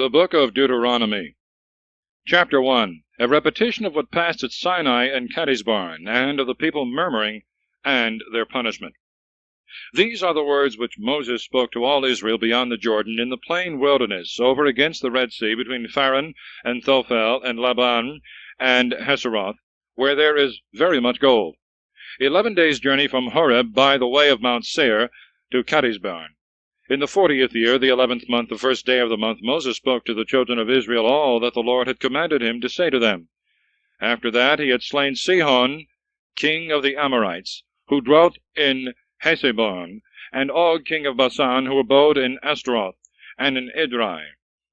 The Book of Deuteronomy. Chapter 1. A repetition of what passed at Sinai and Kadesbarn, and of the people murmuring, and their punishment. These are the words which Moses spoke to all Israel beyond the Jordan, in the plain wilderness, over against the Red Sea, between Pharan and Thophel and Laban and Haseroth, where there is very much gold. 11 days' journey from Horeb by the way of Mount Seir to Kadesbarn. In the 40th year, the 11th month, the first day of the month, Moses spoke to the children of Israel all that the Lord had commanded him to say to them. After that he had slain Sihon, king of the Amorites, who dwelt in Hesebon, and Og, king of Bashan, who abode in Ashtaroth, and in Edrei,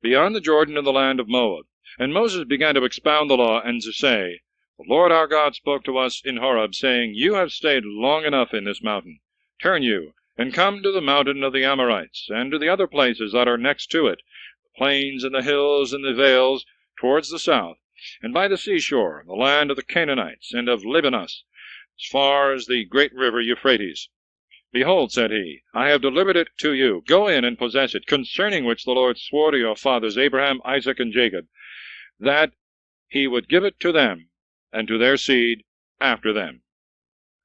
beyond the Jordan in the land of Moab. And Moses began to expound the law, and to say, The Lord our God spoke to us in Horeb, saying, You have stayed long enough in this mountain. Turn you, and come to the mountain of the Amorites, and to the other places that are next to it, the plains and the hills and the vales, towards the south, and by the seashore, the land of the Canaanites, and of Libanus, as far as the great river Euphrates. Behold, said he, I have delivered it to you. Go in and possess it, concerning which the Lord swore to your fathers, Abraham, Isaac, and Jacob, that he would give it to them, and to their seed after them.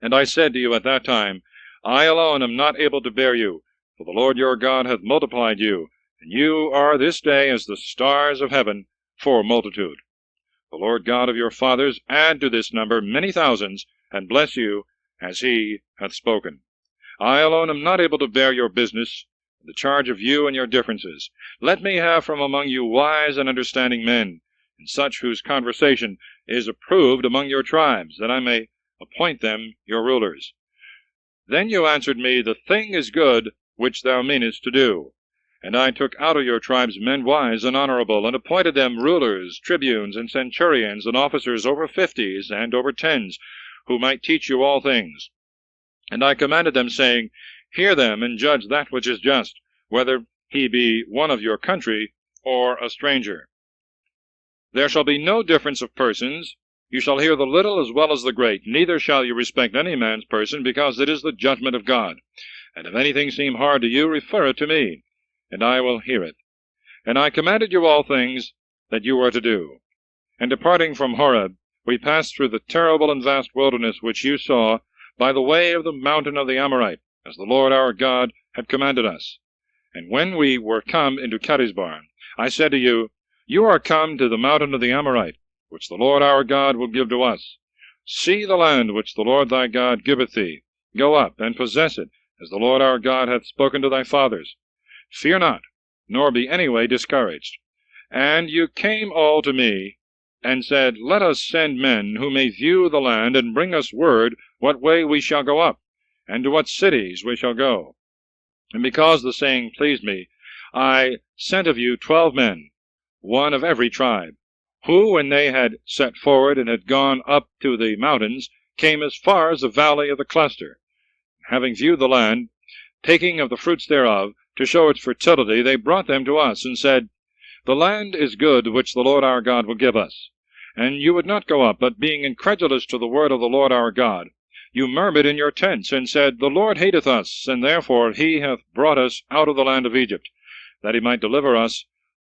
And I said to you at that time, I alone am not able to bear you, for the Lord your God hath multiplied you, and you are this day as the stars of heaven for multitude. The Lord God of your fathers add to this number many thousands, and bless you as he hath spoken. I alone am not able to bear your business, the charge of you and your differences. Let me have from among you wise and understanding men, and such whose conversation is approved among your tribes, that I may appoint them your rulers. Then you answered me, The thing is good which thou meanest to do. And I took out of your tribes men wise and honorable, and appointed them rulers, tribunes, and centurions, and officers over 50s and over 10s, who might teach you all things. And I commanded them, saying, Hear them, and judge that which is just, whether he be one of your country or a stranger. There shall be no difference of persons. You shall hear the little as well as the great, neither shall you respect any man's person, because it is the judgment of God. And if anything seem hard to you, refer it to me, and I will hear it. And I commanded you all things that you were to do. And departing from Horeb, we passed through the terrible and vast wilderness which you saw, by the way of the mountain of the Amorite, as the Lord our God had commanded us. And when we were come into Kadesbarn, I said to you, You are come to the mountain of the Amorite, which the Lord our God will give to us. See the land which the Lord thy God giveth thee. Go up, and possess it, as the Lord our God hath spoken to thy fathers. Fear not, nor be any way discouraged. And you came all to me, and said, Let us send men who may view the land, and bring us word what way we shall go up, and to what cities we shall go. And because the saying pleased me, I sent of you 12 men, one of every tribe, who, when they had set forward and had gone up to the mountains, came as far as the valley of the cluster. Having viewed the land, taking of the fruits thereof, to show its fertility, they brought them to us, and said, The land is good which the Lord our God will give us. And you would not go up, but being incredulous to the word of the Lord our God, you murmured in your tents, and said, The Lord hateth us, and therefore he hath brought us out of the land of Egypt, that he might deliver us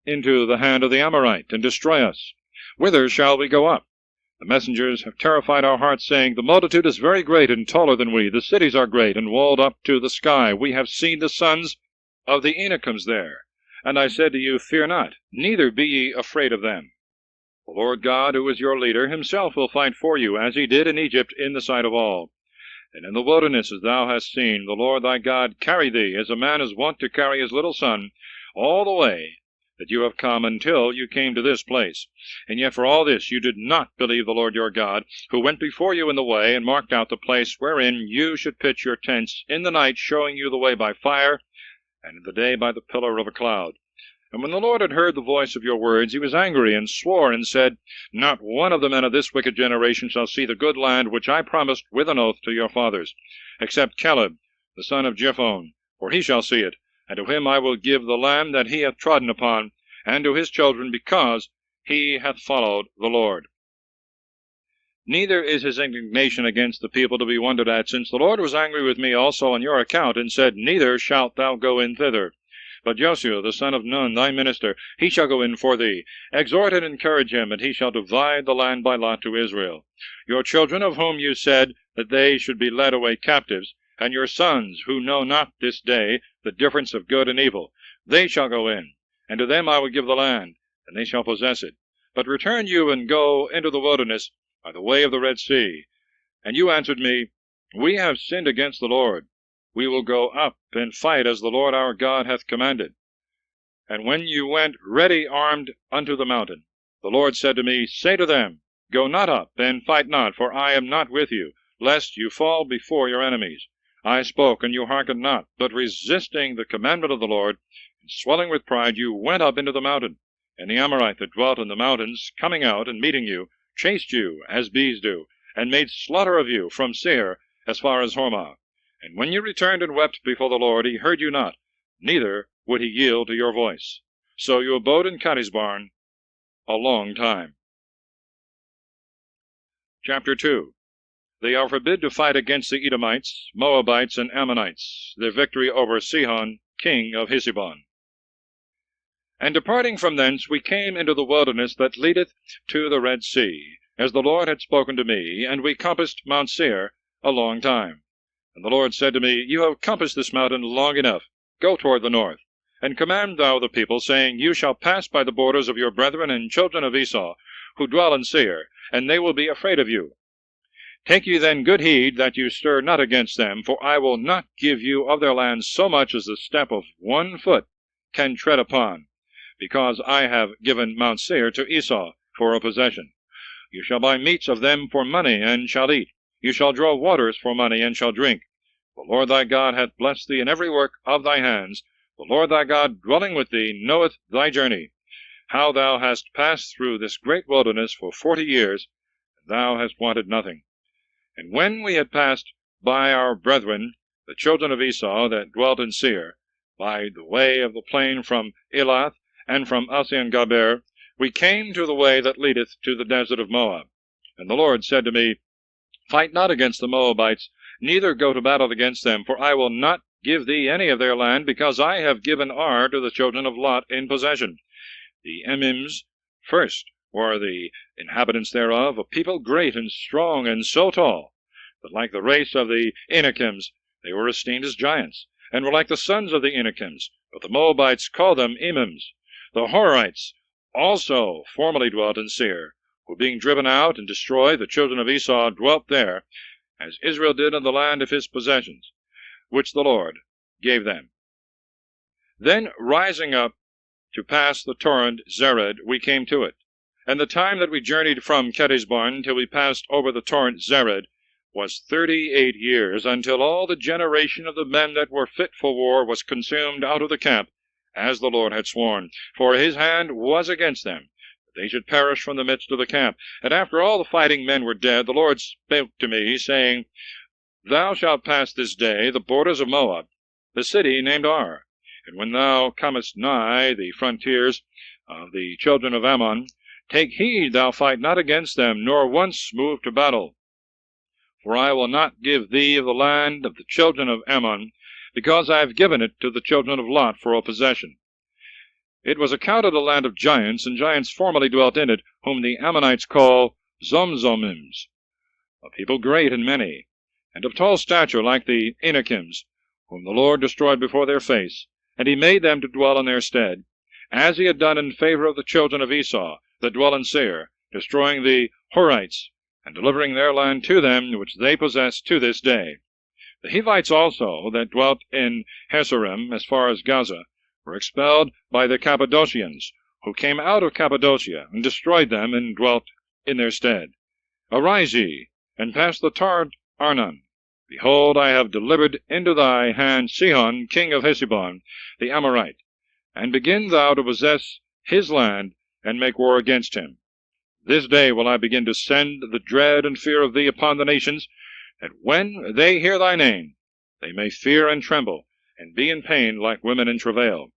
into the hand of the Amorite, and destroy us. Whither shall we go up? The messengers have terrified our hearts, saying, The multitude is very great and taller than we. The cities are great and walled up to the sky. We have seen the sons of the Anakims there. And I said to you, Fear not, neither be ye afraid of them. The Lord God, who is your leader, himself will fight for you, as he did in Egypt, in the sight of all. And in the wilderness, as thou hast seen, the Lord thy God carry thee, as a man is wont to carry his little son, all the way that you have come, until you came to this place. And yet for all this you did not believe the Lord your God, who went before you in the way, and marked out the place wherein you should pitch your tents, in the night showing you the way by fire, and in the day by the pillar of a cloud. And when the Lord had heard the voice of your words, he was angry, and swore, and said, Not one of the men of this wicked generation shall see the good land which I promised with an oath to your fathers, except Caleb, the son of Jephunneh, for he shall see it. And to him I will give the land that he hath trodden upon, and to his children, because he hath followed the Lord. Neither is his indignation against the people to be wondered at, since the Lord was angry with me also on your account, and said, Neither shalt thou go in thither. But Joshua the son of Nun, thy minister, he shall go in for thee. Exhort and encourage him, and he shall divide the land by lot to Israel. Your children, of whom you said that they should be led away captives, and your sons, who know not this day the difference of good and evil, they shall go in, and to them I will give the land, and they shall possess it. But return you and go into the wilderness by the way of the Red Sea. And you answered me, We have sinned against the Lord. We will go up and fight as the Lord our God hath commanded. And when you went ready armed unto the mountain, the Lord said to me, Say to them, Go not up, and fight not, for I am not with you, lest you fall before your enemies. I spoke, and you hearkened not, but resisting the commandment of the Lord, and swelling with pride, you went up into the mountain. And the Amorite that dwelt in the mountains, coming out and meeting you, chased you as bees do, and made slaughter of you from Seir as far as Hormah. And when you returned and wept before the Lord, he heard you not, neither would he yield to your voice. So you abode in Kadesbarn a long time. Chapter 2. They are forbid to fight against the Edomites, Moabites, and Ammonites, their victory over Sihon, king of Heshbon. And departing from thence, we came into the wilderness that leadeth to the Red Sea, as the Lord had spoken to me, and we compassed Mount Seir a long time. And the Lord said to me, You have compassed this mountain long enough. Go toward the north, and command thou the people, saying, You shall pass by the borders of your brethren and children of Esau, who dwell in Seir, and they will be afraid of you. Take ye then good heed that you stir not against them, for I will not give you of their land so much as the step of 1 foot can tread upon, because I have given Mount Seir to Esau for a possession. You shall buy meats of them for money, and shall eat. You shall draw waters for money, and shall drink. The Lord thy God hath blessed thee in every work of thy hands. The Lord thy God dwelling with thee knoweth thy journey, how thou hast passed through this great wilderness for 40 years, and thou hast wanted nothing. And when we had passed by our brethren, the children of Esau that dwelt in Seir, by the way of the plain from Elath and from Asian-Gaber, we came to the way that leadeth to the desert of Moab. And the Lord said to me, Fight not against the Moabites, neither go to battle against them, for I will not give thee any of their land, because I have given Ar to the children of Lot in possession. The Emims first were the inhabitants thereof, a people great and strong, and so tall, that like the race of the Anakims they were esteemed as giants, and were like the sons of the Anakims, but the Moabites called them Emims. The Horites also formerly dwelt in Seir, who being driven out and destroyed, the children of Esau dwelt there, as Israel did in the land of his possessions, which the Lord gave them. Then rising up to pass the torrent Zered, we came to it. And the time that we journeyed from Kadesbarn till we passed over the torrent Zered was 38 years, until all the generation of the men that were fit for war was consumed out of the camp, as the Lord had sworn, for his hand was against them, that they should perish from the midst of the camp. And after all the fighting men were dead, the Lord spake to me, saying, Thou shalt pass this day the borders of Moab, the city named Ar. And when thou comest nigh the frontiers of the children of Ammon, take heed thou fight not against them, nor once move to battle. For I will not give thee of the land of the children of Ammon, because I have given it to the children of Lot for a possession. It was accounted a land of giants, and giants formerly dwelt in it, whom the Ammonites call Zomzomims, a people great and many, and of tall stature like the Anakims, whom the Lord destroyed before their face, and he made them to dwell in their stead, as he had done in favor of the children of Esau that dwell in Seir, destroying the Horites, and delivering their land to them, which they possess to this day. The Hivites also, that dwelt in Hasarim as far as Gaza, were expelled by the Cappadocians, who came out of Cappadocia, and destroyed them, and dwelt in their stead. Arise ye, and pass the torrent Arnon. Behold, I have delivered into thy hand Sihon, king of Heshbon, the Amorite, and begin thou to possess his land, and make war against him. This day will I begin to send the dread and fear of thee upon the nations, that when they hear thy name, they may fear and tremble, and be in pain like women in travail.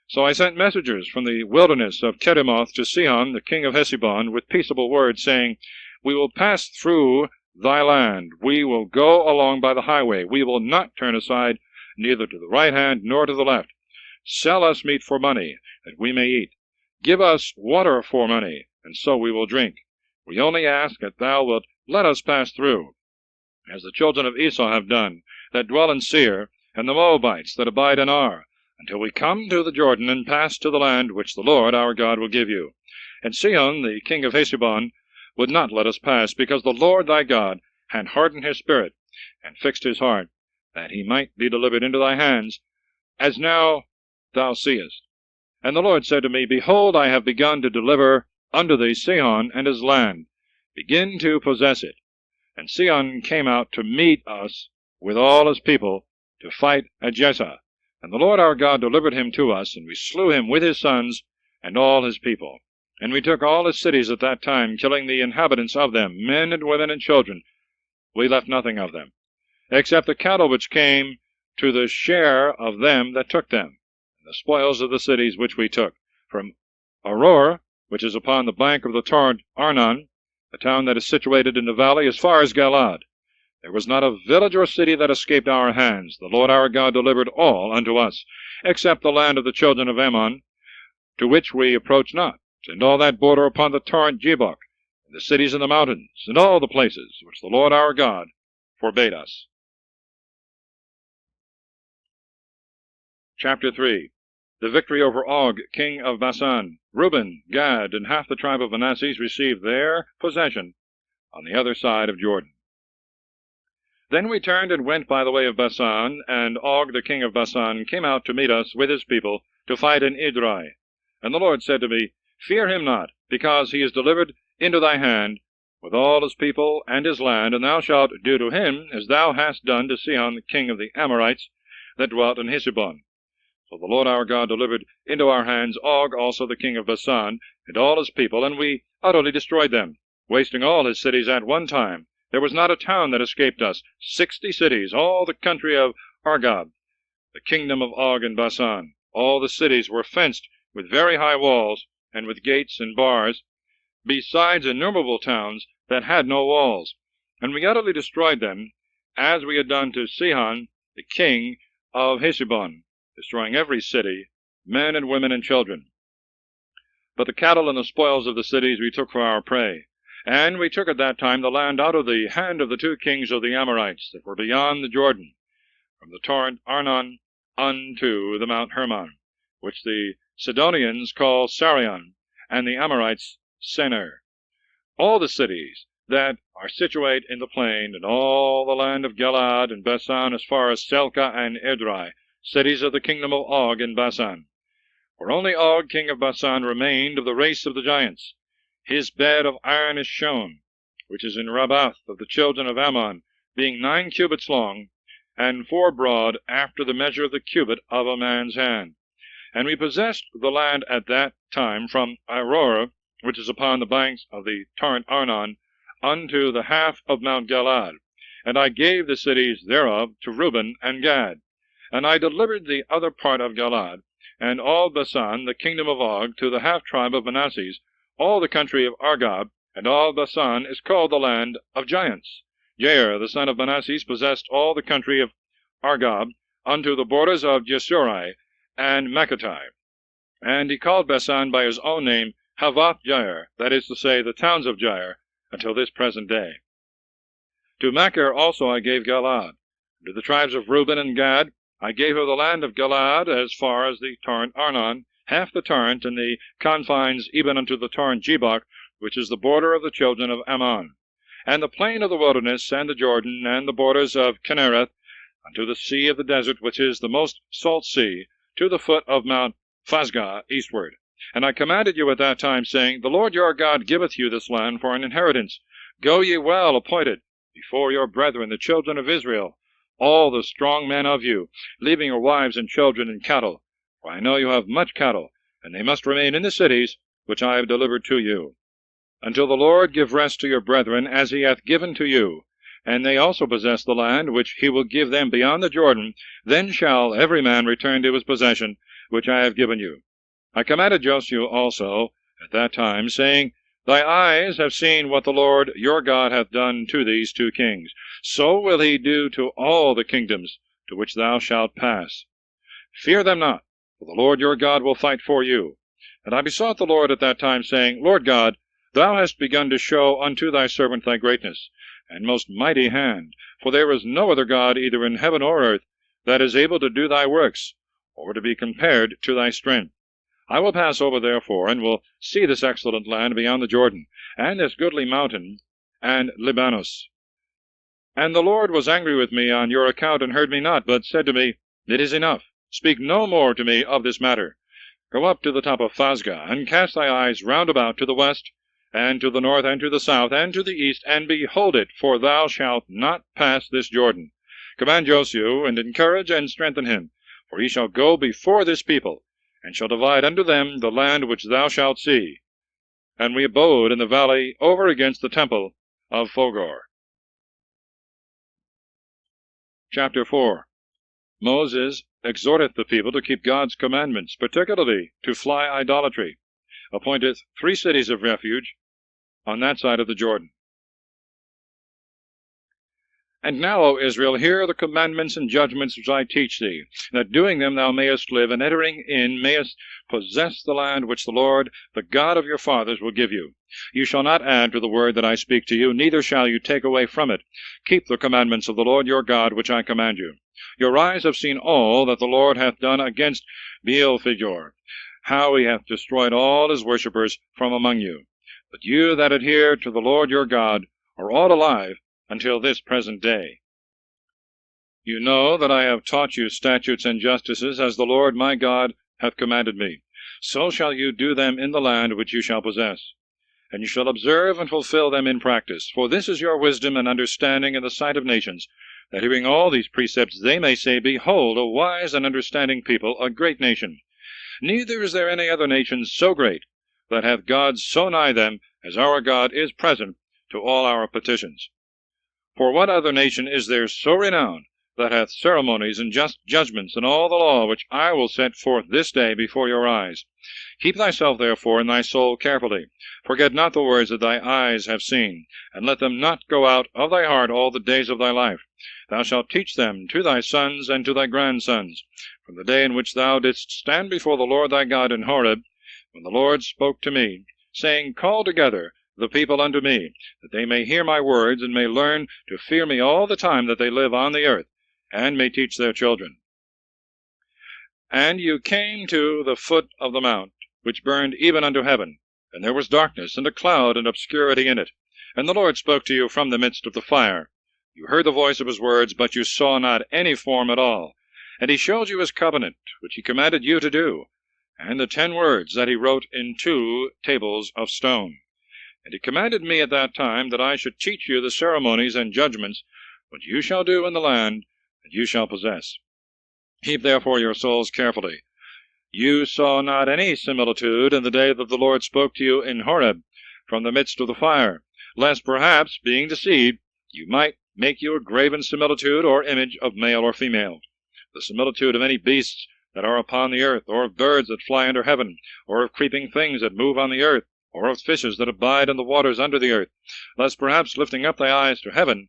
So I sent messengers from the wilderness of Kedemoth to Sihon, the king of Heshbon, with peaceable words, saying, We will pass through thy land. We will go along by the highway. We will not turn aside, neither to the right hand nor to the left. Sell us meat for money, that we may eat. Give us water for money, and so we will drink. We only ask that thou wilt let us pass through, as the children of Esau have done, that dwell in Seir, and the Moabites that abide in Ar, until we come to the Jordan, and pass to the land which the Lord our God will give you. And Sihon, the king of Heshbon, would not let us pass, because the Lord thy God had hardened his spirit, and fixed his heart, that he might be delivered into thy hands, as now thou seest. And the Lord said to me, Behold, I have begun to deliver unto thee Sihon and his land. Begin to possess it. And Sihon came out to meet us with all his people, to fight at Jezreel. And the Lord our God delivered him to us, and we slew him with his sons and all his people. And we took all his cities at that time, killing the inhabitants of them, men and women and children. We left nothing of them, except the cattle which came to the share of them that took them, and the spoils of the cities which we took, from Aurora, which is upon the bank of the torrent Arnon, a town that is situated in the valley, as far as Galaad. There was not a village or city that escaped our hands. The Lord our God delivered all unto us, except the land of the children of Ammon, to which we approached not, and all that border upon the torrent Jabbok, and the cities in the mountains, and all the places which the Lord our God forbade us. Chapter 3. The victory over Og, king of Bashan. Reuben, Gad, and half the tribe of Manasseh received their possession on the other side of Jordan. Then we turned and went by the way of Bashan, and Og, the king of Bashan, came out to meet us with his people, to fight in Edrei. And the Lord said to me, Fear him not, because he is delivered into thy hand, with all his people and his land, and thou shalt do to him as thou hast done to Sihon, the king of the Amorites, that dwelt in Heshbon. So the Lord our God delivered into our hands Og also the king of Bashan, and all his people, and we utterly destroyed them, wasting all his cities at one time. There was not a town that escaped us. 60 cities, all the country of Argob, the kingdom of Og and Bashan. All the cities were fenced with very high walls, and with gates and bars, besides innumerable towns that had no walls. And we utterly destroyed them, as we had done to Sihon, the king of Heshbon, destroying every city, men and women and children. But the cattle and the spoils of the cities we took for our prey. And we took at that time the land out of the hand of the 2 kings of the Amorites that were beyond the Jordan, from the torrent Arnon unto the Mount Hermon, which the Sidonians call Sarion, and the Amorites Senir. All the cities that are situate in the plain, and all the land of Galaad and Bashan, as far as Selka and Edrei, cities of the kingdom of Og in Bashan. For only Og, king of Bashan, remained of the race of the giants. His bed of iron is shown, which is in Rabbath of the children of Ammon, being 9 cubits long, and 4 broad, after the measure of the cubit of a man's hand. And we possessed the land at that time from Aurora, which is upon the banks of the torrent Arnon, unto the half of Mount Galaad. And I gave the cities thereof to Reuben and Gad. And I delivered the other part of Galaad, and all Bashan, the kingdom of Og, to the half tribe of Manasseh. All the country of Argob, and all Bashan, is called the land of giants. Jair, the son of Manasseh, possessed all the country of Argob, unto the borders of Jesuri and Makkatai. And he called Bashan by his own name, Havoth Jair, that is to say, the towns of Jair, until this present day. To Machir also I gave Galaad. To the tribes of Reuben and Gad I gave her the land of Galaad, as far as the torrent Arnon, half the torrent, and the confines even unto the torrent Jabbok, which is the border of the children of Ammon, and the plain of the wilderness, and the Jordan, and the borders of Kinnereth, unto the sea of the desert, which is the most salt sea, to the foot of Mount Phasgah eastward. And I commanded you at that time, saying, The Lord your God giveth you this land for an inheritance. Go ye well appointed before your brethren, the children of Israel, all the strong men of you, leaving your wives and children and cattle. For I know you have much cattle, and they must remain in the cities which I have delivered to you, until the Lord give rest to your brethren, as he hath given to you, and they also possess the land which he will give them beyond the Jordan. Then shall every man return to his possession, which I have given you. I commanded Joshua also at that time, saying, Thy eyes have seen what the Lord your God hath done to these 2 kings. So will he do to all the kingdoms to which thou shalt pass. Fear them not, for the Lord your God will fight for you. And I besought the Lord at that time, saying, Lord God, thou hast begun to show unto thy servant thy greatness, and most mighty hand, for there is no other God either in heaven or earth that is able to do thy works, or to be compared to thy strength. I will pass over therefore, and will see this excellent land beyond the Jordan, and this goodly mountain, and Libanus. And the Lord was angry with me on your account, and heard me not, but said to me, It is enough. Speak no more to me of this matter. Go up to the top of Phasgah, and cast thy eyes round about to the west, and to the north, and to the south, and to the east, and behold it, for thou shalt not pass this Jordan. Command Josue, and encourage and strengthen him, for he shall go before this people, and shall divide unto them the land which thou shalt see. And we abode in the valley over against the temple of Fogor. Chapter 4. Moses exhorteth the people to keep God's commandments, particularly to fly idolatry, appointeth 3 cities of refuge on that side of the Jordan. And now, O Israel, hear the commandments and judgments which I teach thee, that doing them thou mayest live, and entering in mayest possess the land which the Lord, the God of your fathers, will give you. You shall not add to the word that I speak to you, neither shall you take away from it. Keep the commandments of the Lord your God, which I command you. Your eyes have seen all that the Lord hath done against Baal-Phegor, how he hath destroyed all his worshippers from among you. But you that adhere to the Lord your God are all alive until this present day. You know that I have taught you statutes and justices, as the Lord my God hath commanded me. So shall you do them in the land which you shall possess. And you shall observe and fulfill them in practice. For this is your wisdom and understanding in the sight of nations, that hearing all these precepts they may say, Behold, a wise and understanding people, a great nation. Neither is there any other nation so great, that hath God so nigh them, as our God is present to all our petitions. For what other nation is there so renowned, that hath ceremonies and just judgments, and all the law which I will set forth this day before your eyes? Keep thyself therefore in thy soul carefully. Forget not the words that thy eyes have seen, and let them not go out of thy heart all the days of thy life. Thou shalt teach them to thy sons and to thy grandsons, from the day in which thou didst stand before the Lord thy God in Horeb, when the Lord spoke to me, saying, Call together the people unto me, that they may hear my words, and may learn to fear me all the time that they live on the earth, and may teach their children. And you came to the foot of the mount, which burned even unto heaven, and there was darkness, and a cloud, and obscurity in it. And the Lord spoke to you from the midst of the fire. You heard the voice of his words, but you saw not any form at all. And he showed you his covenant, which he commanded you to do, and the 10 words that he wrote in 2 tables of stone. And he commanded me at that time that I should teach you the ceremonies and judgments which you shall do in the land that you shall possess. Keep therefore your souls carefully. You saw not any similitude in the day that the Lord spoke to you in Horeb from the midst of the fire, lest perhaps, being deceived, you might make you a graven similitude or image of male or female, the similitude of any beasts that are upon the earth, or of birds that fly under heaven, or of creeping things that move on the earth, or of fishes that abide in the waters under the earth, lest perhaps, lifting up thy eyes to heaven,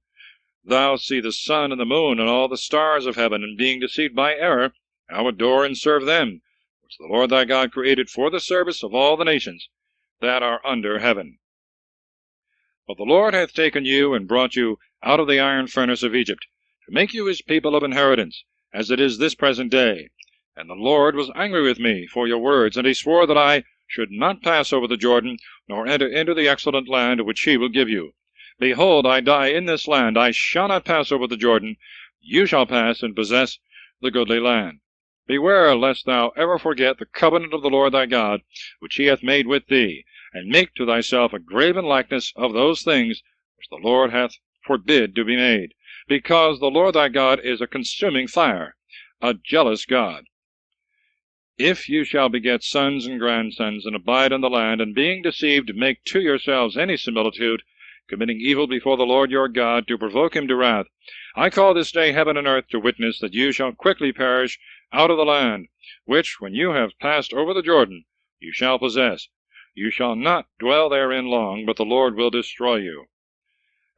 thou see the sun and the moon and all the stars of heaven, and being deceived by error, thou adore and serve them, which the Lord thy God created for the service of all the nations that are under heaven. But the Lord hath taken you and brought you out of the iron furnace of Egypt, to make you his people of inheritance, as it is this present day. And the Lord was angry with me for your words, and he swore that I should not pass over the Jordan, nor enter into the excellent land which he will give you. Behold, I die in this land. I shall not pass over the Jordan. You shall pass and possess the goodly land. Beware lest thou ever forget the covenant of the Lord thy God, which he hath made with thee, and make to thyself a graven likeness of those things which the Lord hath forbid to be made, because the Lord thy God is a consuming fire, a jealous God. If you shall beget sons and grandsons, and abide in the land, and being deceived make to yourselves any similitude, committing evil before the Lord your God, to provoke him to wrath, I call this day heaven and earth to witness that you shall quickly perish out of the land, which, when you have passed over the Jordan, you shall possess. You shall not dwell therein long, but the Lord will destroy you,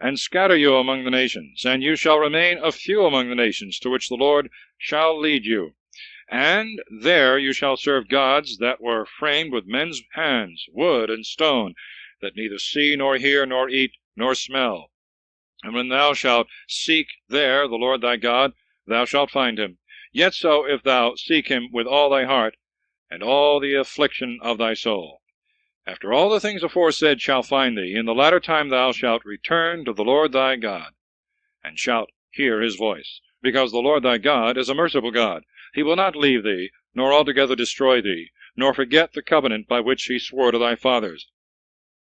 and scatter you among the nations, and you shall remain a few among the nations to which the Lord shall lead you. And there you shall serve gods that were framed with men's hands, wood and stone, that neither see, nor hear, nor eat, nor smell. And when thou shalt seek there the Lord thy God, thou shalt find him. Yet so, if thou seek him with all thy heart, and all the affliction of thy soul. After all the things aforesaid shall find thee, in the latter time thou shalt return to the Lord thy God, and shalt hear his voice. Because the Lord thy God is a merciful God. He will not leave thee, nor altogether destroy thee, nor forget the covenant by which he swore to thy fathers.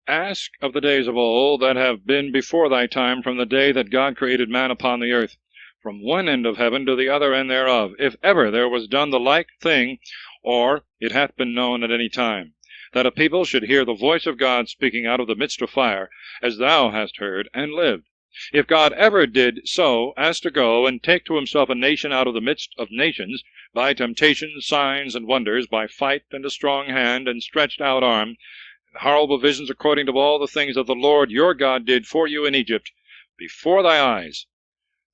Ask of the days of old that have been before thy time, from the day that God created man upon the earth, from one end of heaven to the other end thereof, if ever there was done the like thing, or it hath been known at any time, that a people should hear the voice of God speaking out of the midst of fire, as thou hast heard, and lived. If God ever did so as to go and take to himself a nation out of the midst of nations, by temptations, signs, and wonders, by fight and a strong hand, and stretched out arm, horrible visions, according to all the things that the Lord your God did for you in Egypt, before thy eyes,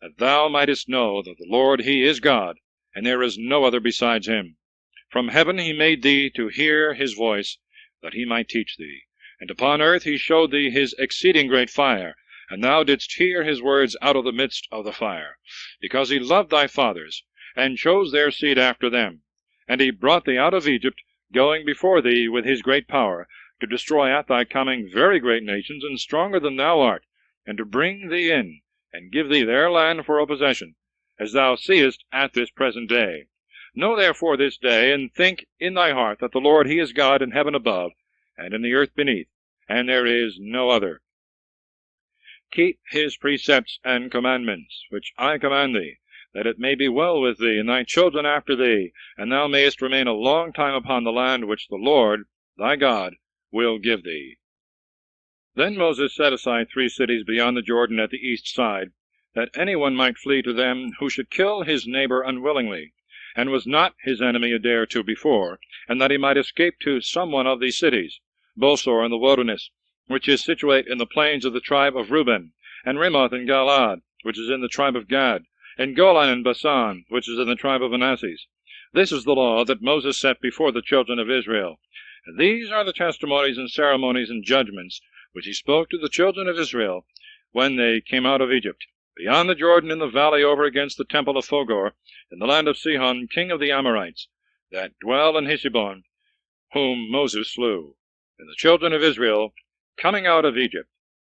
that thou mightest know that the Lord he is God, and there is no other besides him. From heaven he made thee to hear his voice, that he might teach thee. And upon earth he showed thee his exceeding great fire, and thou didst hear his words out of the midst of the fire, because he loved thy fathers, and chose their seed after them. And he brought thee out of Egypt, going before thee with his great power, to destroy at thy coming very great nations, and stronger than thou art, and to bring thee in, and give thee their land for a possession, as thou seest at this present day. Know therefore this day, and think in thy heart, that the Lord he is God in heaven above, and in the earth beneath, and there is no other. Keep his precepts and commandments, which I command thee, that it may be well with thee, and thy children after thee, and thou mayest remain a long time upon the land which the Lord thy God will give thee. Then Moses set aside 3 cities beyond the Jordan at the east side, that any one might flee to them who should kill his neighbor unwillingly, and was not his enemy a day or 2 before, and that he might escape to some one of these cities, Bosor in the wilderness, which is situate in the plains of the tribe of Reuben, and Ramoth in Galaad, which is in the tribe of Gad, and Golan in Basan, which is in the tribe of Manasseh. This is the law that Moses set before the children of Israel. And these are the testimonies and ceremonies and judgments which he spoke to the children of Israel when they came out of Egypt, beyond the Jordan in the valley over against the temple of Phogor, in the land of Sihon, king of the Amorites, that dwell in Heshbon, whom Moses slew. And the children of Israel, coming out of Egypt,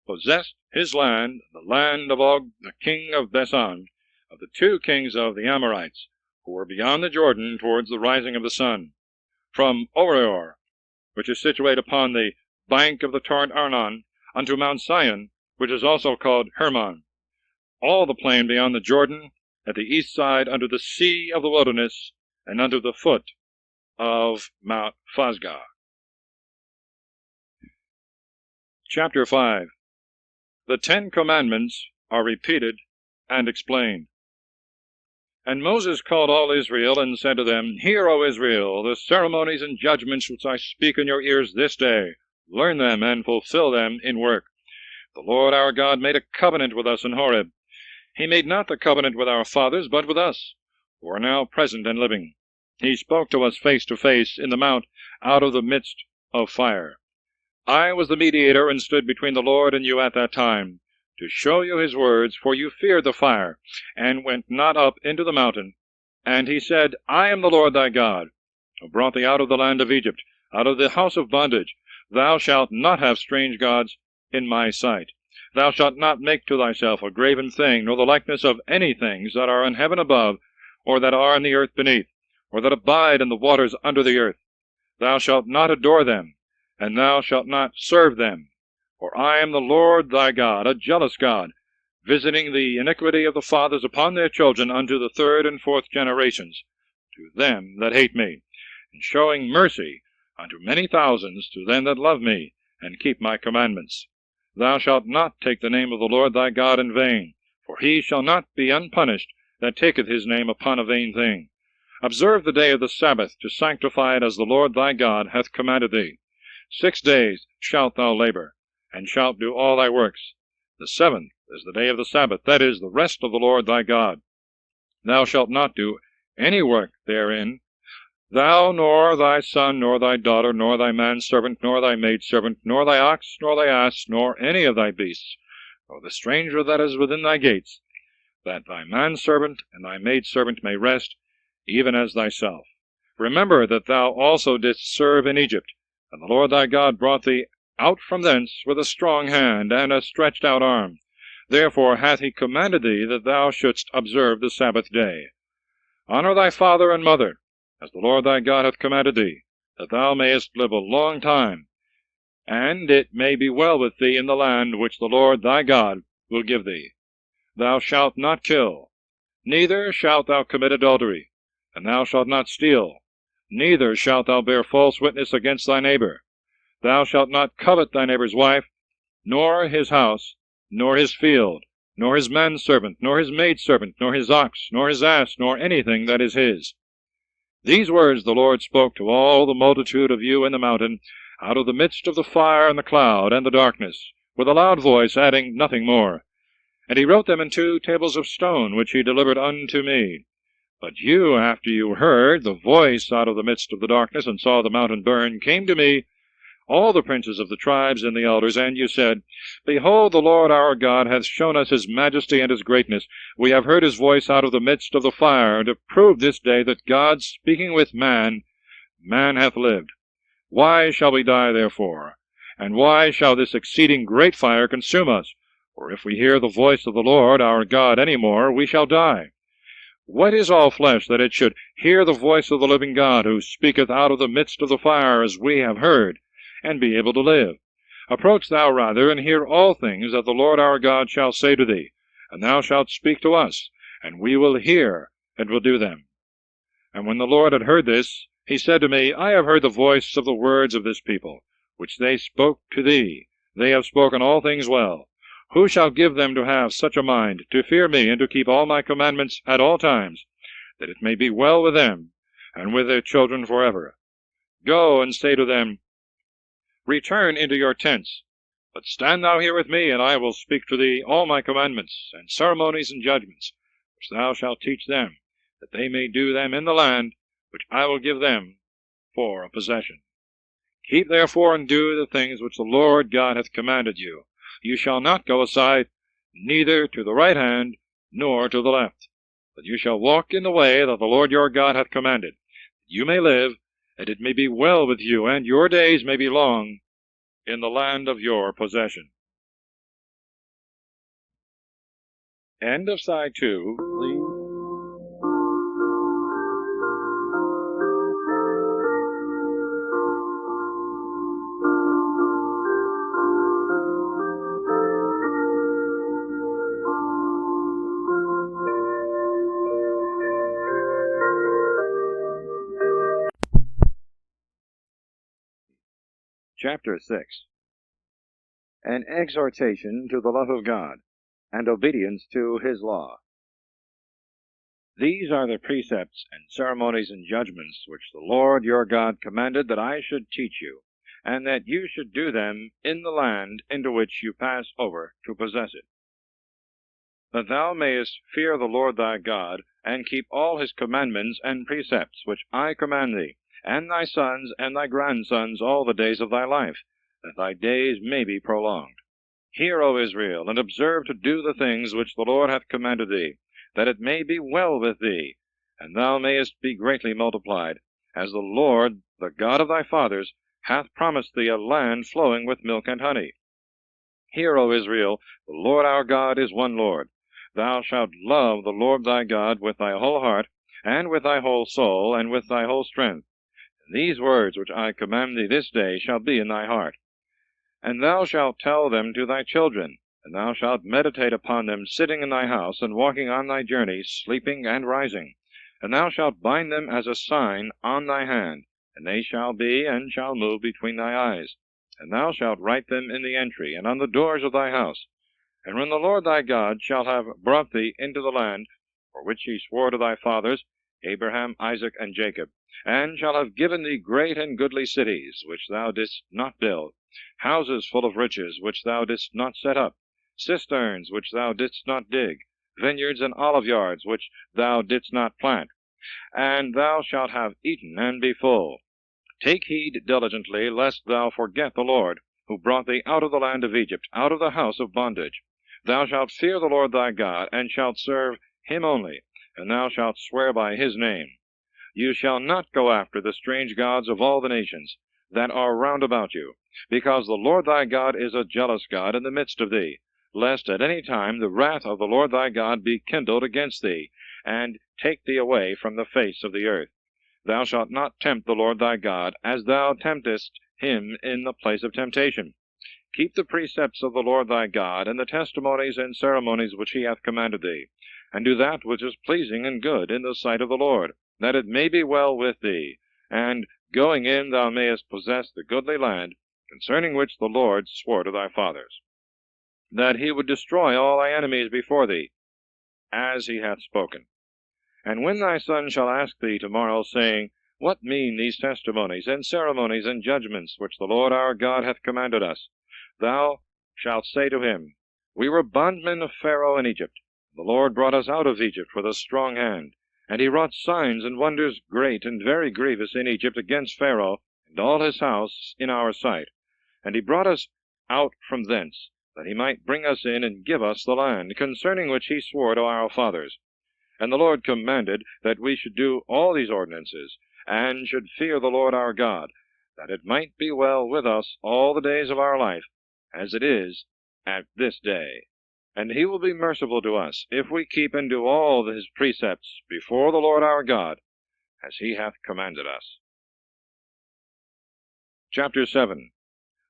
possessed his land, the land of Og, the king of Bashan, of the 2 kings of the Amorites, who were beyond the Jordan towards the rising of the sun, from Orior, which is situate upon the bank of the torrent Arnon, unto Mount Sion, which is also called Hermon, all the plain beyond the Jordan, at the east side unto the sea of the wilderness, and unto the foot of Mount Phasgah. Chapter 5. The 10 Commandments are repeated and explained. And Moses called all Israel, and said to them, Hear, O Israel, the ceremonies and judgments which I speak in your ears this day. Learn them, and fulfill them in work. The Lord our God made a covenant with us in Horeb. He made not the covenant with our fathers, but with us, who are now present and living. He spoke to us face to face in the mount, out of the midst of fire. I was the mediator, and stood between the Lord and you at that time, to show you his words, for you feared the fire, and went not up into the mountain. And he said, I am the Lord thy God, who brought thee out of the land of Egypt, out of the house of bondage. Thou shalt not have strange gods in my sight. Thou shalt not make to thyself a graven thing, nor the likeness of any things that are in heaven above, or that are in the earth beneath, or that abide in the waters under the earth. Thou shalt not adore them, and thou shalt not serve them. For I am the Lord thy God, a jealous God, visiting the iniquity of the fathers upon their children unto the 3rd and 4th generations, to them that hate me, and showing mercy unto many thousands to them that love me, and keep my commandments. Thou shalt not take the name of the Lord thy God in vain, for he shall not be unpunished that taketh his name upon a vain thing. Observe the day of the Sabbath, to sanctify it as the Lord thy God hath commanded thee. 6 days shalt thou labor, and shalt do all thy works. The 7th is the day of the Sabbath, that is, the rest of the Lord thy God. Thou shalt not do any work therein, thou, nor thy son, nor thy daughter, nor thy manservant, nor thy maidservant, nor thy ox, nor thy ass, nor any of thy beasts, nor the stranger that is within thy gates, that thy manservant and thy maidservant may rest, even as thyself. Remember that thou also didst serve in Egypt, and the Lord thy God brought thee out from thence with a strong hand and a stretched out arm. Therefore hath he commanded thee that thou shouldst observe the Sabbath day. Honor thy father and mother, as the Lord thy God hath commanded thee, that thou mayest live a long time, and it may be well with thee in the land which the Lord thy God will give thee. Thou shalt not kill, neither shalt thou commit adultery, and thou shalt not steal, neither shalt thou bear false witness against thy neighbor. Thou shalt not covet thy neighbor's wife, nor his house, nor his field, nor his manservant, nor his maidservant, nor his ox, nor his ass, nor anything that is his. These words the Lord spoke to all the multitude of you in the mountain, out of the midst of the fire and the cloud and the darkness, with a loud voice, adding nothing more. And he wrote them in 2 tables of stone, which he delivered unto me. But you, after you heard the voice out of the midst of the darkness, and saw the mountain burn, came to me, all the princes of the tribes and the elders, and you said, Behold, the Lord our God hath shown us his majesty and his greatness. We have heard his voice out of the midst of the fire, and have proved this day that God, speaking with man, man hath lived. Why shall we die therefore? And why shall this exceeding great fire consume us? For if we hear the voice of the Lord our God any more, we shall die. What is all flesh, that it should hear the voice of the living God, who speaketh out of the midst of the fire, as we have heard, and be able to live? Approach thou rather, and hear all things that the Lord our God shall say to thee, and thou shalt speak to us, and we will hear, and will do them. And when the Lord had heard this, he said to me, I have heard the voice of the words of this people, which they spoke to thee. They have spoken all things well. Who shall give them to have such a mind, to fear me, and to keep all my commandments at all times, that it may be well with them, and with their children forever? Go and say to them, Return into your tents, but stand thou here with me, and I will speak to thee all my commandments, and ceremonies, and judgments, which thou shalt teach them, that they may do them in the land which I will give them for a possession. Keep therefore and do the things which the Lord God hath commanded you. You shall not go aside, neither to the right hand, nor to the left, but you shall walk in the way that the Lord your God hath commanded, that you may live, and it may be well with you, and your days may be long in the land of your possession. End of Side 2. Please. Chapter 6. An exhortation to the love of God, and obedience to his law. These are the precepts and ceremonies and judgments which the Lord your God commanded that I should teach you, and that you should do them in the land into which you pass over to possess it, that thou mayest fear the Lord thy God, and keep all his commandments and precepts which I command thee, and thy sons and thy grandsons all the days of thy life, that thy days may be prolonged. Hear, O Israel, and observe to do the things which the Lord hath commanded thee, that it may be well with thee, and thou mayest be greatly multiplied, as the Lord, the God of thy fathers, hath promised thee a land flowing with milk and honey. Hear, O Israel, the Lord our God is one Lord. Thou shalt love the Lord thy God with thy whole heart, and with thy whole soul, and with thy whole strength. These words which I command thee this day shall be in thy heart. And thou shalt tell them to thy children, and thou shalt meditate upon them sitting in thy house, and walking on thy journey, sleeping and rising. And thou shalt bind them as a sign on thy hand, and they shall be and shall move between thy eyes. And thou shalt write them in the entry, and on the doors of thy house. And when the Lord thy God shall have brought thee into the land, for which he swore to thy fathers, Abraham, Isaac, and Jacob, and shall have given thee great and goodly cities, which thou didst not build, houses full of riches, which thou didst not set up, cisterns, which thou didst not dig, vineyards and olive yards, which thou didst not plant, and thou shalt have eaten and be full. Take heed diligently, lest thou forget the Lord, who brought thee out of the land of Egypt, out of the house of bondage. Thou shalt fear the Lord thy God, and shalt serve him only, and thou shalt swear by his name. You shall not go after the strange gods of all the nations that are round about you, because the Lord thy God is a jealous God in the midst of thee, lest at any time the wrath of the Lord thy God be kindled against thee, and take thee away from the face of the earth. Thou shalt not tempt the Lord thy God, as thou temptest him in the place of temptation. Keep the precepts of the Lord thy God, and the testimonies and ceremonies which he hath commanded thee, and do that which is pleasing and good in the sight of the Lord, that it may be well with thee, and going in thou mayest possess the goodly land, concerning which the Lord swore to thy fathers, that he would destroy all thy enemies before thee, as he hath spoken. And when thy son shall ask thee tomorrow, saying, What mean these testimonies, and ceremonies, and judgments, which the Lord our God hath commanded us? Thou shalt say to him, We were bondmen of Pharaoh in Egypt. The Lord brought us out of Egypt with a strong hand, and he wrought signs and wonders great and very grievous in Egypt against Pharaoh and all his house in our sight. And he brought us out from thence, that he might bring us in and give us the land, concerning which he swore to our fathers. And the Lord commanded that we should do all these ordinances, and should fear the Lord our God, that it might be well with us all the days of our life, as it is at this day. And he will be merciful to us, if we keep and do all his precepts before the Lord our God, as he hath commanded us. Chapter 7.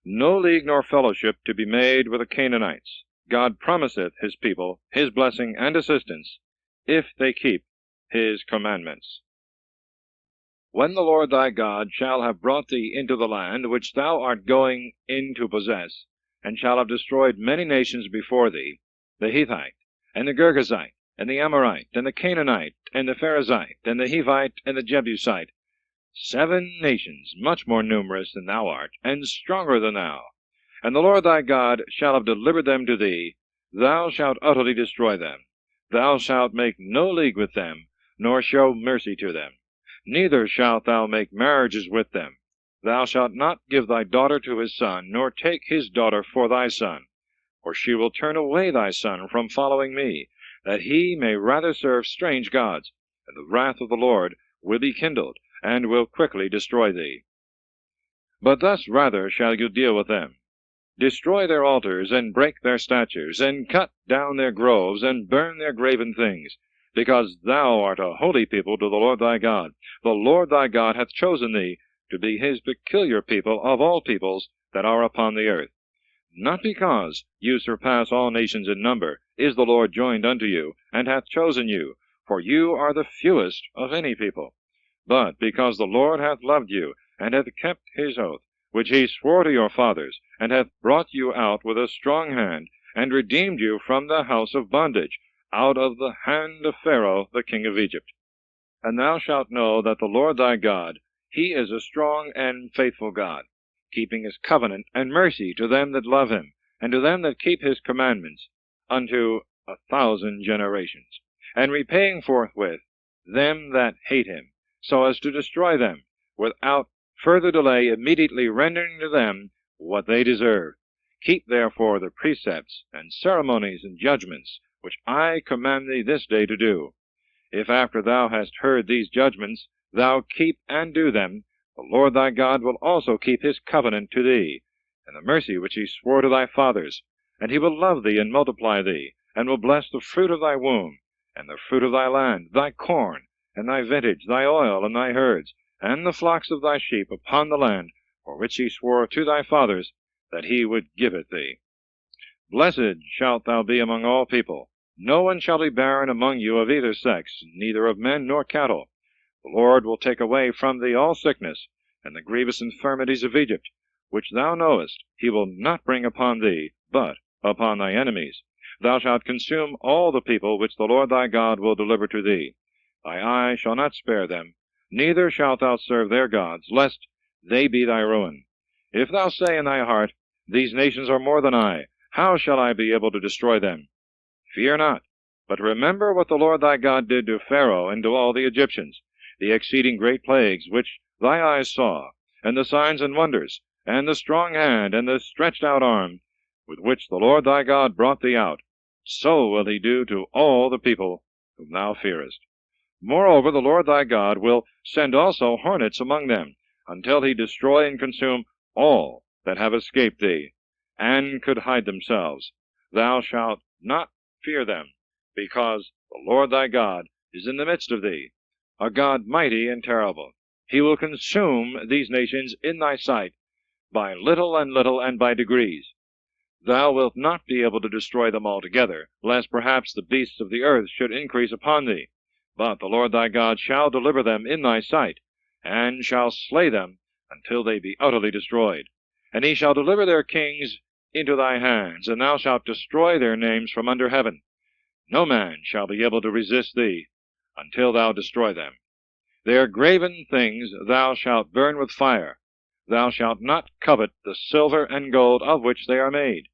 No league nor fellowship to be made with the Canaanites. God promiseth his people his blessing and assistance, if they keep his commandments. When the Lord thy God shall have brought thee into the land which thou art going in to possess, and shall have destroyed many nations before thee, the Hittite, and the Girgazite, and the Amorite, and the Canaanite, and the Pharizite, and the Hivite, and the Jebusite, 7 nations much more numerous than thou art, and stronger than thou, and the Lord thy God shall have delivered them to thee, thou shalt utterly destroy them. Thou shalt make no league with them, nor show mercy to them. Neither shalt thou make marriages with them. Thou shalt not give thy daughter to his son, nor take his daughter for thy son. For she will turn away thy son from following me, that he may rather serve strange gods, and the wrath of the Lord will be kindled, and will quickly destroy thee. But thus rather shall you deal with them. Destroy their altars, and break their statues, and cut down their groves, and burn their graven things, because thou art a holy people to the Lord thy God. The Lord thy God hath chosen thee to be his peculiar people of all peoples that are upon the earth. Not because you surpass all nations in number is the Lord joined unto you, and hath chosen you, for you are the fewest of any people, but because the Lord hath loved you, and hath kept his oath, which he swore to your fathers, and hath brought you out with a strong hand, and redeemed you from the house of bondage, out of the hand of Pharaoh the king of Egypt. And thou shalt know that the Lord thy God, he is a strong and faithful God, keeping his covenant and mercy to them that love him, and to them that keep his commandments, unto 1,000 generations, and repaying forthwith them that hate him, so as to destroy them, without further delay, immediately rendering to them what they deserve. Keep therefore the precepts, and ceremonies, and judgments, which I command thee this day to do. If after thou hast heard these judgments, thou keep and do them, the Lord thy God will also keep his covenant to thee, and the mercy which he swore to thy fathers, and he will love thee and multiply thee, and will bless the fruit of thy womb, and the fruit of thy land, thy corn, and thy vintage, thy oil, and thy herds, and the flocks of thy sheep upon the land, for which he swore to thy fathers, that he would give it thee. Blessed shalt thou be among all people. No one shall be barren among you of either sex, neither of men nor cattle. The Lord will take away from thee all sickness, and the grievous infirmities of Egypt, which thou knowest he will not bring upon thee, but upon thy enemies. Thou shalt consume all the people which the Lord thy God will deliver to thee. Thy eye shall not spare them, neither shalt thou serve their gods, lest they be thy ruin. If thou say in thy heart, These nations are more than I, how shall I be able to destroy them? Fear not, But remember what the Lord thy God did to Pharaoh and to all the Egyptians, the exceeding great plagues which thy eyes saw, and the signs and wonders, and the strong hand, and the stretched out arm, with which the Lord thy God brought thee out. So will he do to all the people whom thou fearest. Moreover, the Lord thy God will send also hornets among them, until he destroy and consume all that have escaped thee, and could hide themselves. Thou shalt not fear them, because the Lord thy God is in the midst of thee, a God mighty and terrible. He will consume these nations in thy sight, by little and by degrees. Thou wilt not be able to destroy them altogether, lest perhaps the beasts of the earth should increase upon thee. But the Lord thy God shall deliver them in thy sight, and shall slay them until they be utterly destroyed. And he shall deliver their kings into thy hands, and thou shalt destroy their names from under heaven. No man shall be able to resist thee until thou destroy them. Their graven things thou shalt burn with fire. Thou shalt not covet the silver and gold of which they are made,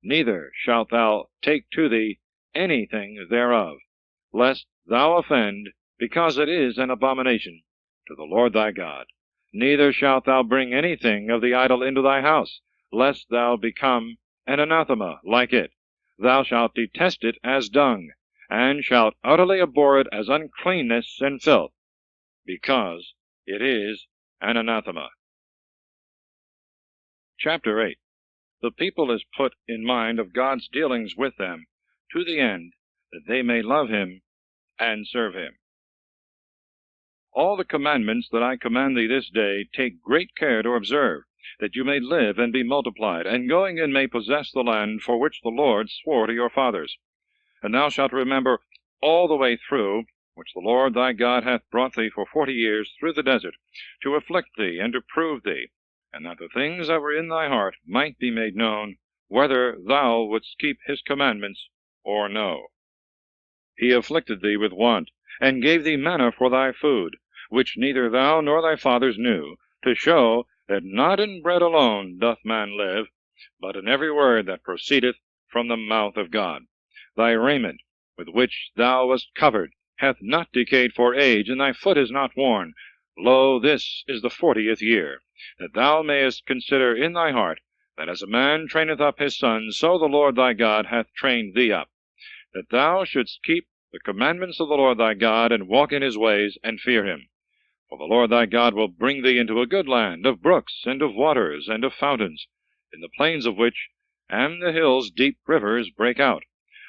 neither shalt thou take to thee anything thereof, lest thou offend, because it is an abomination to the Lord thy God. Neither shalt thou bring anything of the idol into thy house, lest thou become an anathema like it. Thou shalt detest it as dung, and shalt utterly abhor it as uncleanness and filth, because it is an anathema. Chapter 8. The people is put in mind of God's dealings with them, to the end that they may love him and serve him. All the commandments that I command thee this day take great care to observe, that you may live and be multiplied, and going in may possess the land for which the Lord swore to your fathers. And thou shalt remember all the way through, which the Lord thy God hath brought thee for 40 years through the desert, to afflict thee and to prove thee, and that the things that were in thy heart might be made known, whether thou wouldst keep his commandments or no. He afflicted thee with want, and gave thee manna for thy food, which neither thou nor thy fathers knew, to show that not in bread alone doth man live, but in every word that proceedeth from the mouth of God. Thy raiment, with which thou wast covered, hath not decayed for age, and thy foot is not worn. Lo, this is the 40th year, that thou mayest consider in thy heart, that as a man traineth up his son, so the Lord thy God hath trained thee up, that thou shouldst keep the commandments of the Lord thy God, and walk in his ways, and fear him. For the Lord thy God will bring thee into a good land, of brooks, and of waters, and of fountains, in the plains of which and the hills deep rivers break out,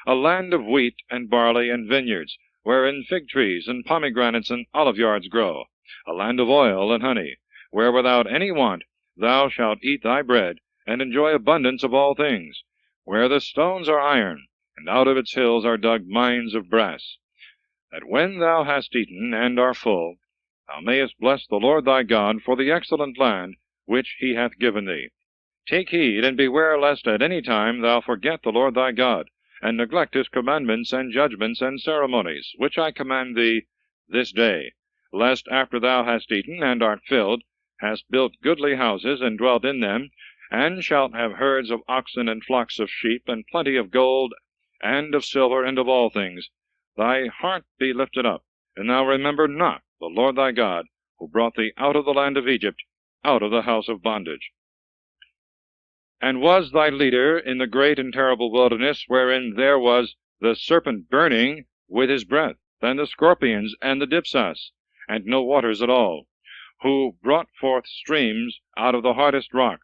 a land of wheat and barley and vineyards, wherein fig trees and pomegranates and oliveyards grow, a land of oil and honey, where without any want thou shalt eat thy bread, and enjoy abundance of all things, where the stones are iron, and out of its hills are dug mines of brass, that when thou hast eaten and are full, thou mayest bless the Lord thy God for the excellent land which he hath given thee. Take heed, and beware lest at any time thou forget the Lord thy God, and neglect his commandments and judgments and ceremonies, which I command thee this day, lest after thou hast eaten and art filled, hast built goodly houses, and dwelt in them, and shalt have herds of oxen and flocks of sheep, and plenty of gold, and of silver, and of all things, thy heart be lifted up, and thou remember not the Lord thy God, who brought thee out of the land of Egypt, out of the house of bondage, and was thy leader in the great and terrible wilderness, wherein there was the serpent burning with his breath, and the scorpions, and the dipsas, and no waters at all, who brought forth streams out of the hardest rock,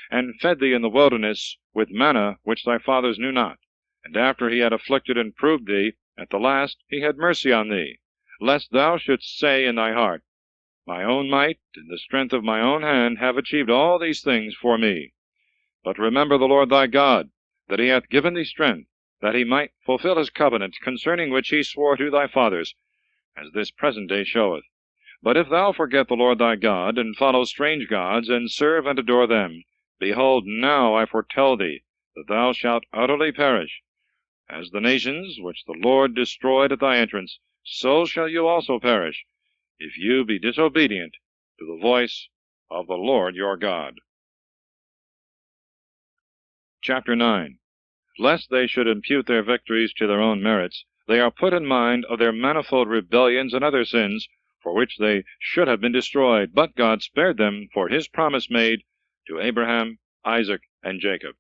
and fed thee in the wilderness with manna which thy fathers knew not. And after he had afflicted and proved thee, at the last he had mercy on thee, lest thou shouldst say in thy heart, My own might and the strength of my own hand have achieved all these things for me. But remember the Lord thy God, that he hath given thee strength, that he might fulfill his covenant, concerning which he swore to thy fathers, as this present day showeth. But if thou forget the Lord thy God, and follow strange gods, and serve and adore them, behold, now I foretell thee that thou shalt utterly perish. As the nations which the Lord destroyed at thy entrance, so shall you also perish, if you be disobedient to the voice of the Lord your God. Chapter 9. Lest they should impute their victories to their own merits, they are put in mind of their manifold rebellions and other sins, for which they should have been destroyed, but God spared them for his promise made to Abraham, Isaac, and Jacob.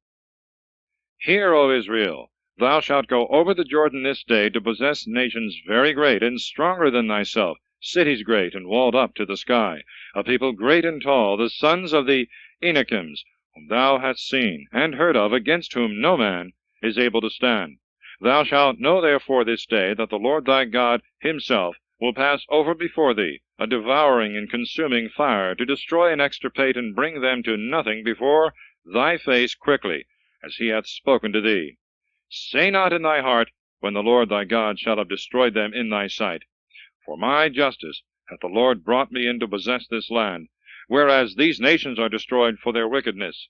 Hear, O Israel, thou shalt go over the Jordan this day to possess nations very great and stronger than thyself, cities great and walled up to the sky, a people great and tall, the sons of the Anakims, whom thou hast seen and heard of, against whom no man is able to stand. Thou shalt know therefore this day that the Lord thy God himself will pass over before thee, a devouring and consuming fire, to destroy and extirpate and bring them to nothing before thy face quickly, as he hath spoken to thee. Say not in thy heart, when the Lord thy God shall have destroyed them in thy sight, for my justice hath the Lord brought me in to possess this land, whereas these nations are destroyed for their wickedness.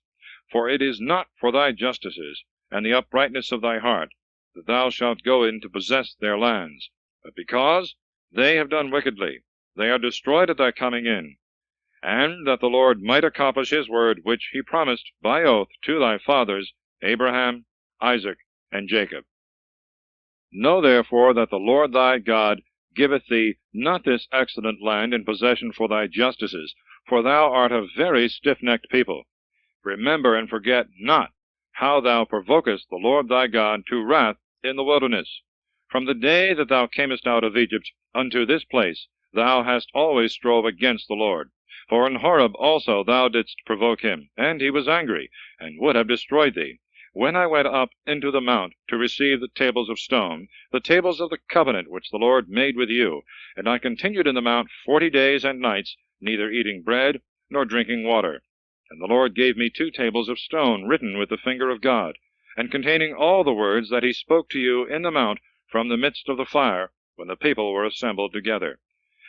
For it is not for thy justices and the uprightness of thy heart that thou shalt go in to possess their lands, but because they have done wickedly, they are destroyed at thy coming in, and that the Lord might accomplish his word which he promised by oath to thy fathers, Abraham, Isaac, and Jacob. Know therefore that the Lord thy God giveth thee not this excellent land in possession for thy justices, for thou art a very stiff-necked people. Remember and forget not how thou provokest the Lord thy God to wrath in the wilderness. From the day that thou camest out of Egypt unto this place, thou hast always strove against the Lord. For in Horeb also thou didst provoke him, and he was angry, and would have destroyed thee, when I went up into the mount to receive the tables of stone, the tables of the covenant which the Lord made with you. And I continued in the mount 40 days and nights, neither eating bread nor drinking water. And the Lord gave me 2 tables of stone, written with the finger of God, and containing all the words that he spoke to you in the mount from the midst of the fire, when the people were assembled together.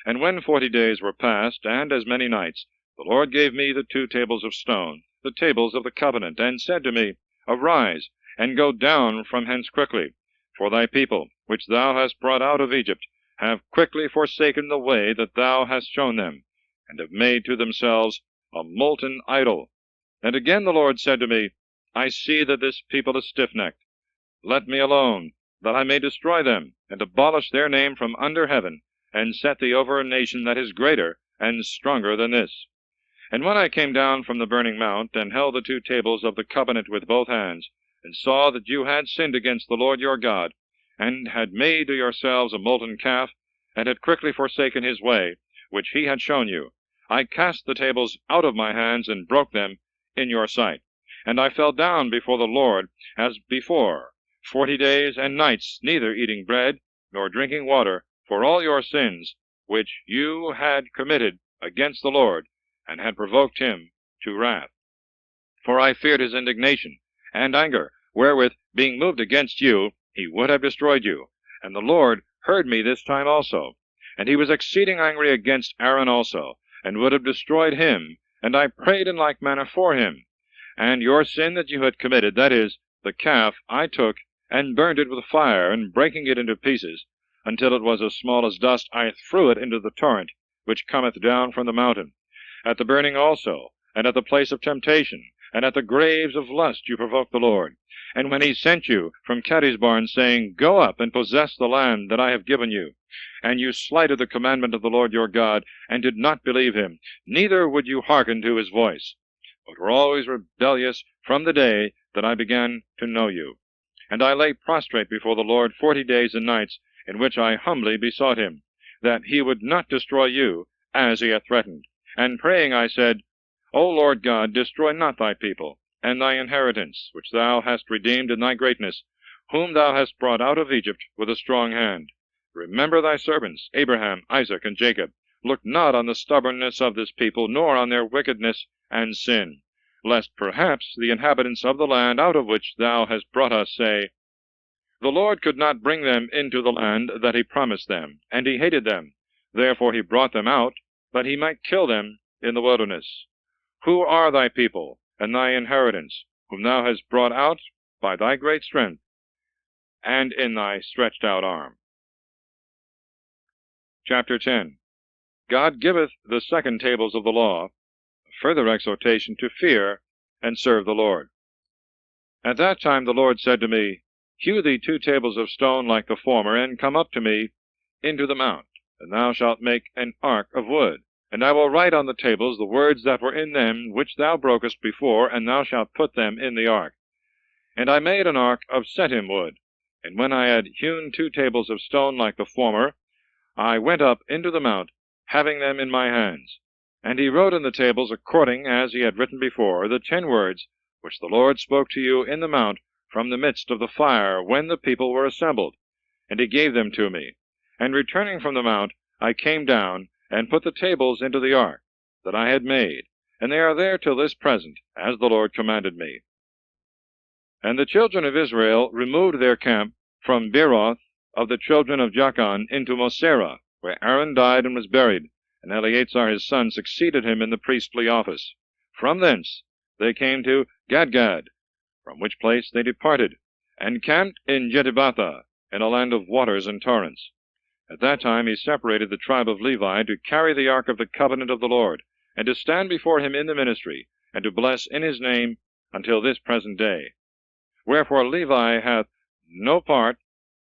And when 40 days were past, and as many nights, the Lord gave me the 2 tables of stone, the tables of the covenant, and said to me, Arise, and go down from hence quickly, for thy people, which thou hast brought out of Egypt, have quickly forsaken the way that thou hast shown them, and have made to themselves a molten idol. And again the Lord said to me, I see that this people is stiff-necked. Let me alone, that I may destroy them, and abolish their name from under heaven, and set thee over a nation that is greater and stronger than this. And when I came down from the burning mount, and held the 2 tables of the covenant with both hands, and saw that you had sinned against the Lord your God, and had made to yourselves a molten calf, and had quickly forsaken his way, which he had shown you, I cast the tables out of my hands, and broke them in your sight. And I fell down before the Lord as before, 40 days and nights, neither eating bread nor drinking water, for all your sins which you had committed against the Lord, and had provoked him to wrath. For I feared his indignation and anger, wherewith, being moved against you, he would have destroyed you. And the Lord heard me this time also. And he was exceeding angry against Aaron also, and would have destroyed him. And I prayed in like manner for him. And your sin that you had committed, that is, the calf, I took, and burned it with fire, and breaking it into pieces, until it was as small as dust, I threw it into the torrent, which cometh down from the mountain. At the burning also, and at the place of temptation, and at the graves of lust you provoked the Lord. And when he sent you from Kadesbarn, saying, Go up and possess the land that I have given you, and you slighted the commandment of the Lord your God, and did not believe him, neither would you hearken to his voice, but were always rebellious from the day that I began to know you. And I lay prostrate before the Lord 40 days and nights, in which I humbly besought him, that he would not destroy you, as he hath threatened. And praying I said, O Lord God, destroy not thy people, and thy inheritance, which thou hast redeemed in thy greatness, whom thou hast brought out of Egypt with a strong hand. Remember thy servants, Abraham, Isaac, and Jacob. Look not on the stubbornness of this people, nor on their wickedness and sin, lest perhaps the inhabitants of the land out of which thou hast brought us say, The Lord could not bring them into the land that he promised them, and he hated them. Therefore he brought them out, that he might kill them in the wilderness. Who are thy people, and thy inheritance, whom thou hast brought out by thy great strength, and in thy stretched out arm? Chapter 10. God giveth the 2 tables of the law, a further exhortation to fear and serve the Lord. At that time the Lord said to me, Hew thee 2 tables of stone like the former, and come up to me into the mount. And thou shalt make an ark of wood. And I will write on the tables the words that were in them, which thou brokest before, and thou shalt put them in the ark. And I made an ark of setim wood. And when I had hewn 2 tables of stone like the former, I went up into the mount, having them in my hands. And he wrote in the tables, according as he had written before, the 10 words which the Lord spoke to you in the mount from the midst of the fire, when the people were assembled. And he gave them to me. And returning from the mount, I came down, and put the tables into the ark that I had made, and they are there till this present, as the Lord commanded me. And the children of Israel removed their camp from Beeroth of the children of Jachan into Moserah, where Aaron died and was buried, and Eleazar his son succeeded him in the priestly office. From thence they came to Gadgad, from which place they departed, and camped in Jedibatha, in a land of waters and torrents. At that time he separated the tribe of Levi to carry the ark of the covenant of the Lord, and to stand before him in the ministry, and to bless in his name until this present day. Wherefore Levi hath no part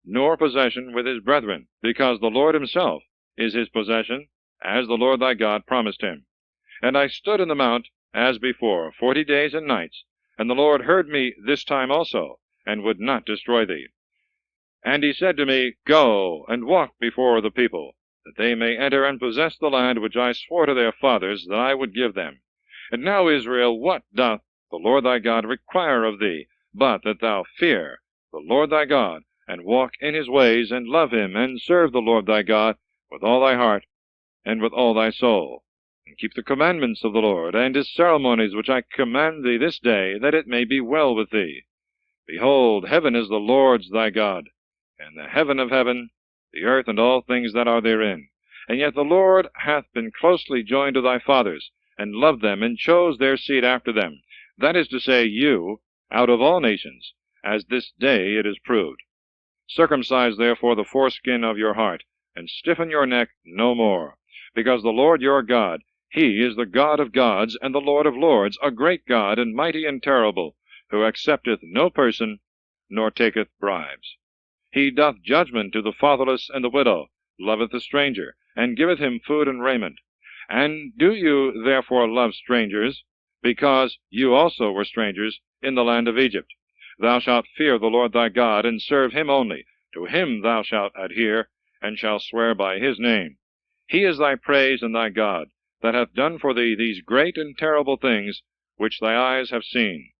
nor possession with his brethren, because the Lord himself is his possession, as the Lord thy God promised him. And I stood in the mount as before 40 days and nights, and the Lord heard me this time also, and would not destroy thee. And he said to me, Go, and walk before the people, that they may enter and possess the land which I swore to their fathers that I would give them. And now, Israel, what doth the Lord thy God require of thee, but that thou fear the Lord thy God, and walk in his ways, and love him, and serve the Lord thy God with all thy heart, and with all thy soul, and keep the commandments of the Lord, and his ceremonies which I command thee this day, that it may be well with thee. Behold, heaven is the Lord's thy God, and the heaven of heaven, the earth and all things that are therein. And yet the Lord hath been closely joined to thy fathers, and loved them, and chose their seed after them, that is to say, you, out of all nations, as this day it is proved. Circumcise therefore the foreskin of your heart, and stiffen your neck no more, because the Lord your God, he is the God of gods, and the Lord of lords, a great God, and mighty and terrible, who accepteth no person, nor taketh bribes. He doth judgment to the fatherless and the widow, loveth the stranger, and giveth him food and raiment. And do you therefore love strangers, because you also were strangers in the land of Egypt? Thou shalt fear the Lord thy God, and serve him only. To him thou shalt adhere, and shalt swear by his name. He is thy praise and thy God, that hath done for thee these great and terrible things, which thy eyes have seen.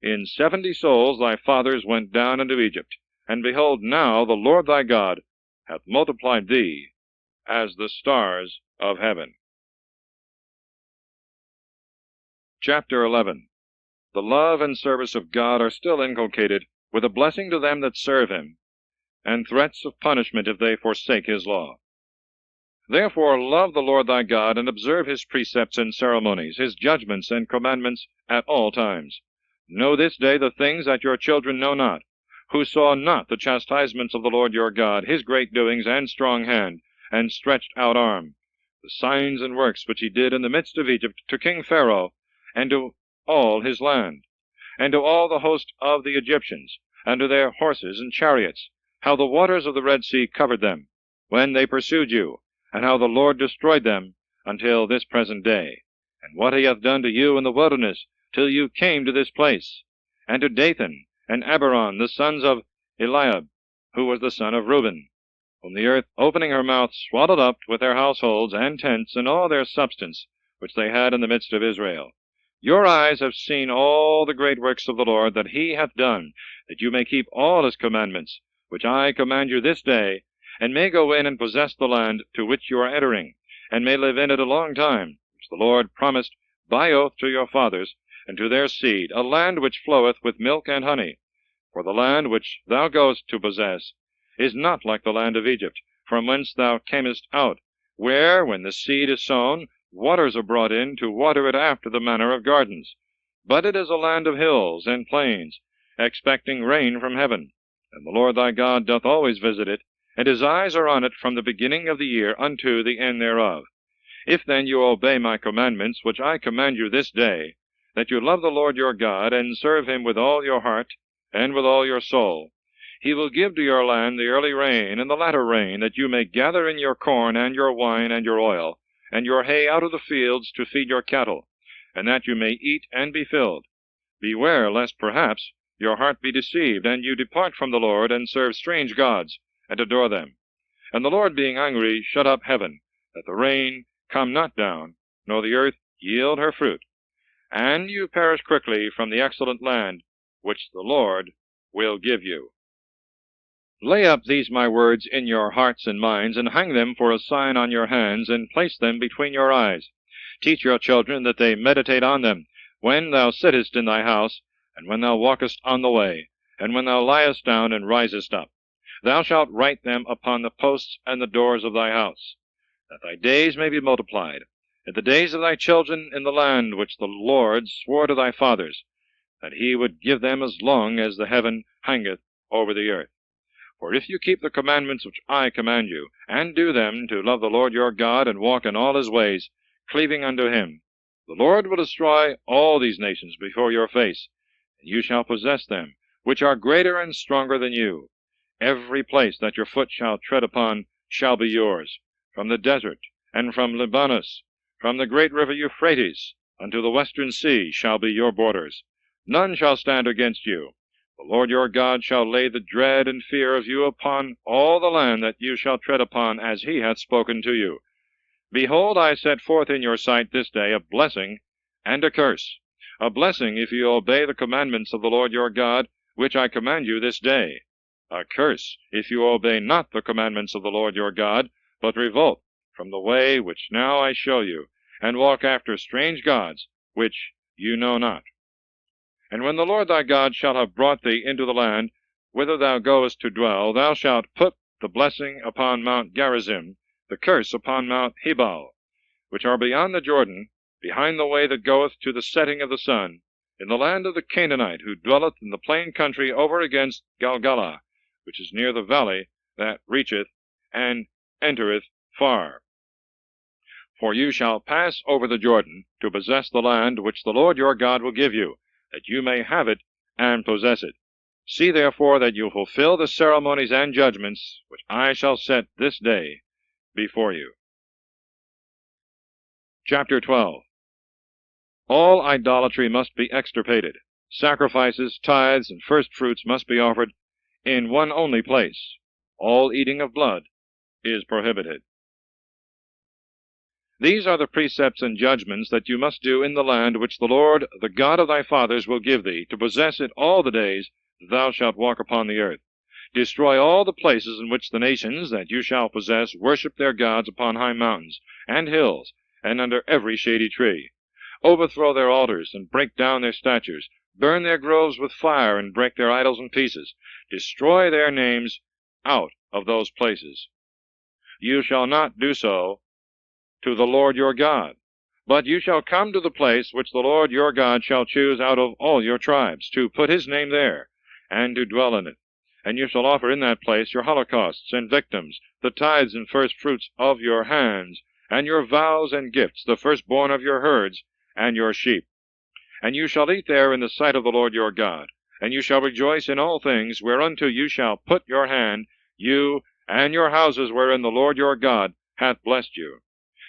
In 70 souls thy fathers went down into Egypt, and behold, now the Lord thy God hath multiplied thee as the stars of heaven. Chapter 11. The love and service of God are still inculcated, with a blessing to them that serve him, and threats of punishment if they forsake his law. Therefore love the Lord thy God, and observe his precepts and ceremonies, his judgments and commandments at all times. Know this day the things that your children know not, who saw not the chastisements of the Lord your God, his great doings, and strong hand, and stretched out arm, the signs and works which he did in the midst of Egypt to King Pharaoh, and to all his land, and to all the host of the Egyptians, and to their horses and chariots, how the waters of the Red Sea covered them, when they pursued you, and how the Lord destroyed them until this present day, and what he hath done to you in the wilderness, till you came to this place, and to Dathan and Abiram, the sons of Eliab, who was the son of Reuben, whom the earth, opening her mouth, swallowed up with their households and tents, and all their substance, which they had in the midst of Israel. Your eyes have seen all the great works of the Lord that he hath done, that you may keep all his commandments, which I command you this day, and may go in and possess the land to which you are entering, and may live in it a long time, which the Lord promised by oath to your fathers, and to their seed, a land which floweth with milk and honey. For the land which thou goest to possess is not like the land of Egypt, from whence thou camest out, where, when the seed is sown, waters are brought in to water it after the manner of gardens. But it is a land of hills and plains, expecting rain from heaven. And the Lord thy God doth always visit it, and his eyes are on it from the beginning of the year unto the end thereof. If then you obey my commandments, which I command you this day, that you love the Lord your God, and serve him with all your heart, and with all your soul, He will give to your land the early rain and the latter rain, that you may gather in your corn and your wine and your oil, and your hay out of the fields to feed your cattle, and that you may eat and be filled. Beware lest perhaps your heart be deceived, and you depart from the Lord, and serve strange gods, and adore them. And the Lord being angry shut up heaven, that the rain come not down, nor the earth yield her fruit, and you perish quickly from the excellent land which the Lord will give you. Lay up these my words in your hearts and minds, and hang them for a sign on your hands, and place them between your eyes. Teach your children that they meditate on them, when thou sittest in thy house, and when thou walkest on the way, and when thou liest down and risest up. Thou shalt write them upon the posts and the doors of thy house, that thy days may be multiplied, and the days of thy children in the land which the Lord swore to thy fathers, that he would give them as long as the heaven hangeth over the earth. For if you keep the commandments which I command you, and do them, to love the Lord your God, and walk in all his ways, cleaving unto him, the Lord will destroy all these nations before your face, and you shall possess them, which are greater and stronger than you. Every place that your foot shall tread upon shall be yours, from the desert, and from Libanus, from the great river Euphrates, unto the western sea shall be your borders. None shall stand against you. The Lord your God shall lay the dread and fear of you upon all the land that you shall tread upon, as he hath spoken to you. Behold, I set forth in your sight this day a blessing and a curse. A blessing if you obey the commandments of the Lord your God, which I command you this day. A curse if you obey not the commandments of the Lord your God, but revolt from the way which now I show you, and walk after strange gods, which you know not. And when the Lord thy God shall have brought thee into the land whither thou goest to dwell, thou shalt put the blessing upon Mount Gerizim, the curse upon Mount Hebal, which are beyond the Jordan, behind the way that goeth to the setting of the sun, in the land of the Canaanite, who dwelleth in the plain country over against Galgala, which is near the valley that reacheth and entereth far. For you shall pass over the Jordan to possess the land which the Lord your God will give you, that you may have it and possess it. See therefore that you fulfill the ceremonies and judgments which I shall set this day before you. Chapter 12. All idolatry must be extirpated. Sacrifices, tithes, and firstfruits must be offered in one only place. All eating of blood is prohibited. These are the precepts and judgments that you must do in the land which the Lord, the God of thy fathers, will give thee, to possess it all the days that thou shalt walk upon the earth. Destroy all the places in which the nations that you shall possess worship their gods upon high mountains and hills, and under every shady tree. Overthrow their altars, and break down their statues. Burn their groves with fire, and break their idols in pieces. Destroy their names out of those places. You shall not do so to the Lord your God, but you shall come to the place which the Lord your God shall choose out of all your tribes, to put his name there, and to dwell in it. And you shall offer in that place your holocausts and victims, the tithes and firstfruits of your hands, and your vows and gifts, the firstborn of your herds and your sheep. And you shall eat there in the sight of the Lord your God, and you shall rejoice in all things whereunto you shall put your hand, you and your houses wherein the Lord your God hath blessed you.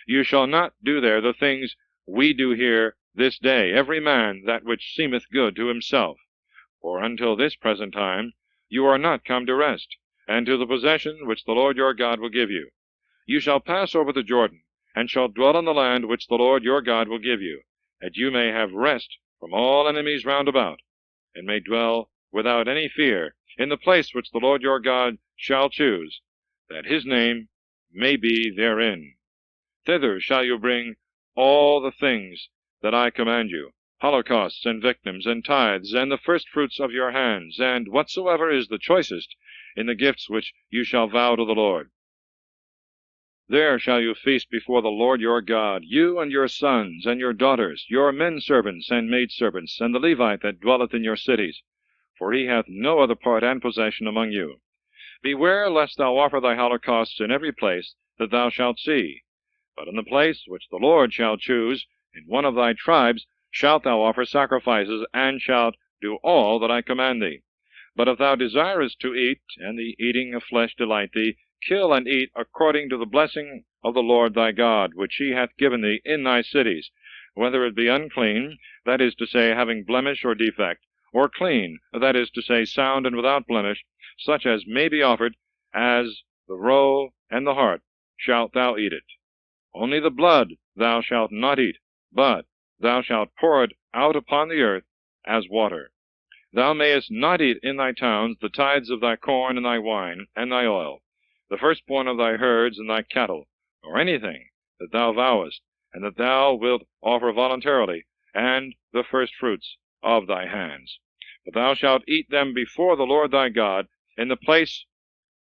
You shall not do there the things we do here this day, every man that which seemeth good to himself. For until this present time you are not come to rest, and to the possession which the Lord your God will give you. You shall pass over the Jordan, and shall dwell in the land which the Lord your God will give you, that you may have rest from all enemies round about, and may dwell without any fear in the place which the Lord your God shall choose, that his name may be therein. Thither shall you bring all the things that I command you, holocausts and victims and tithes, and the firstfruits of your hands, and whatsoever is the choicest in the gifts which you shall vow to the Lord. There shall you feast before the Lord your God, you and your sons and your daughters, your men-servants and maidservants, and the Levite that dwelleth in your cities, for he hath no other part and possession among you. Beware lest thou offer thy holocausts in every place that thou shalt see, but in the place which the Lord shall choose, in one of thy tribes, shalt thou offer sacrifices, and shalt do all that I command thee. But if thou desirest to eat, and the eating of flesh delight thee, kill and eat according to the blessing of the Lord thy God, which he hath given thee in thy cities, whether it be unclean, that is to say, having blemish or defect, or clean, that is to say, sound and without blemish, such as may be offered, as the roe and the hart, shalt thou eat it. Only the blood thou shalt not eat, but thou shalt pour it out upon the earth as water. Thou mayest not eat in thy towns the tithes of thy corn and thy wine and thy oil, the firstborn of thy herds and thy cattle, or anything that thou vowest, and that thou wilt offer voluntarily, and the firstfruits of thy hands. But thou shalt eat them before the Lord thy God, in the place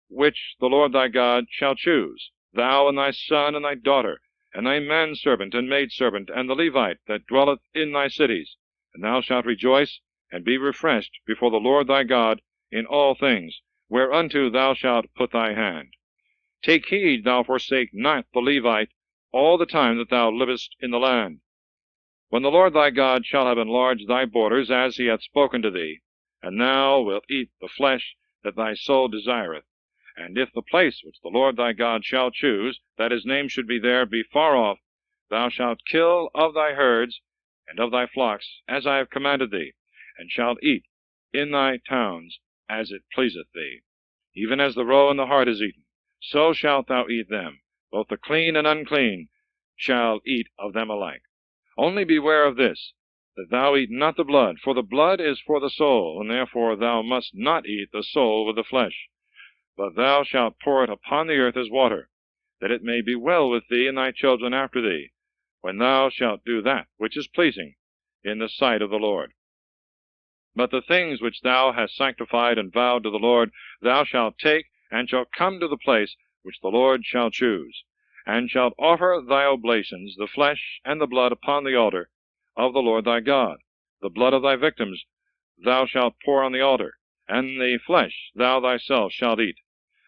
which the Lord thy God shall choose, thou and thy son and thy daughter, and thy manservant and maidservant, and the Levite that dwelleth in thy cities. And thou shalt rejoice and be refreshed before the Lord thy God in all things, whereunto thou shalt put thy hand. Take heed thou forsake not the Levite all the time that thou livest in the land. When the Lord thy God shall have enlarged thy borders, as he hath spoken to thee, and thou wilt eat the flesh that thy soul desireth, and if the place which the Lord thy God shall choose, that his name should be there, be far off, thou shalt kill of thy herds and of thy flocks, as I have commanded thee, and shalt eat in thy towns as it pleaseth thee. Even as the roe and the hart is eaten, so shalt thou eat them. Both the clean and unclean shall eat of them alike. Only beware of this, that thou eat not the blood, for the blood is for the soul, and therefore thou must not eat the soul with the flesh. But thou shalt pour it upon the earth as water, that it may be well with thee and thy children after thee, when thou shalt do that which is pleasing in the sight of the Lord. But the things which thou hast sanctified and vowed to the Lord, thou shalt take, and shalt come to the place which the Lord shall choose, and shalt offer thy oblations, the flesh and the blood, upon the altar of the Lord thy God. The blood of thy victims thou shalt pour on the altar, and the flesh thou thyself shalt eat.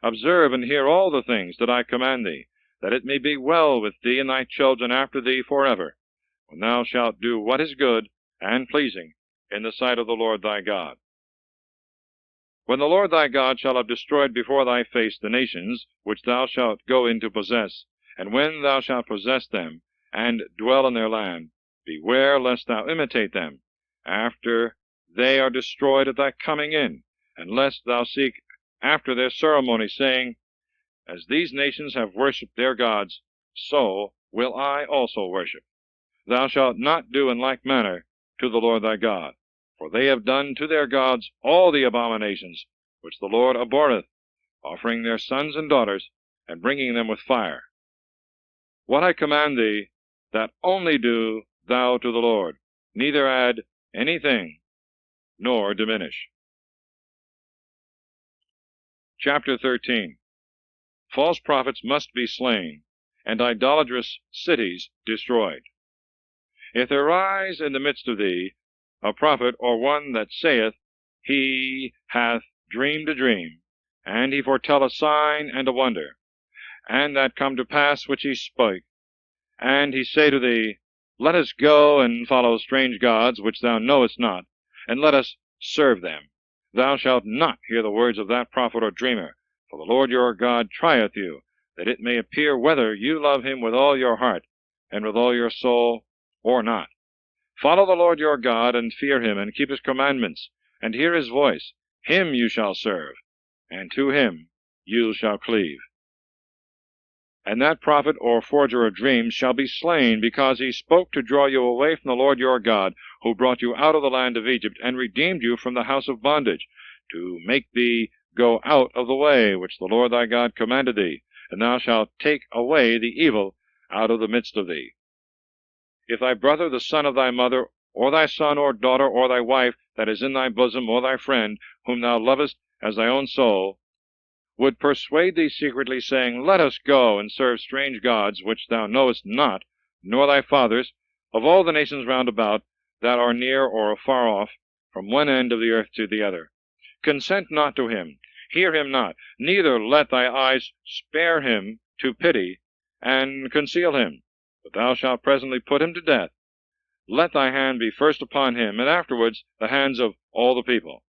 Observe and hear all the things that I command thee, that it may be well with thee and thy children after thee forever, when thou shalt do what is good and pleasing in the sight of the Lord thy God. When the Lord thy God shall have destroyed before thy face the nations which thou shalt go in to possess, and when thou shalt possess them, and dwell in their land, beware lest thou imitate them, after they are destroyed at thy coming in, and lest thou seek after their ceremony, saying, As these nations have worshipped their gods, so will I also worship. Thou shalt not do in like manner to the Lord thy God, for they have done to their gods all the abominations which the Lord abhorreth, offering their sons and daughters, and bringing them with fire. What I command thee, that only do thou to the Lord, neither add anything, nor diminish. Chapter 13. False prophets must be slain, and idolatrous cities destroyed. If there rise in the midst of thee a prophet, or one that saith, He hath dreamed a dream, and he foretell a sign and a wonder, and that come to pass which he spake, and he say to thee, Let us go and follow strange gods which thou knowest not, and let us serve them. Thou shalt not hear the words of that prophet or dreamer, for the Lord your God trieth you, that it may appear whether you love him with all your heart, and with all your soul, or not. Follow the Lord your God, and fear him, and keep his commandments, and hear his voice. Him you shall serve, and to him you shall cleave. And that prophet or forger of dreams shall be slain, because he spoke to draw you away from the Lord your God, who brought you out of the land of Egypt, and redeemed you from the house of bondage, to make thee go out of the way which the Lord thy God commanded thee, and thou shalt take away the evil out of the midst of thee. If thy brother, the son of thy mother, or thy son or daughter, or thy wife that is in thy bosom, or thy friend, whom thou lovest as thy own soul, would persuade thee secretly, saying, Let us go and serve strange gods, which thou knowest not, nor thy fathers, of all the nations round about, that are near or afar off, from one end of the earth to the other. Consent not to him, hear him not, neither let thy eyes spare him to pity, and conceal him, but thou shalt presently put him to death. Let thy hand be first upon him, and afterwards the hands of all the people.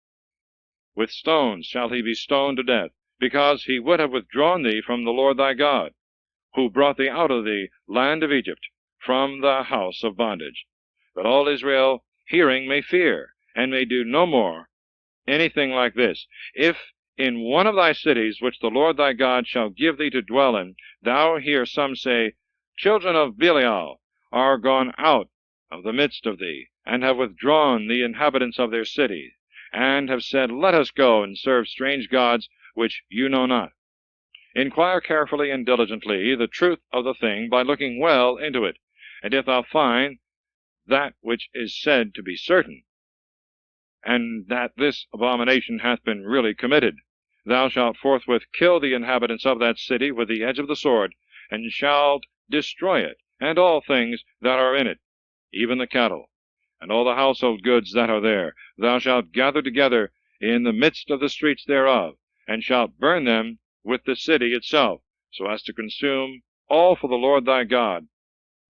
with stones shall he be stoned to death, because he would have withdrawn thee from the Lord thy God, who brought thee out of the land of Egypt, from the house of bondage, that all Israel hearing may fear, and may do no more anything like this. If in one of thy cities, which the Lord thy God shall give thee to dwell in, thou hear some say, Children of Belial are gone out of the midst of thee, and have withdrawn the inhabitants of their city, and have said, Let us go and serve strange gods which you know not. Inquire carefully and diligently the truth of the thing by looking well into it, and if thou find that which is said to be certain, and that this abomination hath been really committed, thou shalt forthwith kill the inhabitants of that city with the edge of the sword, and shalt destroy it, and all things that are in it, even the cattle, and all the household goods that are there. Thou shalt gather together in the midst of the streets thereof, and shalt burn them with the city itself, so as to consume all for the Lord thy God,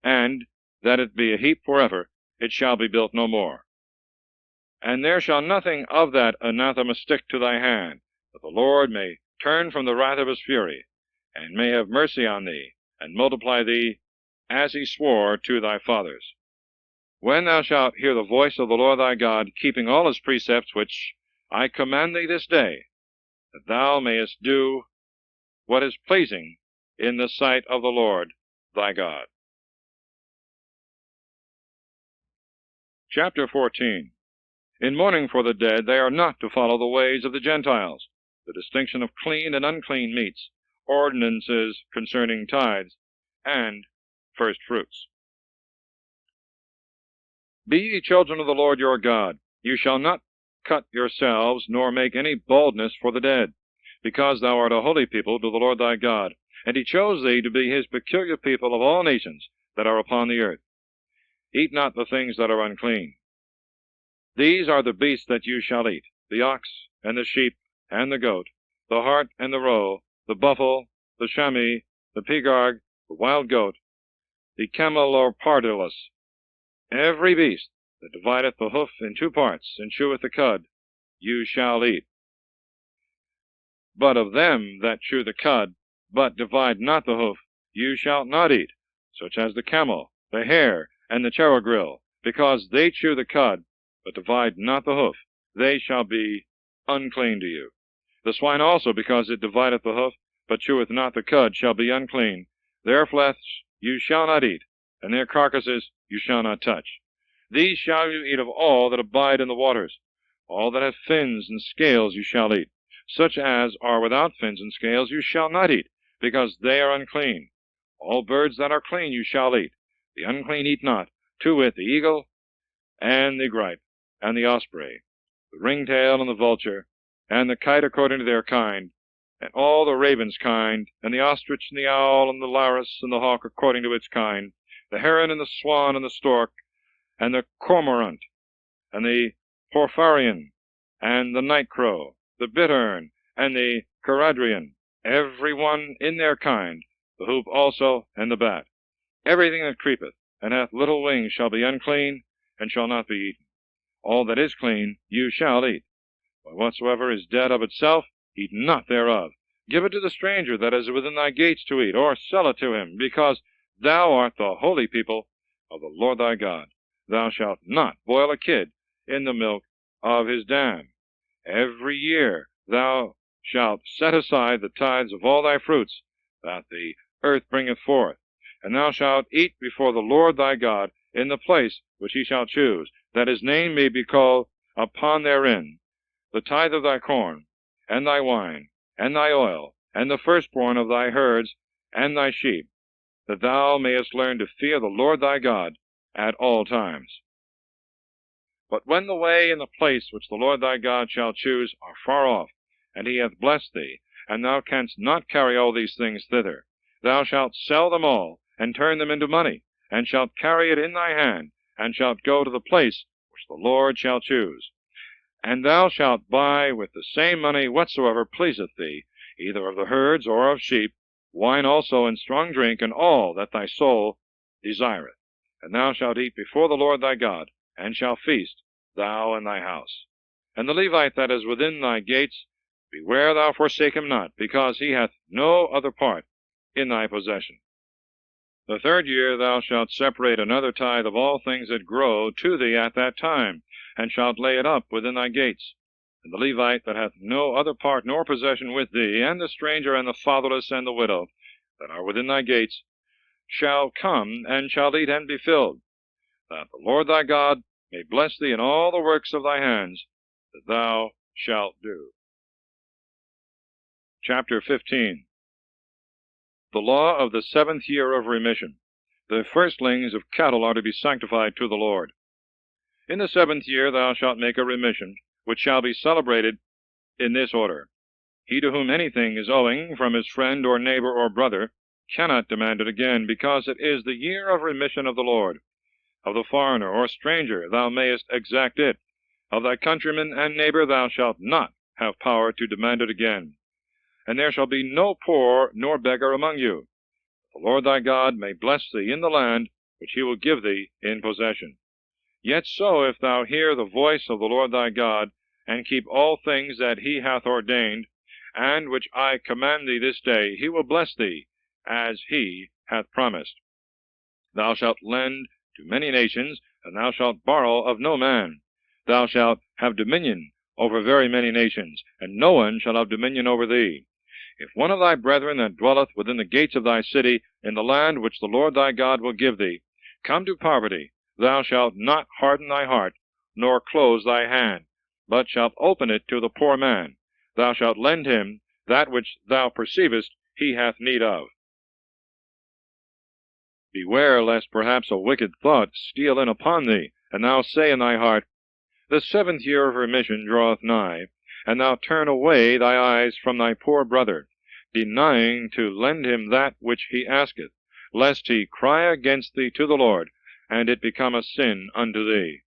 and that it be a heap forever, it shall be built no more. And there shall nothing of that anathema stick to thy hand, that the Lord may turn from the wrath of his fury, and may have mercy on thee, and multiply thee, as he swore to thy fathers. When thou shalt hear the voice of the Lord thy God, keeping all his precepts which I command thee this day, that thou mayest do what is pleasing in the sight of the Lord thy God. Chapter 14. In mourning for the dead, they are not to follow the ways of the Gentiles, the distinction of clean and unclean meats, ordinances concerning tithes, and first fruits. Be ye children of the Lord your God. You shall not cut yourselves, nor make any baldness for the dead, because thou art a holy people to the Lord thy God, and he chose thee to be his peculiar people of all nations that are upon the earth. Eat not the things that are unclean. These are the beasts that you shall eat, the ox, and the sheep, and the goat, the hart, and the roe, the buffle, the chamois, the pigard, the wild goat, the camelopardus, every beast that divideth the hoof in two parts, and cheweth the cud, you shall eat. But of them that chew the cud, but divide not the hoof, you shalt not eat, such as the camel, the hare, and the cherogrill, because they chew the cud, but divide not the hoof, they shall be unclean to you. The swine also, because it divideth the hoof, but cheweth not the cud, shall be unclean. Their flesh you shall not eat, and their carcasses you shall not touch. These shall you eat of all that abide in the waters. All that have fins and scales you shall eat. Such as are without fins and scales you shall not eat, because they are unclean. All birds that are clean you shall eat. The unclean eat not, to wit, the eagle, and the gripe, and the osprey, the ringtail, and the vulture, and the kite according to their kind, and all the raven's kind, and the ostrich, and the owl, and the loris, and the hawk according to its kind, the heron, and the swan, and the stork, and the cormorant, and the porphyrion, and the night crow, the bittern, and the caradrian, every one in their kind, the hoop also, and the bat. Everything that creepeth, and hath little wings, shall be unclean, and shall not be eaten. All that is clean you shall eat. But whatsoever is dead of itself, eat not thereof. Give it to the stranger that is within thy gates to eat, or sell it to him, because thou art the holy people of the Lord thy God. Thou shalt not boil a kid in the milk of his dam. Every year thou shalt set aside the tithes of all thy fruits that the earth bringeth forth, and thou shalt eat before the Lord thy God in the place which he shall choose, that his name may be called upon therein, the tithe of thy corn, and thy wine, and thy oil, and the firstborn of thy herds and thy sheep, that thou mayest learn to fear the Lord thy God at all times. But when the way and the place which the Lord thy God shall choose are far off, and he hath blessed thee, and thou canst not carry all these things thither, thou shalt sell them all, and turn them into money, and shalt carry it in thy hand, and shalt go to the place which the Lord shall choose. And thou shalt buy with the same money whatsoever pleaseth thee, either of the herds or of sheep, wine also and strong drink, and all that thy soul desireth. And thou shalt eat before the Lord thy God, and shalt feast, thou and thy house. And the Levite that is within thy gates, beware thou forsake him not, because he hath no other part in thy possession. The 3rd year thou shalt separate another tithe of all things that grow to thee at that time, and shalt lay it up within thy gates. And the Levite that hath no other part nor possession with thee, and the stranger, and the fatherless, and the widow, that are within thy gates, shall come, and shall eat and be filled, that the Lord thy God may bless thee in all the works of thy hands that thou shalt do. Chapter 15. The law of the 7th year of remission. The firstlings of cattle are to be sanctified to the Lord. In the 7th year thou shalt make a remission, which shall be celebrated in this order. He to whom anything is owing from his friend or neighbor or brother cannot demand it again, because it is the year of remission of the Lord. Of the foreigner or stranger thou mayest exact it. Of thy countryman and neighbor thou shalt not have power to demand it again. And there shall be no poor nor beggar among you. The Lord thy God may bless thee in the land which he will give thee in possession. Yet so, if thou hear the voice of the Lord thy God, and keep all things that he hath ordained, and which I command thee this day, he will bless thee, as he hath promised. Thou shalt lend to many nations, and thou shalt borrow of no man. Thou shalt have dominion over very many nations, and no one shall have dominion over thee. If one of thy brethren that dwelleth within the gates of thy city, in the land which the Lord thy God will give thee, come to poverty, thou shalt not harden thy heart, nor close thy hand, but shalt open it to the poor man. Thou shalt lend him that which thou perceivest he hath need of. Beware lest perhaps a wicked thought steal in upon thee, and thou say in thy heart, The 7th year of remission draweth nigh, and thou turn away thy eyes from thy poor brother, denying to lend him that which he asketh, lest he cry against thee to the Lord, and it become a sin unto thee.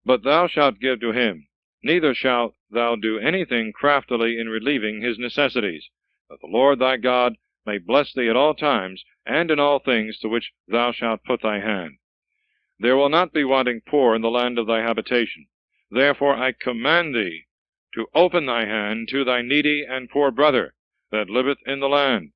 But thou shalt give to him, neither shalt thou do anything craftily in relieving his necessities, that the Lord thy God may bless thee at all times, and in all things to which thou shalt put thy hand. There will not be wanting poor in the land of thy habitation. Therefore I command thee to open thy hand to thy needy and poor brother that liveth in the land.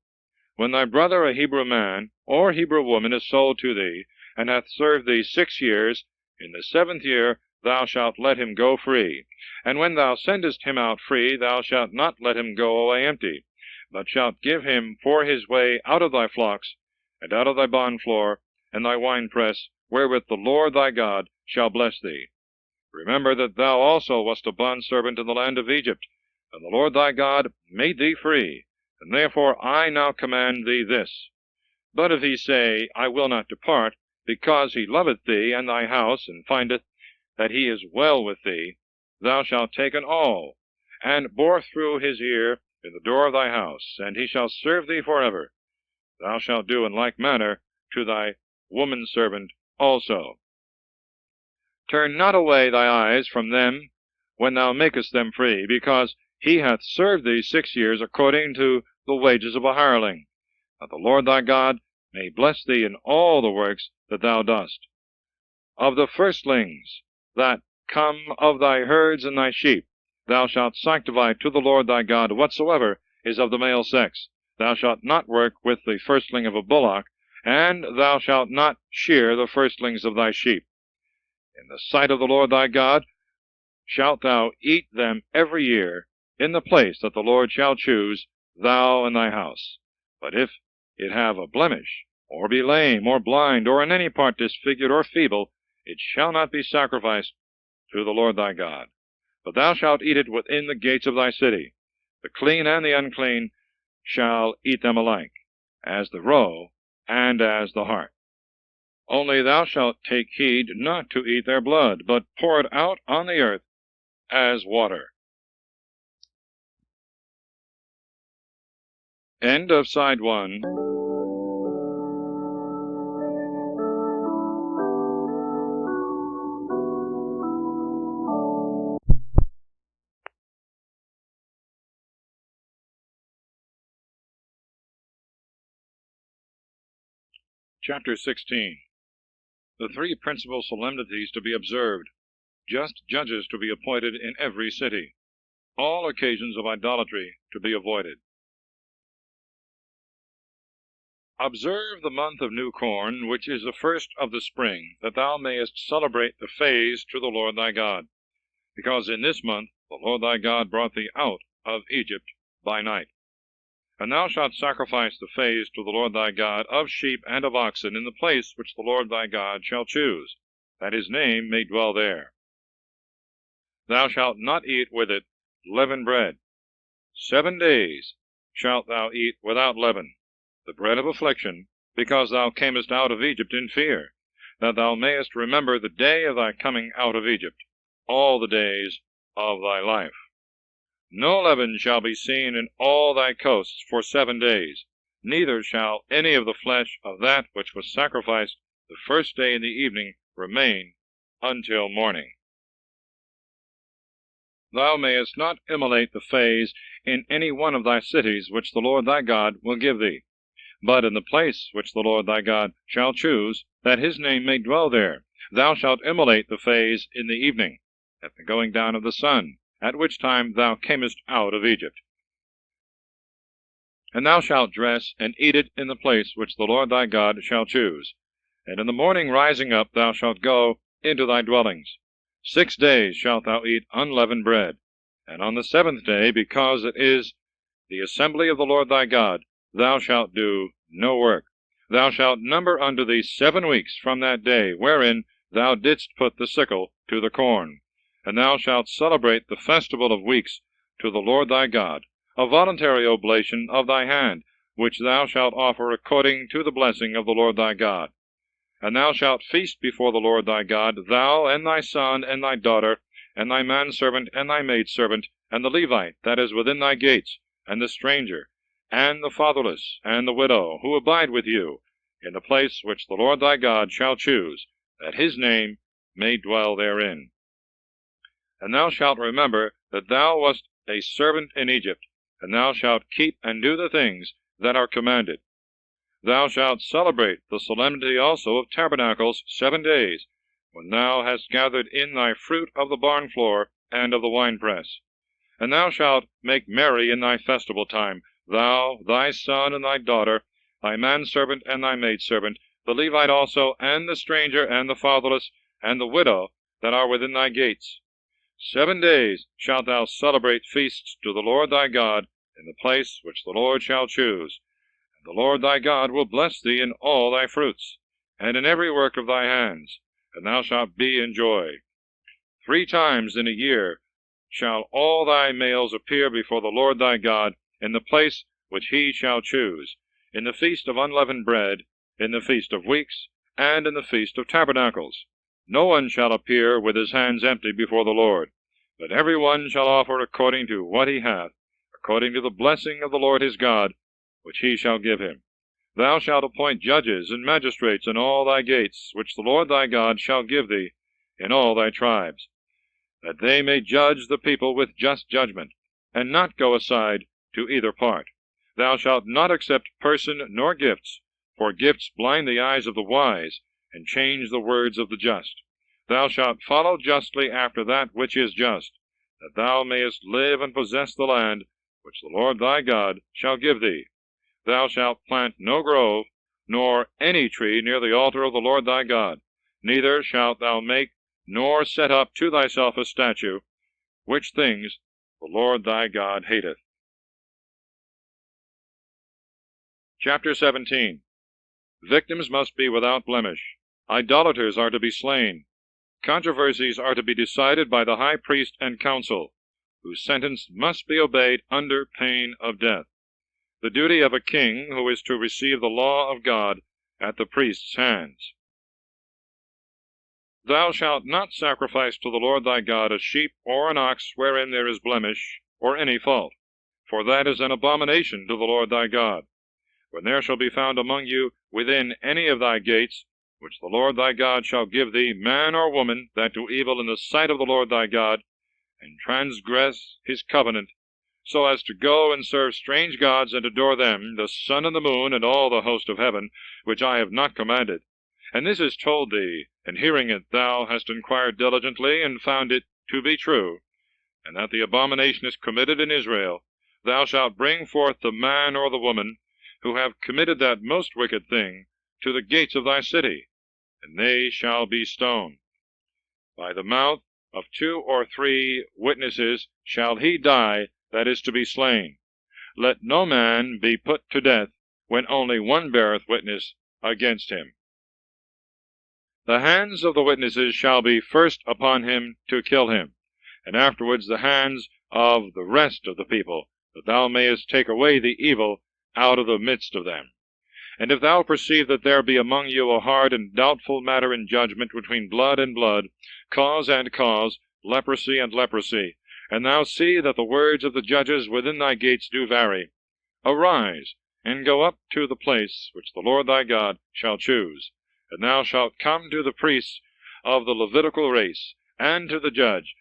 When thy brother, a Hebrew man or Hebrew woman, is sold to thee, and hath served thee 6 years, in the 7th year thou shalt let him go free. And when thou sendest him out free, thou shalt not let him go away empty, but shalt give him for his way out of thy flocks, and out of thy barn floor, and thy winepress, wherewith the Lord thy God shall bless thee. Remember that thou also wast a bondservant in the land of Egypt, and the Lord thy God made thee free, and therefore I now command thee this. But if he say, I will not depart, because he loveth thee and thy house, and findeth that he is well with thee, thou shalt take an awl, and bore through his ear in the door of thy house, and he shall serve thee forever. Thou shalt do in like manner to thy woman-servant also. Turn not away thy eyes from them when thou makest them free, because he hath served thee 6 years according to the wages of a hireling, that the Lord thy God may bless thee in all the works that thou dost. Of the firstlings that come of thy herds and thy sheep, thou shalt sanctify to the Lord thy God whatsoever is of the male sex. Thou shalt not work with the firstling of a bullock, and thou shalt not shear the firstlings of thy sheep. In the sight of the Lord thy God shalt thou eat them every year, in the place that the Lord shall choose, thou and thy house. But if it have a blemish, or be lame, or blind, or in any part disfigured or feeble, it shall not be sacrificed to the Lord thy God. But thou shalt eat it within the gates of thy city. The clean and the unclean shall eat them alike, as the roe and as the hart. Only thou shalt take heed not to eat their blood, but pour it out on the earth as water. End of Side 1. Chapter 16. The 3 principal solemnities to be observed. just judges to be appointed in every city, all occasions of idolatry to be avoided. Observe the month of new corn, which is the first of the spring, that thou mayest celebrate the phase to the Lord thy God, because in this month the Lord thy God brought thee out of Egypt by night. And thou shalt sacrifice the phase to the Lord thy God of sheep and of oxen in the place which the Lord thy God shall choose, that his name may dwell there. Thou shalt not eat with it leavened bread. 7 days shalt thou eat without leaven, the bread of affliction, because thou camest out of Egypt in fear, that thou mayest remember the day of thy coming out of Egypt, all the days of thy life. No leaven shall be seen in all thy coasts for 7 days, neither shall any of the flesh of that which was sacrificed the first day in the evening remain until morning. Thou mayest not immolate the phase in any one of thy cities which the Lord thy God will give thee, but in the place which the Lord thy God shall choose, that his name may dwell there, thou shalt immolate the phase in the evening, at the going down of the sun, at which time thou camest out of Egypt. And thou shalt dress and eat it in the place which the Lord thy God shall choose. And in the morning rising up thou shalt go into thy dwellings. 6 days shalt thou eat unleavened bread. And on the 7th day, because it is the assembly of the Lord thy God, thou shalt do no work. Thou shalt number unto thee 7 weeks from that day wherein thou didst put the sickle to the corn. And thou shalt celebrate the festival of weeks to the Lord thy God, a voluntary oblation of thy hand, which thou shalt offer according to the blessing of the Lord thy God. And thou shalt feast before the Lord thy God, thou, and thy son, and thy daughter, and thy manservant, and thy maidservant, and the Levite that is within thy gates, and the stranger, and the fatherless, and the widow, who abide with you, in the place which the Lord thy God shall choose, that his name may dwell therein. And thou shalt remember that thou wast a servant in Egypt, and thou shalt keep and do the things that are commanded. Thou shalt celebrate the solemnity also of tabernacles 7 days, when thou hast gathered in thy fruit of the barn floor and of the winepress. And thou shalt make merry in thy festival time, thou, thy son, and thy daughter, thy manservant, and thy maidservant, the Levite also, and the stranger, and the fatherless, and the widow that are within thy gates. 7 days shalt thou celebrate feasts to the Lord thy God in the place which the Lord shall choose. And the Lord thy God will bless thee in all thy fruits, and in every work of thy hands, and thou shalt be in joy. 3 times in a year shall all thy males appear before the Lord thy God in the place which he shall choose, in the feast of unleavened bread, in the feast of weeks, and in the feast of tabernacles. No one shall appear with his hands empty before the Lord, but every one shall offer according to what he hath, according to the blessing of the Lord his God, which he shall give him. Thou shalt appoint judges and magistrates in all thy gates, which the Lord thy God shall give thee in all thy tribes, that they may judge the people with just judgment, and not go aside to either part. Thou shalt not accept person nor gifts, for gifts blind the eyes of the wise, and change the words of the just. Thou shalt follow justly after that which is just, that thou mayest live and possess the land which the Lord thy God shall give thee. Thou shalt plant no grove, nor any tree near the altar of the Lord thy God, neither shalt thou make nor set up to thyself a statue, which things the Lord thy God hateth. Chapter 17. Victims must be without blemish. Idolaters are to be slain. Controversies are to be decided by the high priest and council, whose sentence must be obeyed under pain of death. The duty of a king who is to receive the law of God at the priest's hands. Thou shalt not sacrifice to the Lord thy God a sheep or an ox wherein there is blemish, or any fault, for that is an abomination to the Lord thy God. When there shall be found among you within any of thy gates, which the Lord thy God shall give thee, man or woman, that do evil in the sight of the Lord thy God, and transgress his covenant, so as to go and serve strange gods and adore them, the sun and the moon, and all the host of heaven, which I have not commanded, And this is told thee, and hearing it thou hast inquired diligently, and found it to be true, and that the abomination is committed in Israel, thou shalt bring forth the man or the woman who have committed that most wicked thing to the gates of thy city, and they shall be stoned. By the mouth of 2 or 3 witnesses shall he die that is to be slain. Let no man be put to death when only one beareth witness against him. The hands of the witnesses shall be first upon him to kill him, and afterwards the hands of the rest of the people, that thou mayest take away the evil out of the midst of them. And if thou perceive that there be among you a hard and doubtful matter in judgment between blood and blood, cause and cause, leprosy and leprosy, and thou see that the words of the judges within thy gates do vary, arise, and go up to the place which the Lord thy God shall choose, and thou shalt come to the priests of the Levitical race, and to the judge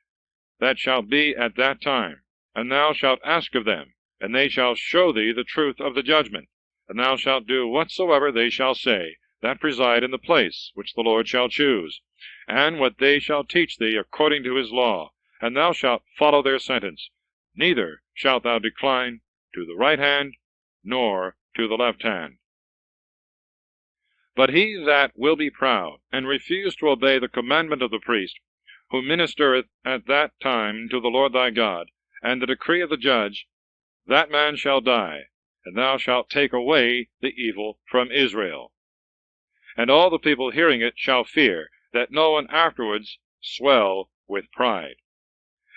that shall be at that time, and thou shalt ask of them, and they shall show thee the truth of the judgment, and thou shalt do whatsoever they shall say, that preside in the place which the Lord shall choose, and what they shall teach thee according to his law, and thou shalt follow their sentence. Neither shalt thou decline to the right hand, nor to the left hand. But he that will be proud, and refuse to obey the commandment of the priest, who ministereth at that time to the Lord thy God, and the decree of the judge, that man shall die, and thou shalt take away the evil from Israel. And all the people hearing it shall fear, that no one afterwards swell with pride.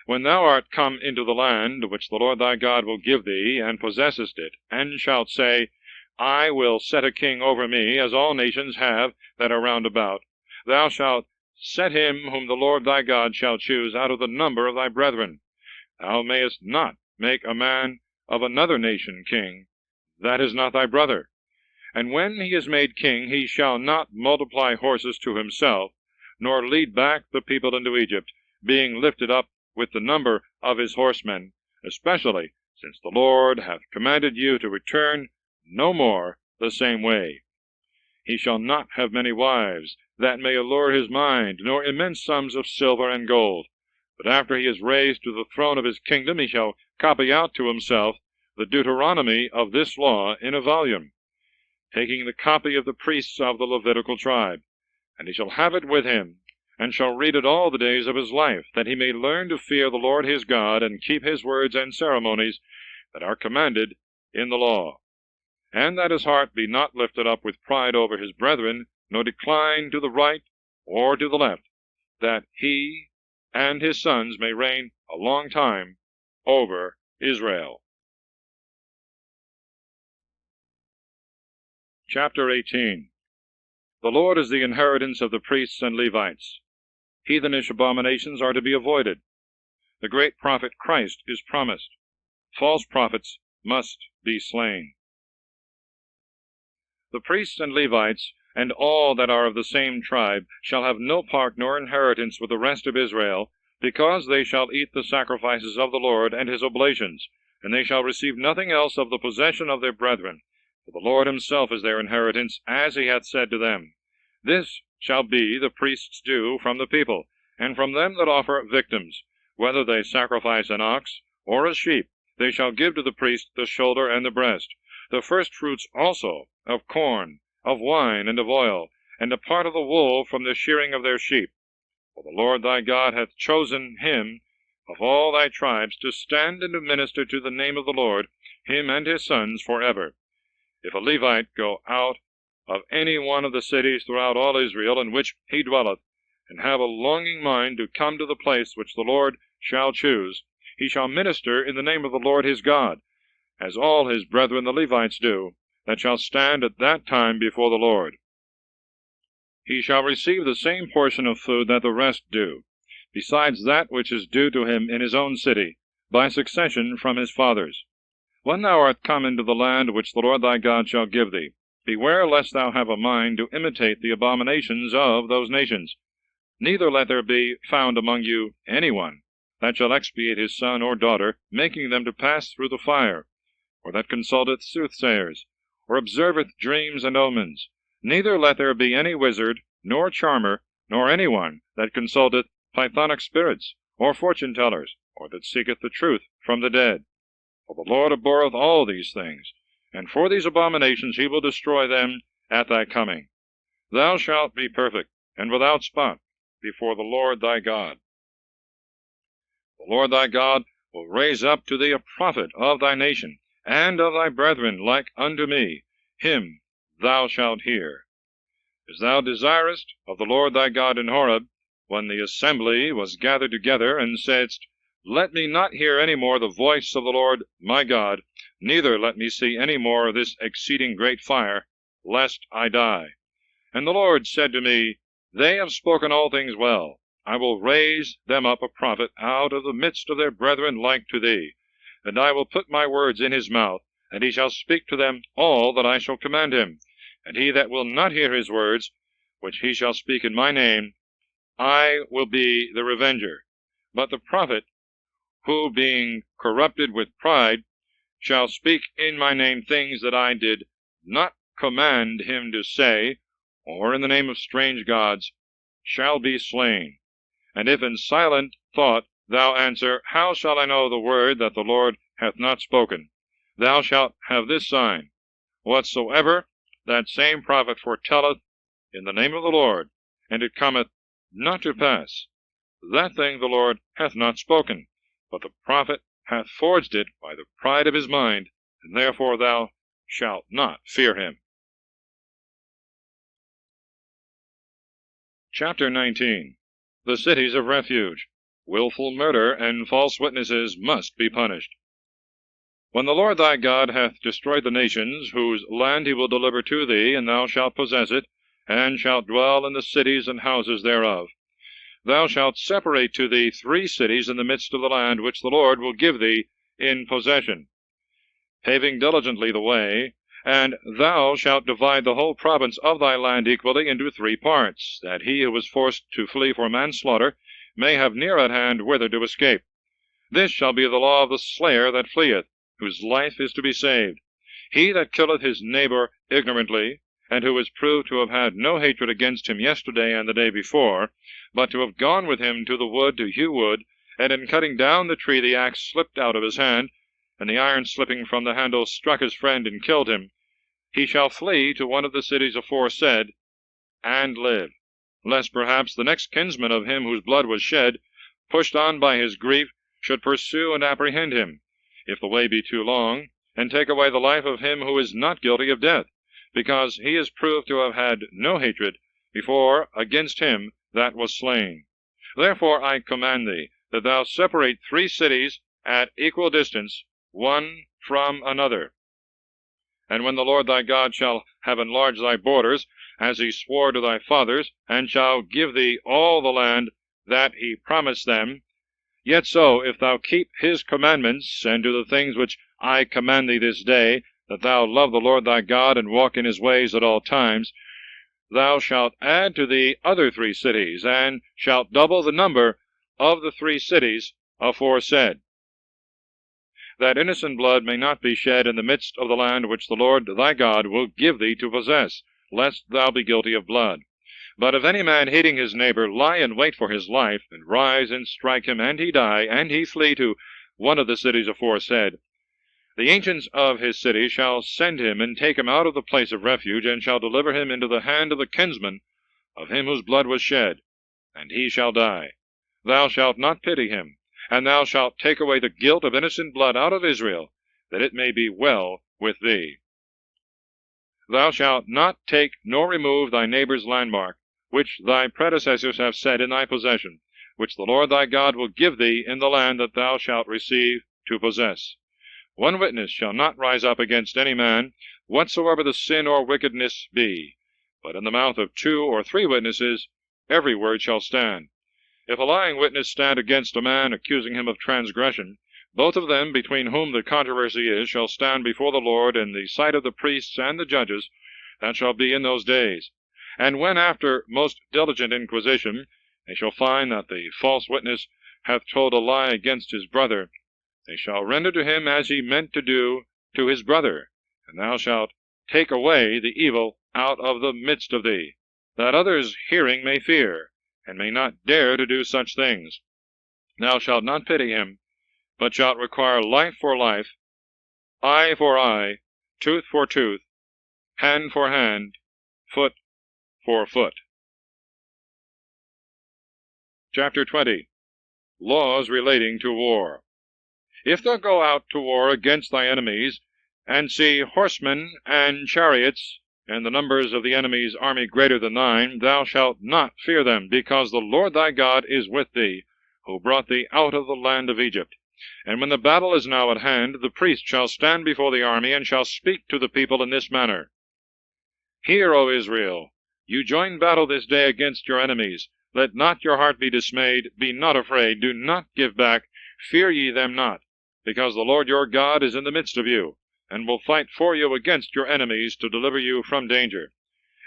When thou art come into the land which the Lord thy God will give thee, and possessest it, and shalt say, I will set a king over me, as all nations have that are round about, thou shalt set him whom the Lord thy God shall choose out of the number of thy brethren. Thou mayest not make a man of another nation king, that is not thy brother. And when he is made king, he shall not multiply horses to himself, nor lead back the people into Egypt, being lifted up with the number of his horsemen, especially since the Lord hath commanded you to return no more the same way. He shall not have many wives, that may allure his mind, nor immense sums of silver and gold. But after he is raised to the throne of his kingdom, he shall copy out to himself the Deuteronomy of this law in a volume, taking the copy of the priests of the Levitical tribe. And he shall have it with him, and shall read it all the days of his life, that he may learn to fear the Lord his God, and keep his words and ceremonies that are commanded in the law, and that his heart be not lifted up with pride over his brethren, nor decline to the right or to the left, that he and his sons may reign a long time over Israel. Chapter 18. The Lord is the inheritance of the priests and Levites. Heathenish abominations are to be avoided. The great prophet Christ is promised. False prophets must be slain. The priests and Levites, and all that are of the same tribe, shall have no part nor inheritance with the rest of Israel, because they shall eat the sacrifices of the Lord and his oblations, and they shall receive nothing else of the possession of their brethren. For the Lord himself is their inheritance, as he hath said to them. This shall be the priest's due from the people, and from them that offer victims, whether they sacrifice an ox or a sheep, they shall give to the priest the shoulder and the breast, the first fruits also of corn, of wine, and of oil, and a part of the wool from the shearing of their sheep. For the Lord thy God hath chosen him of all thy tribes to stand and to minister to the name of the Lord, him and his sons forever. If a Levite go out of any one of the cities throughout all Israel in which he dwelleth, and have a longing mind to come to the place which the Lord shall choose, he shall minister in the name of the Lord his God, as all his brethren the Levites do, that shall stand at that time before the Lord. He shall receive the same portion of food that the rest do, besides that which is due to him in his own city, by succession from his fathers. When thou art come into the land which the Lord thy God shall give thee, beware lest thou have a mind to imitate the abominations of those nations. Neither let there be found among you any one that shall expiate his son or daughter, making them to pass through the fire, or that consulteth soothsayers, or observeth dreams and omens, Neither let there be any wizard, nor charmer, nor any one that consulteth pythonic spirits, or fortune-tellers, or that seeketh the truth from the dead. For the Lord abhorreth all these things, and for these abominations he will destroy them at thy coming. Thou shalt be perfect, and without spot, before the Lord thy God. The Lord thy God will raise up to thee a prophet of thy nation, and of thy brethren like unto me. Him thou shalt hear. As thou desirest of the Lord thy God in Horeb, when the assembly was gathered together, and saidst, Let me not hear any more the voice of the Lord my God, neither let me see any more of this exceeding great fire, lest I die. And the Lord said to me, They have spoken all things well. I will raise them up a prophet out of the midst of their brethren like to thee, and I will put my words in his mouth, and he shall speak to them all that I shall command him. And he that will not hear his words, which he shall speak in my name, I will be the revenger. But the prophet, who being corrupted with pride, shall speak in my name things that I did not command him to say, or in the name of strange gods, shall be slain. And if in silent thought thou answer, How shall I know the word that the Lord hath not spoken? Thou shalt have this sign, Whatsoever that same prophet foretelleth in the name of the Lord, and it cometh not to pass, that thing the Lord hath not spoken, but the prophet hath forged it by the pride of his mind, and therefore thou shalt not fear him. Chapter 19. The cities of refuge. Willful murder and false witnesses must be punished. When the Lord thy God hath destroyed the nations, whose land he will deliver to thee, and thou shalt possess it, and shalt dwell in the cities and houses thereof, thou shalt separate to thee 3 cities in the midst of the land which the Lord will give thee in possession, paving diligently the way, and thou shalt divide the whole province of thy land equally into 3 parts, that he who is forced to flee for manslaughter may have near at hand whither to escape. This shall be the law of the slayer that fleeth, whose life is to be saved. He that killeth his neighbor ignorantly, and who is proved to have had no hatred against him yesterday and the day before, but to have gone with him to the wood to hew wood, and in cutting down the tree the axe slipped out of his hand, and the iron slipping from the handle struck his friend and killed him, he shall flee to one of the cities aforesaid, and live, lest perhaps the next kinsman of him whose blood was shed, pushed on by his grief, should pursue and apprehend him, if the way be too long, and take away the life of him who is not guilty of death, because he is proved to have had no hatred before against him that was slain. Therefore I command thee, that thou separate 3 cities at equal distance, one from another. And when the Lord thy God shall have enlarged thy borders, as he swore to thy fathers, and shall give thee all the land that he promised them, yet so, if thou keep his commandments, and do the things which I command thee this day, that thou love the Lord thy God, and walk in his ways at all times, thou shalt add to thee other 3 cities, and shalt double the number of the 3 cities aforesaid, that innocent blood may not be shed in the midst of the land which the Lord thy God will give thee to possess, lest thou be guilty of blood. But if any man hating his neighbor lie in wait for his life, and rise and strike him, and he die, and he flee to one of the cities aforesaid, the ancients of his city shall send him, and take him out of the place of refuge, and shall deliver him into the hand of the kinsman of him whose blood was shed, and he shall die. Thou shalt not pity him, and thou shalt take away the guilt of innocent blood out of Israel, that it may be well with thee. Thou shalt not take nor remove thy neighbor's landmark, which thy predecessors have set in thy possession, which the Lord thy God will give thee in the land that thou shalt receive to possess. 1 witness shall not rise up against any man, whatsoever the sin or wickedness be, but in the mouth of 2 or 3 witnesses every word shall stand. If a lying witness stand against a man, accusing him of transgression, both of them, between whom the controversy is, shall stand before the Lord in the sight of the priests and the judges, that shall be in those days. And when, after most diligent inquisition, they shall find that the false witness hath told a lie against his brother, they shall render to him as he meant to do to his brother, and thou shalt take away the evil out of the midst of thee, that others hearing may fear, and may not dare to do such things. Thou shalt not pity him, but shalt require life for life, eye for eye, tooth for tooth, hand for hand, foot for foot. Chapter 20. Laws relating to war. If thou go out to war against thy enemies, and see horsemen and chariots, and the numbers of the enemy's army greater than thine, thou shalt not fear them, because the Lord thy God is with thee, who brought thee out of the land of Egypt. And when the battle is now at hand, the priest shall stand before the army, and shall speak to the people in this manner. Hear, O Israel, you join battle this day against your enemies. Let not your heart be dismayed, be not afraid, do not give back, fear ye them not, because the Lord your God is in the midst of you, and will fight for you against your enemies to deliver you from danger.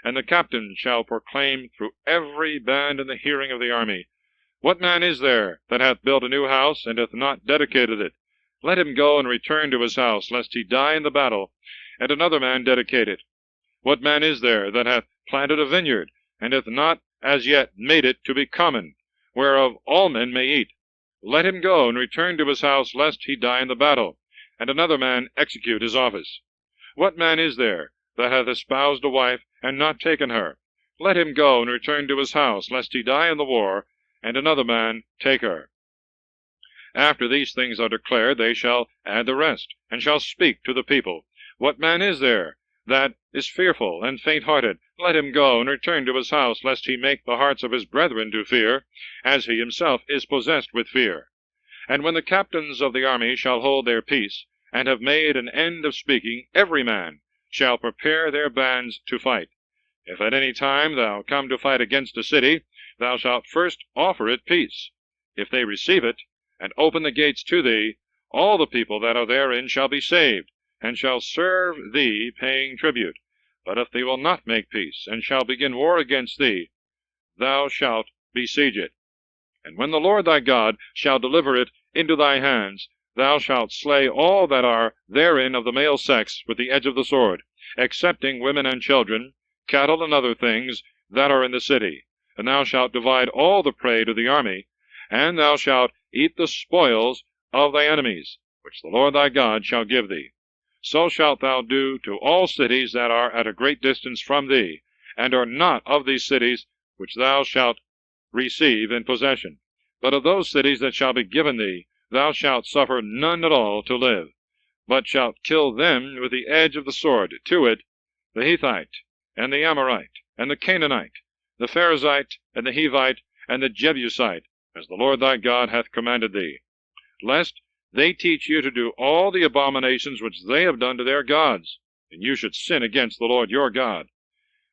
And the captain shall proclaim through every band in the hearing of the army, What man is there that hath built a new house, and hath not dedicated it? Let him go and return to his house, lest he die in the battle, and another man dedicate it. What man is there that hath planted a vineyard, and hath not as yet made it to be common, whereof all men may eat? Let him go and return to his house, lest he die in the battle, and another man execute his office. What man is there that hath espoused a wife, and not taken her? Let him go and return to his house, lest he die in the war, and another man take her. After these things are declared, they shall add the rest, and shall speak to the people. What man is there that is fearful and faint-hearted? Let him go and return to his house, lest he make the hearts of his brethren to fear, as he himself is possessed with fear. And when the captains of the army shall hold their peace, and have made an end of speaking, every man shall prepare their bands to fight. If at any time thou come to fight against a city, thou shalt first offer it peace. If they receive it, and open the gates to thee, all the people that are therein shall be saved, and shall serve thee, paying tribute. But if they will not make peace, and shall begin war against thee, thou shalt besiege it. And when the Lord thy God shall deliver it into thy hands, thou shalt slay all that are therein of the male sex with the edge of the sword, excepting women and children, cattle and other things that are in the city. And thou shalt divide all the prey to the army, and thou shalt eat the spoils of thy enemies, which the Lord thy God shall give thee. So shalt thou do to all cities that are at a great distance from thee, and are not of these cities which thou shalt receive in possession. But of those cities that shall be given thee, thou shalt suffer none at all to live, but shalt kill them with the edge of the sword, to wit, the Hethite, and the Amorite, and the Canaanite, the Perizzite, and the Hivite, and the Jebusite, as the Lord thy God hath commanded thee, lest they teach you to do all the abominations which they have done to their gods, and you should sin against the Lord your God.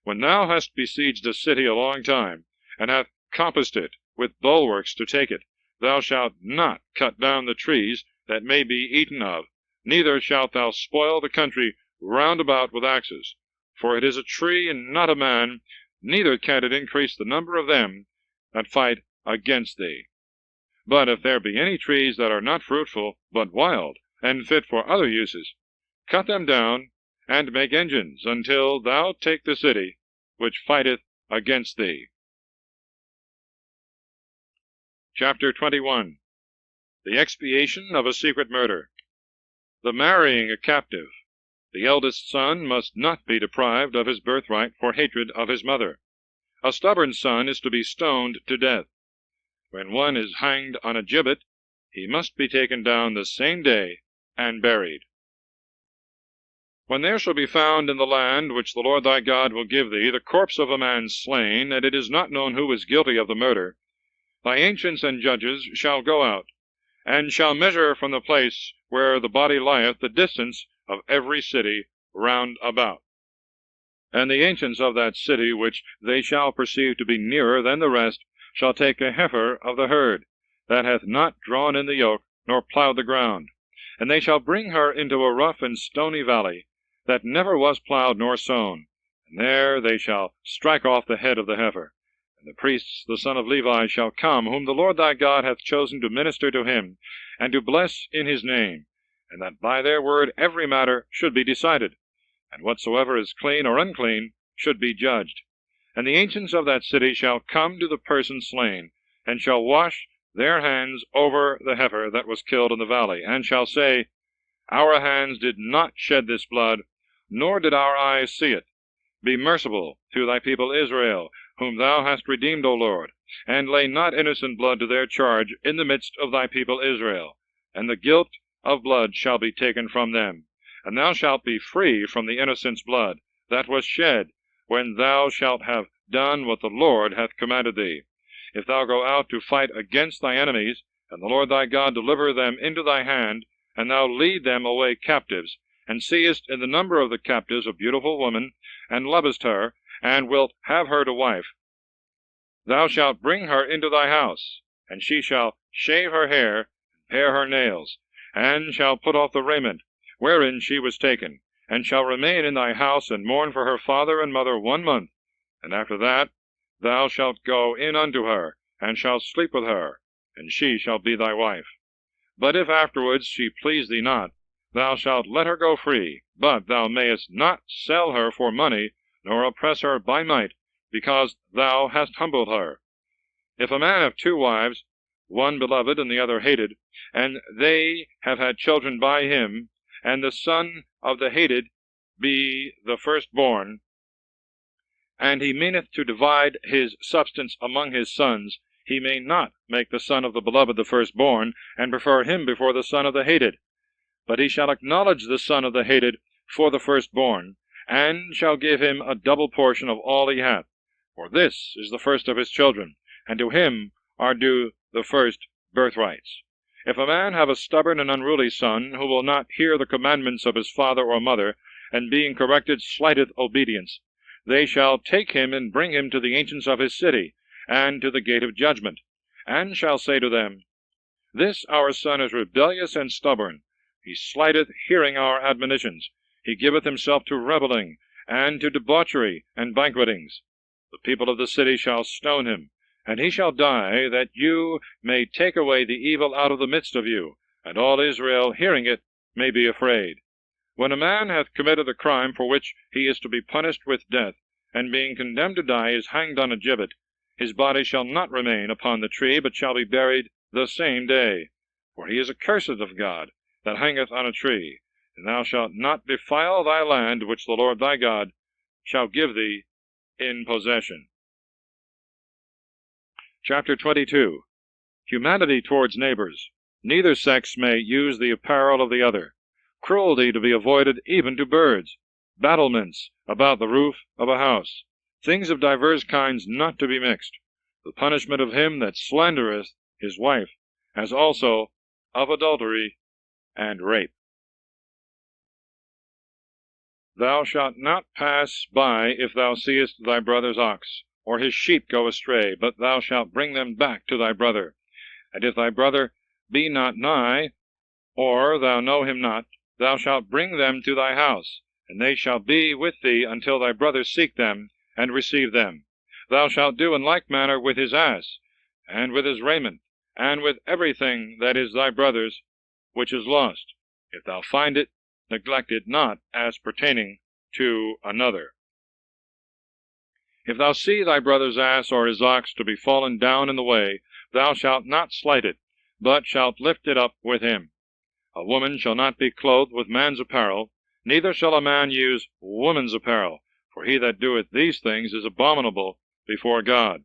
When thou hast besieged a city a long time, and hast compassed it with bulwarks to take it, thou shalt not cut down the trees that may be eaten of, neither shalt thou spoil the country round about with axes. For it is a tree and not a man, neither can it increase the number of them that fight against thee. But if there be any trees that are not fruitful, but wild, and fit for other uses, cut them down, and make engines, until thou take the city which fighteth against thee. Chapter 21. The expiation of a secret murder. The marrying a captive. The eldest son must not be deprived of his birthright for hatred of his mother. A stubborn son is to be stoned to death. When one is hanged on a gibbet, he must be taken down the same day and buried. When there shall be found in the land which the Lord thy God will give thee the corpse of a man slain, and it is not known who is guilty of the murder, thy ancients and judges shall go out, and shall measure from the place where the body lieth the distance of every city round about. And the ancients of that city, which they shall perceive to be nearer than the rest, shall take a heifer of the herd, that hath not drawn in the yoke, nor plowed the ground. And they shall bring her into a rough and stony valley, that never was plowed nor sown. And there they shall strike off the head of the heifer. And the priests, the son of Levi, shall come, whom the Lord thy God hath chosen to minister to him, and to bless in his name, and that by their word every matter should be decided. And whatsoever is clean or unclean should be judged. And the ancients of that city shall come to the person slain, and shall wash their hands over the heifer that was killed in the valley, and shall say, Our hands did not shed this blood, nor did our eyes see it. Be merciful to thy people Israel, whom thou hast redeemed, O Lord, and lay not innocent blood to their charge in the midst of thy people Israel, and the guilt of blood shall be taken from them. And thou shalt be free from the innocent's blood that was shed, when thou shalt have done what the Lord hath commanded thee. If thou go out to fight against thy enemies, and the Lord thy God deliver them into thy hand, and thou lead them away captives, and seest in the number of the captives a beautiful woman, and lovest her, and wilt have her to wife, thou shalt bring her into thy house, and she shall shave her hair, and pare her nails, and shall put off the raiment wherein she was taken, and shall remain in thy house, and mourn for her father and mother 1 month. And after that thou shalt go in unto her, and shalt sleep with her, and she shall be thy wife. But if afterwards she please thee not, thou shalt let her go free, but thou mayest not sell her for money, nor oppress her by might, because thou hast humbled her. If a man have 2 wives, one beloved and the other hated, and they have had children by him, and the son of the hated be the firstborn, and he meaneth to divide his substance among his sons, he may not make the son of the beloved the firstborn, and prefer him before the son of the hated. But he shall acknowledge the son of the hated for the firstborn, and shall give him a double portion of all he hath. For this is the first of his children, and to him are due the first birthrights. If a man have a stubborn and unruly son, who will not hear the commandments of his father or mother, and being corrected slighteth obedience, they shall take him and bring him to the ancients of his city, and to the gate of judgment, and shall say to them, This our son is rebellious and stubborn. He slighteth hearing our admonitions. He giveth himself to revelling, and to debauchery and banquetings. The people of the city shall stone him, and he shall die, that you may take away the evil out of the midst of you, and all Israel, hearing it, may be afraid. When a man hath committed a crime for which he is to be punished with death, and being condemned to die is hanged on a gibbet, his body shall not remain upon the tree, but shall be buried the same day. For he is accursed of God, that hangeth on a tree. And thou shalt not defile thy land, which the Lord thy God shall give thee in possession. Chapter 22. Humanity towards neighbors. Neither sex may use the apparel of the other. Cruelty to be avoided even to birds. Battlements about the roof of a house. Things of divers kinds not to be mixed. The punishment of him that slandereth his wife, as also of adultery and rape. Thou shalt not pass by if thou seest thy brother's ox, or his sheep go astray, but thou shalt bring them back to thy brother. And if thy brother be not nigh, or thou know him not, thou shalt bring them to thy house, and they shall be with thee until thy brother seek them, and receive them. Thou shalt do in like manner with his ass, and with his raiment, and with everything that is thy brother's, which is lost. If thou find it, neglect it not as pertaining to another. If thou see thy brother's ass or his ox to be fallen down in the way, thou shalt not slight it, but shalt lift it up with him. A woman shall not be clothed with man's apparel, neither shall a man use woman's apparel, for he that doeth these things is abominable before God.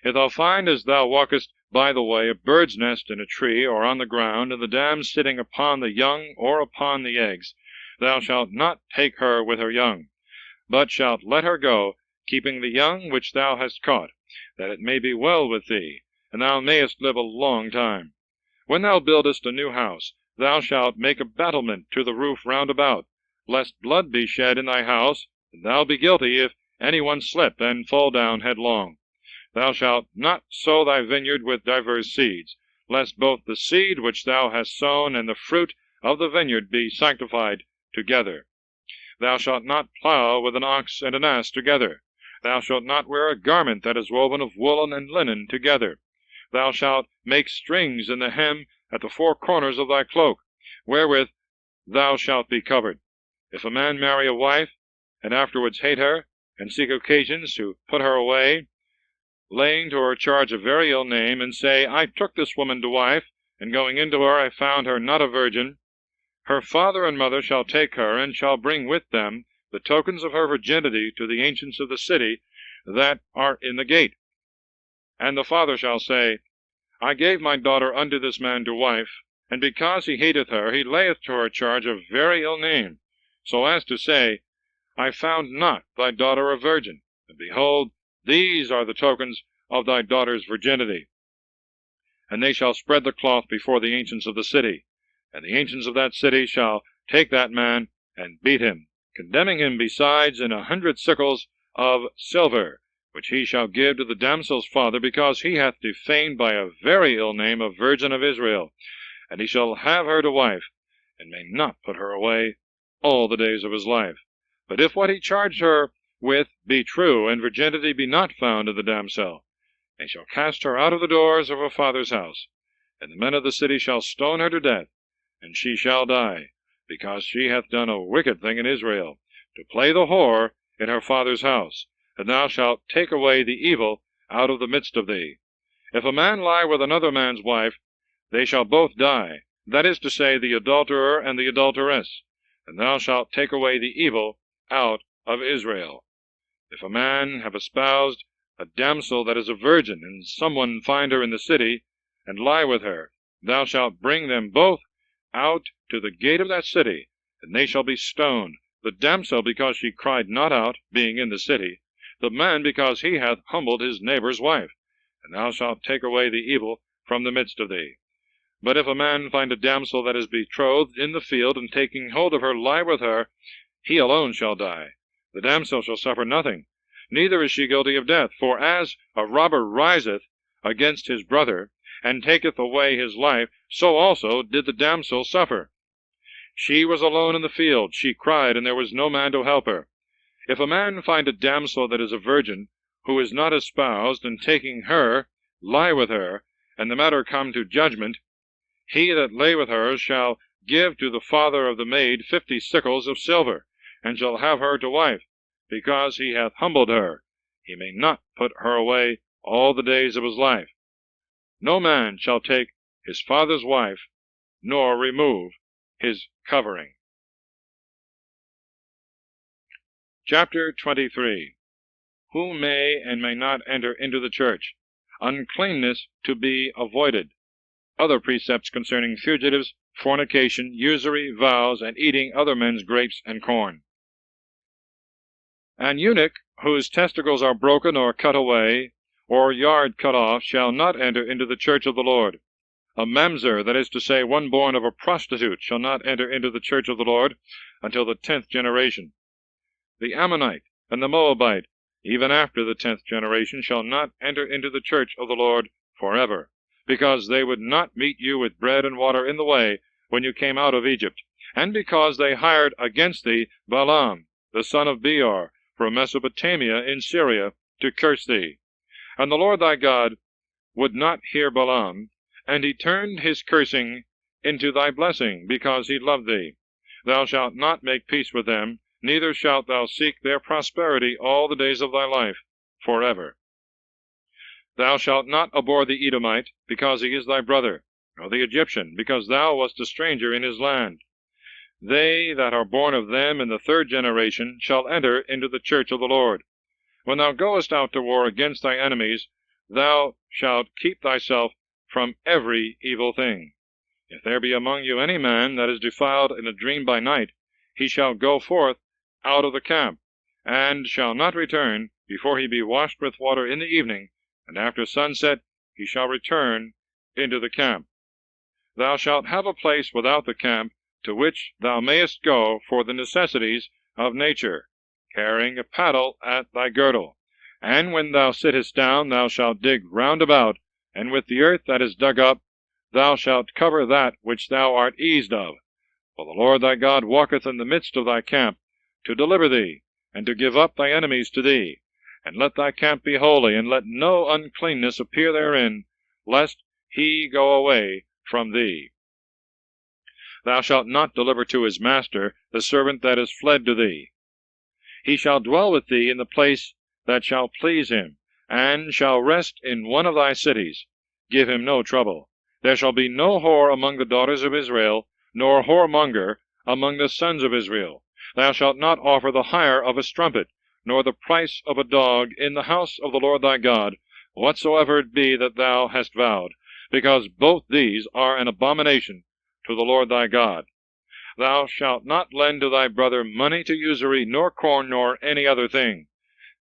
If thou find as thou walkest by the way a bird's nest in a tree or on the ground, and the dam sitting upon the young or upon the eggs, thou shalt not take her with her young, but shalt let her go, keeping the young which thou hast caught, that it may be well with thee, and thou mayest live a long time. When thou buildest a new house, thou shalt make a battlement to the roof round about, lest blood be shed in thy house, and thou be guilty if any one slip and fall down headlong. Thou shalt not sow thy vineyard with divers seeds, lest both the seed which thou hast sown and the fruit of the vineyard be sanctified together. Thou shalt not plow with an ox and an ass together. Thou shalt not wear a garment that is woven of woolen and linen together. Thou shalt make strings in the hem at the 4 corners of thy cloak, wherewith thou shalt be covered. If a man marry a wife, and afterwards hate her, and seek occasions to put her away, laying to her charge a very ill name, and say, I took this woman to wife, and going into her I found her not a virgin, her father and mother shall take her, and shall bring with them the tokens of her virginity to the ancients of the city that are in the gate. And the father shall say, I gave my daughter unto this man to wife, and because he hateth her, he layeth to her charge a very ill name, so as to say, I found not thy daughter a virgin, and behold, these are the tokens of thy daughter's virginity. And they shall spread the cloth before the ancients of the city, and the ancients of that city shall take that man and beat him, condemning him besides in 100 sickles of silver, which he shall give to the damsel's father, because he hath defamed by a very ill name a virgin of Israel. And he shall have her to wife, and may not put her away all the days of his life. But if what he charged her with be true, and virginity be not found in the damsel, they shall cast her out of the doors of her father's house, and the men of the city shall stone her to death, and she shall die, because she hath done a wicked thing in Israel, to play the whore in her father's house. And thou shalt take away the evil out of the midst of thee. If a man lie with another man's wife, they shall both die, that is to say, the adulterer and the adulteress, and thou shalt take away the evil out of Israel. If a man have espoused a damsel that is a virgin, and some one find her in the city, and lie with her, thou shalt bring them both out to the gate of that city, and they shall be stoned, the damsel because she cried not out, being in the city, the man because he hath humbled his neighbor's wife, and thou shalt take away the evil from the midst of thee. But if a man find a damsel that is betrothed in the field, and taking hold of her lie with her, he alone shall die. The damsel shall suffer nothing, neither is she guilty of death. For as a robber riseth against his brother, and taketh away his life, so also did the damsel suffer. She was alone in the field, she cried, and there was no man to help her. If a man find a damsel that is a virgin, who is not espoused, and taking her, lie with her, and the matter come to judgment, he that lay with her shall give to the father of the maid 50 sickles of silver, and shall have her to wife, because he hath humbled her. He may not put her away all the days of his life. No man shall take his father's wife, nor remove his covering. Chapter 23. Who may and may not enter into the church. Uncleanness to be avoided. Other precepts concerning fugitives, fornication, usury, vows, and eating other men's grapes and corn. An eunuch whose testicles are broken or cut away, or yard cut off, shall not enter into the church of the Lord. A mamzer, that is to say, one born of a prostitute, shall not enter into the church of the Lord until the 10th generation. The Ammonite and the Moabite, even after the 10th generation, shall not enter into the church of the Lord forever, because they would not meet you with bread and water in the way when you came out of Egypt, and because they hired against thee Balaam, the son of Beor, from Mesopotamia in Syria, to curse thee. And the Lord thy God would not hear Balaam, and he turned his cursing into thy blessing, because he loved thee. Thou shalt not make peace with them, neither shalt thou seek their prosperity all the days of thy life, forever. Thou shalt not abhor the Edomite, because he is thy brother, nor the Egyptian, because thou wast a stranger in his land. They that are born of them in the 3rd generation shall enter into the church of the Lord. When thou goest out to war against thy enemies, thou shalt keep thyself from every evil thing. If there be among you any man that is defiled in a dream by night, he shall go forth out of the camp, and shall not return before he be washed with water in the evening, and after sunset he shall return into the camp. Thou shalt have a place without the camp, to which thou mayest go for the necessities of nature, carrying a paddle at thy girdle. And when thou sittest down, thou shalt dig round about, and with the earth that is dug up, thou shalt cover that which thou art eased of. For the Lord thy God walketh in the midst of thy camp, to deliver thee, and to give up thy enemies to thee. And let thy camp be holy, and let no uncleanness appear therein, lest he go away from thee. Thou shalt not deliver to his master the servant that is fled to thee. He shall dwell with thee in the place that shall please him, and shall rest in one of thy cities. Give him no trouble. There shall be no whore among the daughters of Israel, nor whoremonger among the sons of Israel. Thou shalt not offer the hire of a strumpet, nor the price of a dog in the house of the Lord thy God, whatsoever it be that thou hast vowed, because both these are an abomination to the Lord thy God. Thou shalt not lend to thy brother money to usury, nor corn, nor any other thing.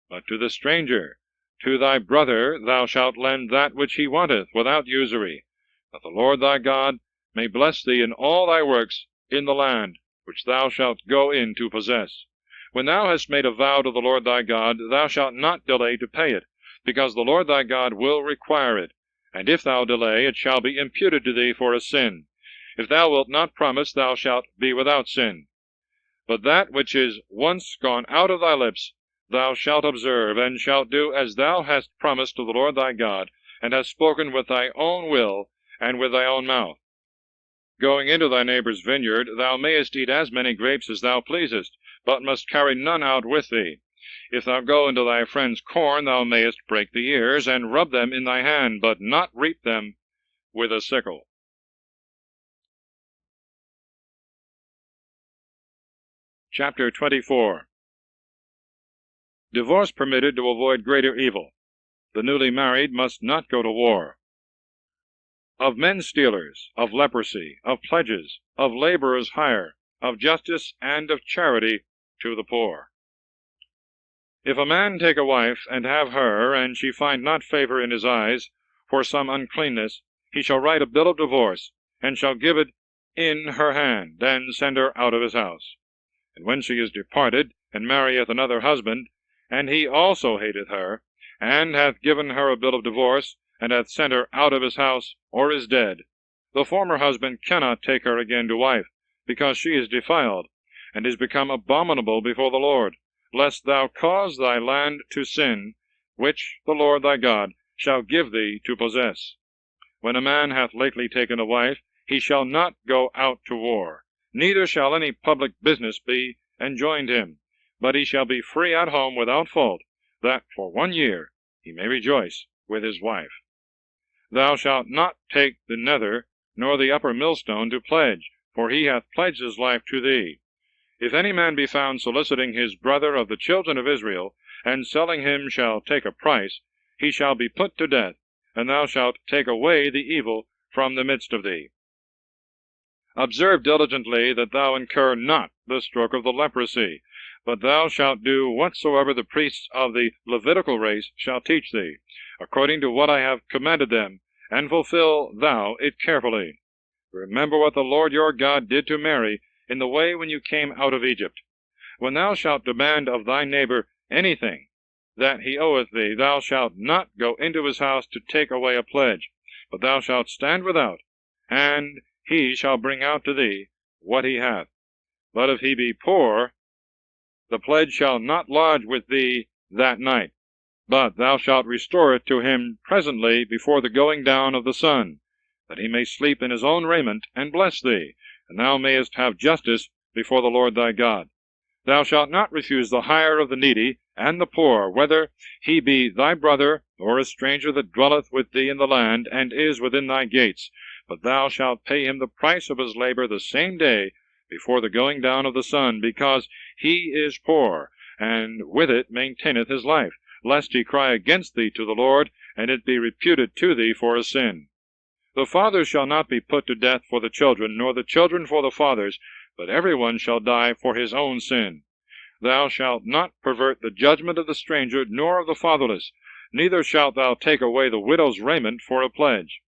But to the stranger, to thy brother, thou shalt lend that which he wanteth, without usury, that the Lord thy God may bless thee in all thy works in the land which thou shalt go in to possess. When thou hast made a vow to the Lord thy God, thou shalt not delay to pay it, because the Lord thy God will require it. And if thou delay, it shall be imputed to thee for a sin. If thou wilt not promise, thou shalt be without sin. But that which is once gone out of thy lips thou shalt observe, and shalt do as thou hast promised to the Lord thy God, and hast spoken with thy own will and with thy own mouth. Going into thy neighbor's vineyard, thou mayest eat as many grapes as thou pleasest, but must carry none out with thee. If thou go into thy friend's corn, thou mayest break the ears, and rub them in thy hand, but not reap them with a sickle. Chapter 24. Divorce permitted to avoid greater evil. The newly married must not go to war. Of men stealers, of leprosy, of pledges, of laborers' hire, of justice, and of charity to the poor. If a man take a wife, and have her, and she find not favor in his eyes, for some uncleanness, he shall write a bill of divorce, and shall give it in her hand, and send her out of his house. And when she is departed, and marrieth another husband, and he also hateth her, and hath given her a bill of divorce, and hath sent her out of his house, or is dead, the former husband cannot take her again to wife, because she is defiled, and is become abominable before the Lord, lest thou cause thy land to sin, which the Lord thy God shall give thee to possess. When a man hath lately taken a wife, he shall not go out to war, neither shall any public business be enjoined him, but he shall be free at home without fault, that for 1 year he may rejoice with his wife. Thou shalt not take the nether, nor the upper millstone to pledge, for he hath pledged his life to thee. If any man be found soliciting his brother of the children of Israel, and selling him shall take a price, he shall be put to death, and thou shalt take away the evil from the midst of thee. Observe diligently that thou incur not the stroke of the leprosy, but thou shalt do whatsoever the priests of the Levitical race shall teach thee, according to what I have commanded them, and fulfill thou it carefully. Remember what the Lord your God did to Mary in the way when you came out of Egypt. When thou shalt demand of thy neighbor anything that he oweth thee, thou shalt not go into his house to take away a pledge, but thou shalt stand without, and he shall bring out to thee what he hath. But if he be poor, the pledge shall not lodge with thee that night, but thou shalt restore it to him presently before the going down of the sun, that he may sleep in his own raiment, and bless thee, and thou mayest have justice before the Lord thy God. Thou shalt not refuse the hire of the needy and the poor, whether he be thy brother, or a stranger that dwelleth with thee in the land, and is within thy gates, but thou shalt pay him the price of his labor the same day before the going down of the sun, because he is poor, and with it maintaineth his life, lest he cry against thee to the Lord, and it be reputed to thee for a sin. The fathers shall not be put to death for the children, nor the children for the fathers, but every one shall die for his own sin. Thou shalt not pervert the judgment of the stranger, nor of the fatherless, neither shalt thou take away the widow's raiment for a pledge.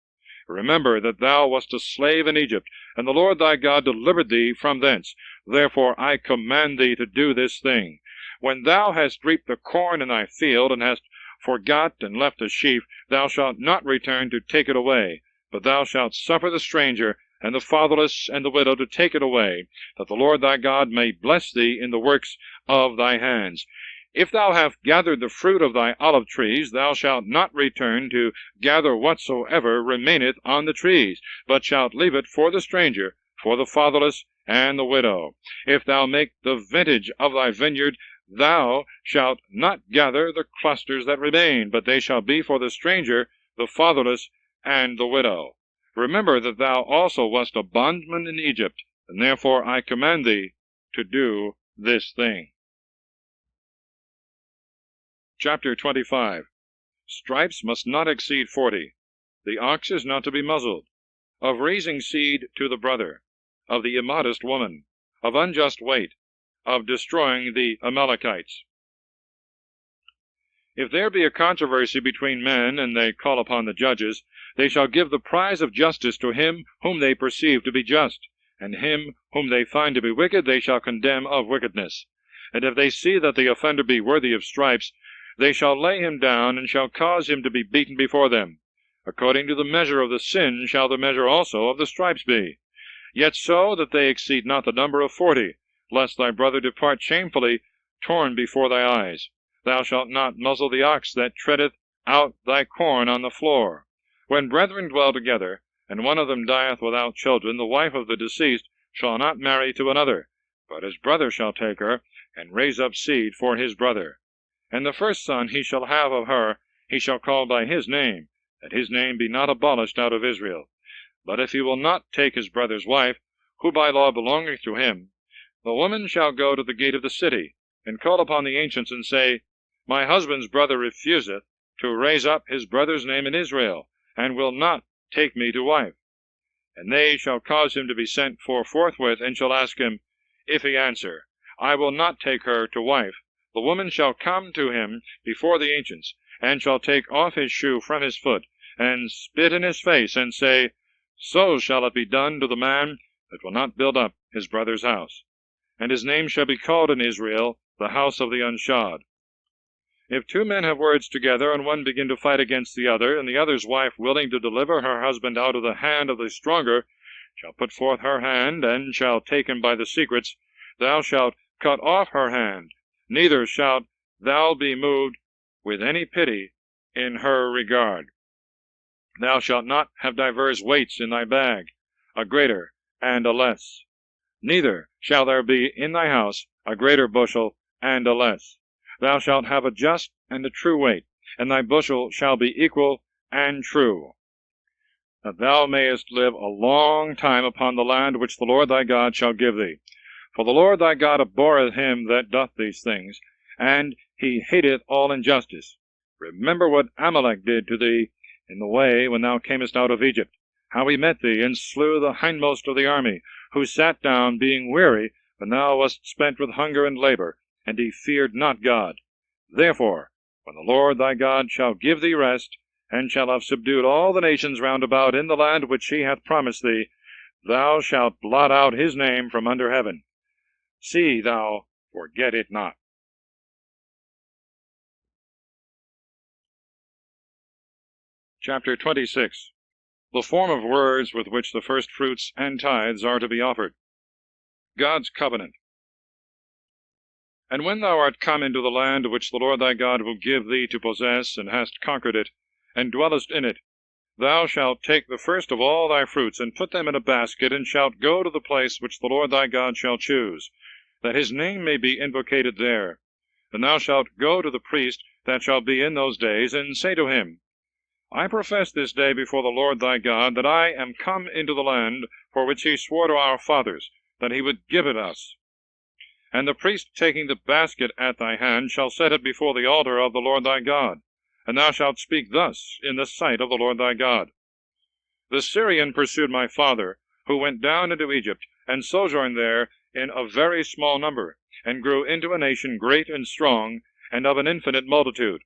Remember that thou wast a slave in Egypt, and the Lord thy God delivered thee from thence. Therefore I command thee to do this thing. When thou hast reaped the corn in thy field, and hast forgot and left a sheaf, thou shalt not return to take it away, but thou shalt suffer the stranger, and the fatherless, and the widow to take it away, that the Lord thy God may bless thee in the works of thy hands. If thou have gathered the fruit of thy olive trees, thou shalt not return to gather whatsoever remaineth on the trees, but shalt leave it for the stranger, for the fatherless, and the widow. If thou make the vintage of thy vineyard Thou shalt not gather the clusters that remain, but they shall be for the stranger, the fatherless, and the widow. Remember that thou also wast a bondman in Egypt, and therefore I command thee to do this thing. Chapter 25. Stripes must not exceed 40. The ox is not to be muzzled. Of raising seed to the brother. Of the immodest woman. Of unjust weight. Of destroying the Amalekites. If there be a controversy between men, and they call upon the judges, they shall give the prize of justice to him whom they perceive to be just, and him whom they find to be wicked they shall condemn of wickedness. And if they see that the offender be worthy of stripes, they shall lay him down, and shall cause him to be beaten before them. According to the measure of the sin shall the measure also of the stripes be. Yet so that they exceed not the number of 40, lest thy brother depart shamefully, torn before thy eyes. Thou shalt not muzzle the ox that treadeth out thy corn on the floor. When brethren dwell together, and one of them dieth without children, the wife of the deceased shall not marry to another, but his brother shall take her, and raise up seed for his brother. And the first son he shall have of her, he shall call by his name, that his name be not abolished out of Israel. But if he will not take his brother's wife, who by law belongeth to him, the woman shall go to the gate of the city, and call upon the ancients, and say, My husband's brother refuseth to raise up his brother's name in Israel, and will not take me to wife. And they shall cause him to be sent for forthwith, and shall ask him. If he answer, I will not take her to wife, the woman shall come to him before the ancients, and shall take off his shoe from his foot, and spit in his face, and say, So shall it be done to the man that will not build up his brother's house. And his name shall be called in Israel, the house of the unshod. If two men have words together, and one begin to fight against the other, and the other's wife, willing to deliver her husband out of the hand of the stronger, shall put forth her hand, and shall take him by the secrets, thou shalt cut off her hand, neither shalt thou be moved with any pity in her regard. Thou shalt not have divers weights in thy bag, a greater and a less. Neither shall there be in thy house a greater bushel and a less. Thou shalt have a just and a true weight, and thy bushel shall be equal and true, that thou mayest live a long time upon the land which the Lord thy God shall give thee. For the Lord thy God abhorreth him that doth these things, and he hateth all injustice. Remember what Amalek did to thee in the way when thou camest out of Egypt, how he met thee, and slew the hindmost of the army, who sat down, being weary, when thou wast spent with hunger and labor, and he feared not God. Therefore, when the Lord thy God shall give thee rest, and shall have subdued all the nations round about in the land which he hath promised thee, thou shalt blot out his name from under heaven. See thou forget it not. Chapter 26. The form of words with which the first fruits and tithes are to be offered. God's covenant. And when thou art come into the land which the Lord thy God will give thee to possess, and hast conquered it, and dwellest in it, thou shalt take the first of all thy fruits, and put them in a basket, and shalt go to the place which the Lord thy God shall choose, that his name may be invocated there. And thou shalt go to the priest that shall be in those days, and say to him, I profess this day before the Lord thy God that I am come into the land for which he swore to our fathers, that he would give it us. And the priest, taking the basket at thy hand, shall set it before the altar of the Lord thy God. And thou shalt speak thus in the sight of the Lord thy God. The Syrian pursued my father, who went down into Egypt, and sojourned there in a very small number, and grew into a nation great and strong, and of an infinite multitude.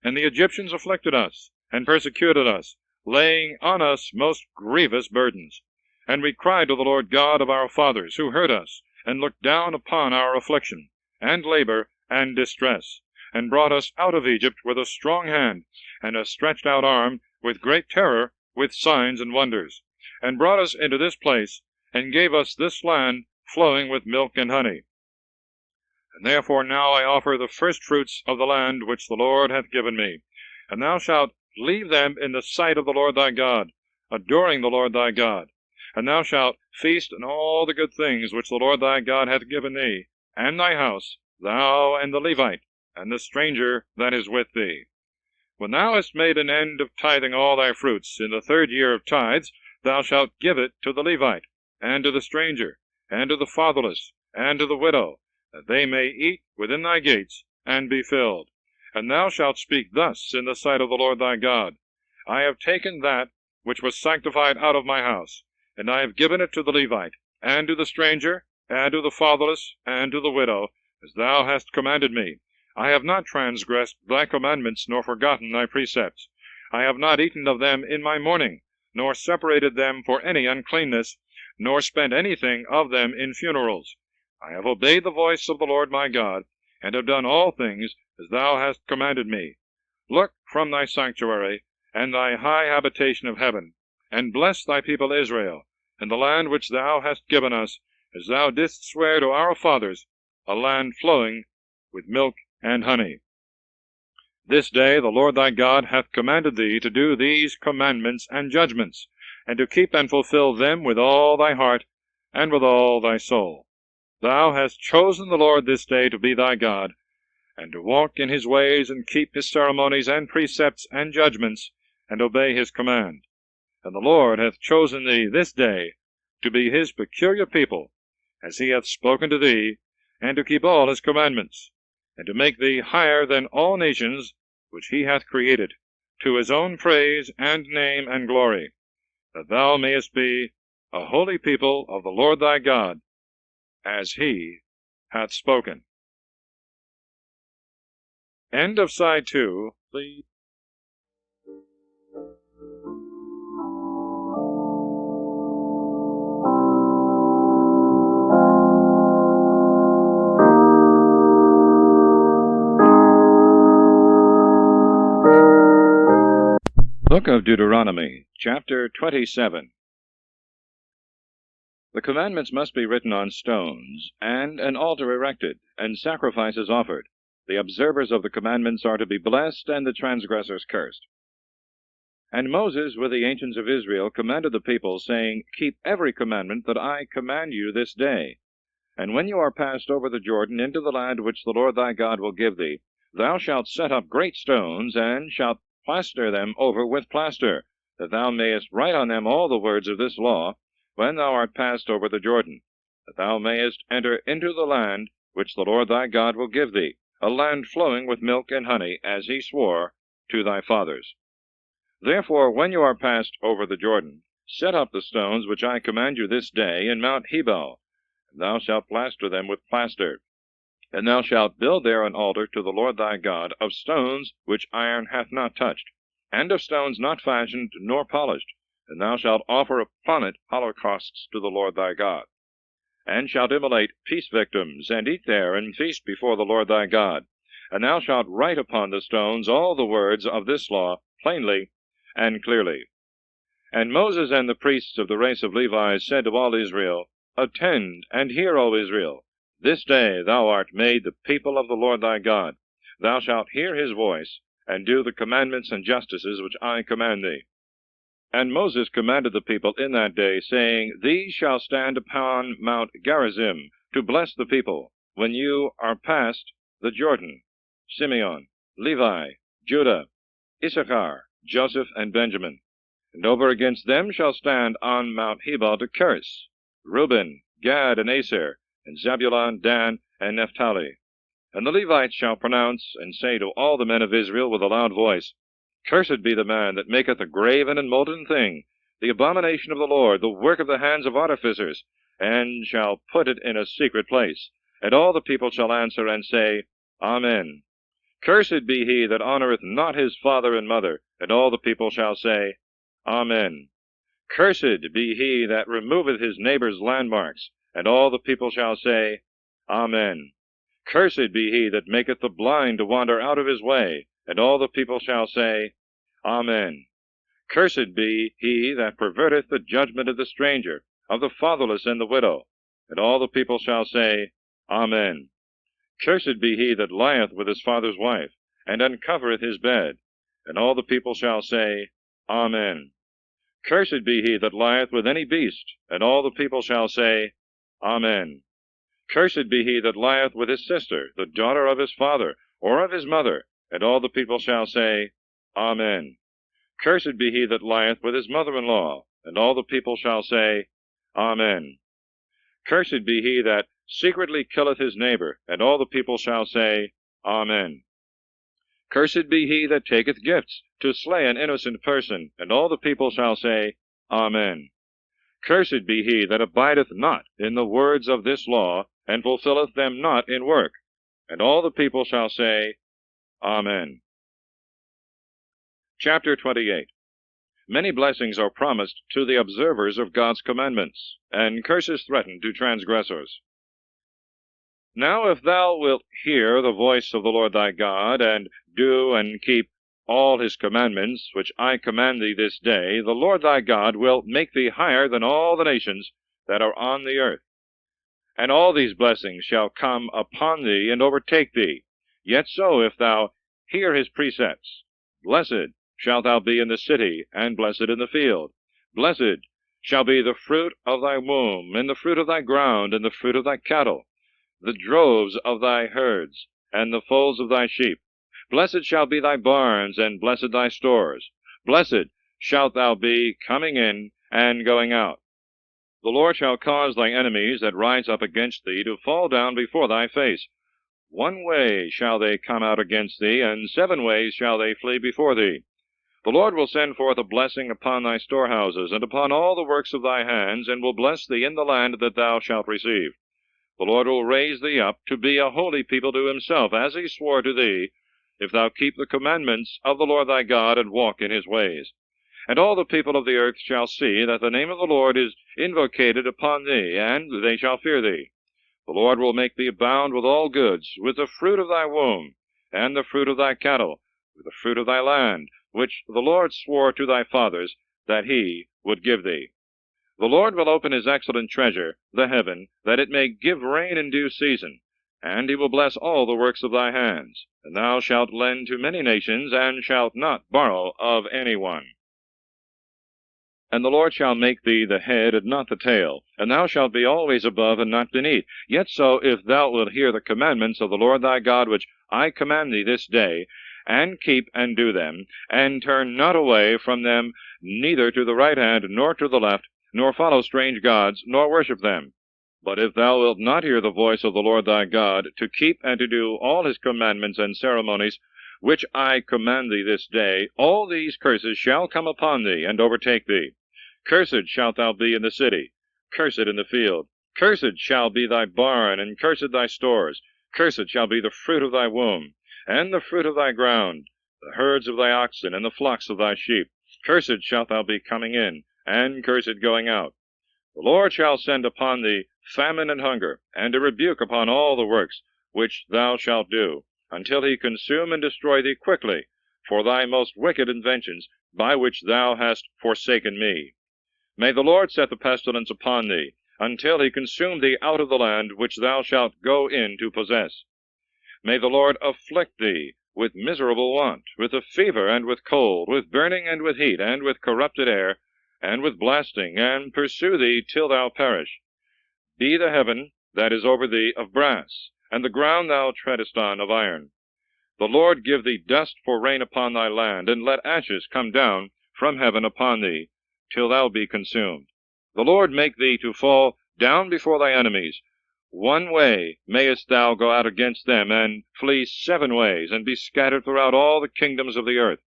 And the Egyptians afflicted us, and persecuted us, laying on us most grievous burdens. And we cried to the Lord God of our fathers, who heard us, and looked down upon our affliction, and labor, and distress, and brought us out of Egypt with a strong hand, and a stretched out arm, with great terror, with signs and wonders, and brought us into this place, and gave us this land flowing with milk and honey. And therefore now I offer the firstfruits of the land which the Lord hath given me, and thou shalt leave them in the sight of the Lord thy God, adoring the Lord thy God. And thou shalt feast in all the good things which the Lord thy God hath given thee, and thy house, thou and the Levite, and the stranger that is with thee. When thou hast made an end of tithing all thy fruits, in the 3rd year of tithes, thou shalt give it to the Levite, and to the stranger, and to the fatherless, and to the widow, that they may eat within thy gates, and be filled. And thou shalt speak thus in the sight of the Lord thy God: I have taken that which was sanctified out of my house, and I have given it to the Levite, and to the stranger, and to the fatherless, and to the widow, as thou hast commanded me. I have not transgressed thy commandments, nor forgotten thy precepts. I have not eaten of them in my mourning, nor separated them for any uncleanness, nor spent anything of them in funerals. I have obeyed the voice of the Lord my God, and have done all things as thou hast commanded me. Look from thy sanctuary, and thy high habitation of heaven, and bless thy people Israel, and the land which thou hast given us, as thou didst swear to our fathers, a land flowing with milk and honey. This day the Lord thy God hath commanded thee to do these commandments and judgments, and to keep and fulfill them with all thy heart, and with all thy soul. Thou hast chosen the Lord this day to be thy God, and to walk in his ways, and keep his ceremonies, and precepts, and judgments, and obey his command. And the Lord hath chosen thee this day to be his peculiar people, as he hath spoken to thee, and to keep all his commandments, and to make thee higher than all nations which he hath created, to his own praise and name and glory, that thou mayest be a holy people of the Lord thy God, as he hath spoken. End of Side 2. The Book of Deuteronomy, chapter 27. The commandments must be written on stones, and an altar erected, and sacrifices offered. The observers of the commandments are to be blessed, and the transgressors cursed. And Moses with the ancients of Israel commanded the people, saying, Keep every commandment that I command you this day. And when you are passed over the Jordan into the land which the Lord thy God will give thee, thou shalt set up great stones, and shalt plaster them over with plaster, that thou mayest write on them all the words of this law, when thou art passed over the Jordan, that thou mayest enter into the land which the Lord thy God will give thee, a land flowing with milk and honey, as he swore to thy fathers. Therefore, when you are passed over the Jordan, set up the stones which I command you this day in Mount Hebal, and thou shalt plaster them with plaster. And thou shalt build there an altar to the Lord thy God of stones which iron hath not touched, and of stones not fashioned nor polished, and thou shalt offer upon it holocausts to the Lord thy God, and shalt immolate peace victims, and eat there, and feast before the Lord thy God. And thou shalt write upon the stones all the words of this law plainly and clearly. And Moses and the priests of the race of Levi said to all Israel, Attend, and hear, O Israel. This day thou art made the people of the Lord thy God. Thou shalt hear his voice, and do the commandments and justices which I command thee. And Moses commanded the people in that day, saying, These shall stand upon Mount Gerizim, to bless the people, when you are past the Jordan: Simeon, Levi, Judah, Issachar, Joseph, and Benjamin. And over against them shall stand on Mount Hebal to curse Reuben, Gad, and Aser, and Zebulun, Dan, and Naphtali. And the Levites shall pronounce, and say to all the men of Israel with a loud voice, Cursed be the man that maketh a graven and molten thing, the abomination of the Lord, the work of the hands of artificers, and shall put it in a secret place. And all the people shall answer and say, Amen. Cursed be he that honoureth not his father and mother. And all the people shall say, Amen. Cursed be he that removeth his neighbour's landmarks. And all the people shall say, Amen. Cursed be he that maketh the blind to wander out of his way. And all the people shall say, Amen. Cursed be he that perverteth the judgment of the stranger, of the fatherless and the widow. And all the people shall say, Amen. Cursed be he that lieth with his father's wife, and uncovereth his bed. And all the people shall say, Amen. Cursed be he that lieth with any beast. And all the people shall say, Amen. Cursed be he that lieth with his sister, the daughter of his father, or of his mother. And all the people shall say, Amen. Cursed be he that lieth with his mother-in-law. And all the people shall say, Amen. Cursed be he that secretly killeth his neighbor. And all the people shall say, Amen. Cursed be he that taketh gifts to slay an innocent person. And all the people shall say, Amen. Cursed be he that abideth not in the words of this law, and fulfilleth them not in work. And all the people shall say, Amen. Chapter 28. Many blessings are promised to the observers of God's commandments, and curses threaten to transgressors. Now if thou wilt hear the voice of the Lord thy God, and do and keep all his commandments, which I command thee this day, the Lord thy God will make thee higher than all the nations that are on the earth. And all these blessings shall come upon thee and overtake thee. Yet so, if thou hear his precepts, blessed shalt thou be in the city, and blessed in the field. Blessed shall be the fruit of thy womb, and the fruit of thy ground, and the fruit of thy cattle, the droves of thy herds, and the foals of thy sheep. Blessed shall be thy barns, and blessed thy stores. Blessed shalt thou be coming in and going out. The Lord shall cause thy enemies that rise up against thee to fall down before thy face. One way shall they come out against thee, and 7 ways shall they flee before thee. The Lord will send forth a blessing upon thy storehouses, and upon all the works of thy hands, and will bless thee in the land that thou shalt receive. The Lord will raise thee up to be a holy people to himself, as he swore to thee, if thou keep the commandments of the Lord thy God, and walk in his ways. And all the people of the earth shall see that the name of the Lord is invocated upon thee, and they shall fear thee. The Lord will make thee abound with all goods, with the fruit of thy womb, and the fruit of thy cattle, with the fruit of thy land, which the Lord swore to thy fathers that he would give thee. The Lord will open his excellent treasure, the heaven, that it may give rain in due season, and he will bless all the works of thy hands. And thou shalt lend to many nations, and shalt not borrow of any one. And the Lord shall make thee the head and not the tail, and thou shalt be always above and not beneath. Yet so, if thou wilt hear the commandments of the Lord thy God, which I command thee this day, and keep and do them, and turn not away from them, neither to the right hand nor to the left, nor follow strange gods, nor worship them. But if thou wilt not hear the voice of the Lord thy God, to keep and to do all his commandments and ceremonies, which I command thee this day, all these curses shall come upon thee, and overtake thee. Cursed shalt thou be in the city, cursed in the field. Cursed shall be thy barn, and cursed thy stores. Cursed shall be the fruit of thy womb, and the fruit of thy ground, the herds of thy oxen, and the flocks of thy sheep. Cursed shalt thou be coming in, and cursed going out. The Lord shall send upon thee famine and hunger, and a rebuke upon all the works which thou shalt do, until he consume and destroy thee quickly, for thy most wicked inventions, by which thou hast forsaken me. May the Lord set the pestilence upon thee, until he consume thee out of the land which thou shalt go in to possess. May the Lord afflict thee with miserable want, with a fever, and with cold, with burning, and with heat, and with corrupted air, and with blasting, and pursue thee till thou perish. Be the heaven that is over thee of brass, and the ground thou treadest on of iron. The Lord give thee dust for rain upon thy land, and let ashes come down from heaven upon thee, till thou be consumed. The Lord make thee to fall down before thy enemies. One way mayest thou go out against them, and flee 7 ways, and be scattered throughout all the kingdoms of the earth.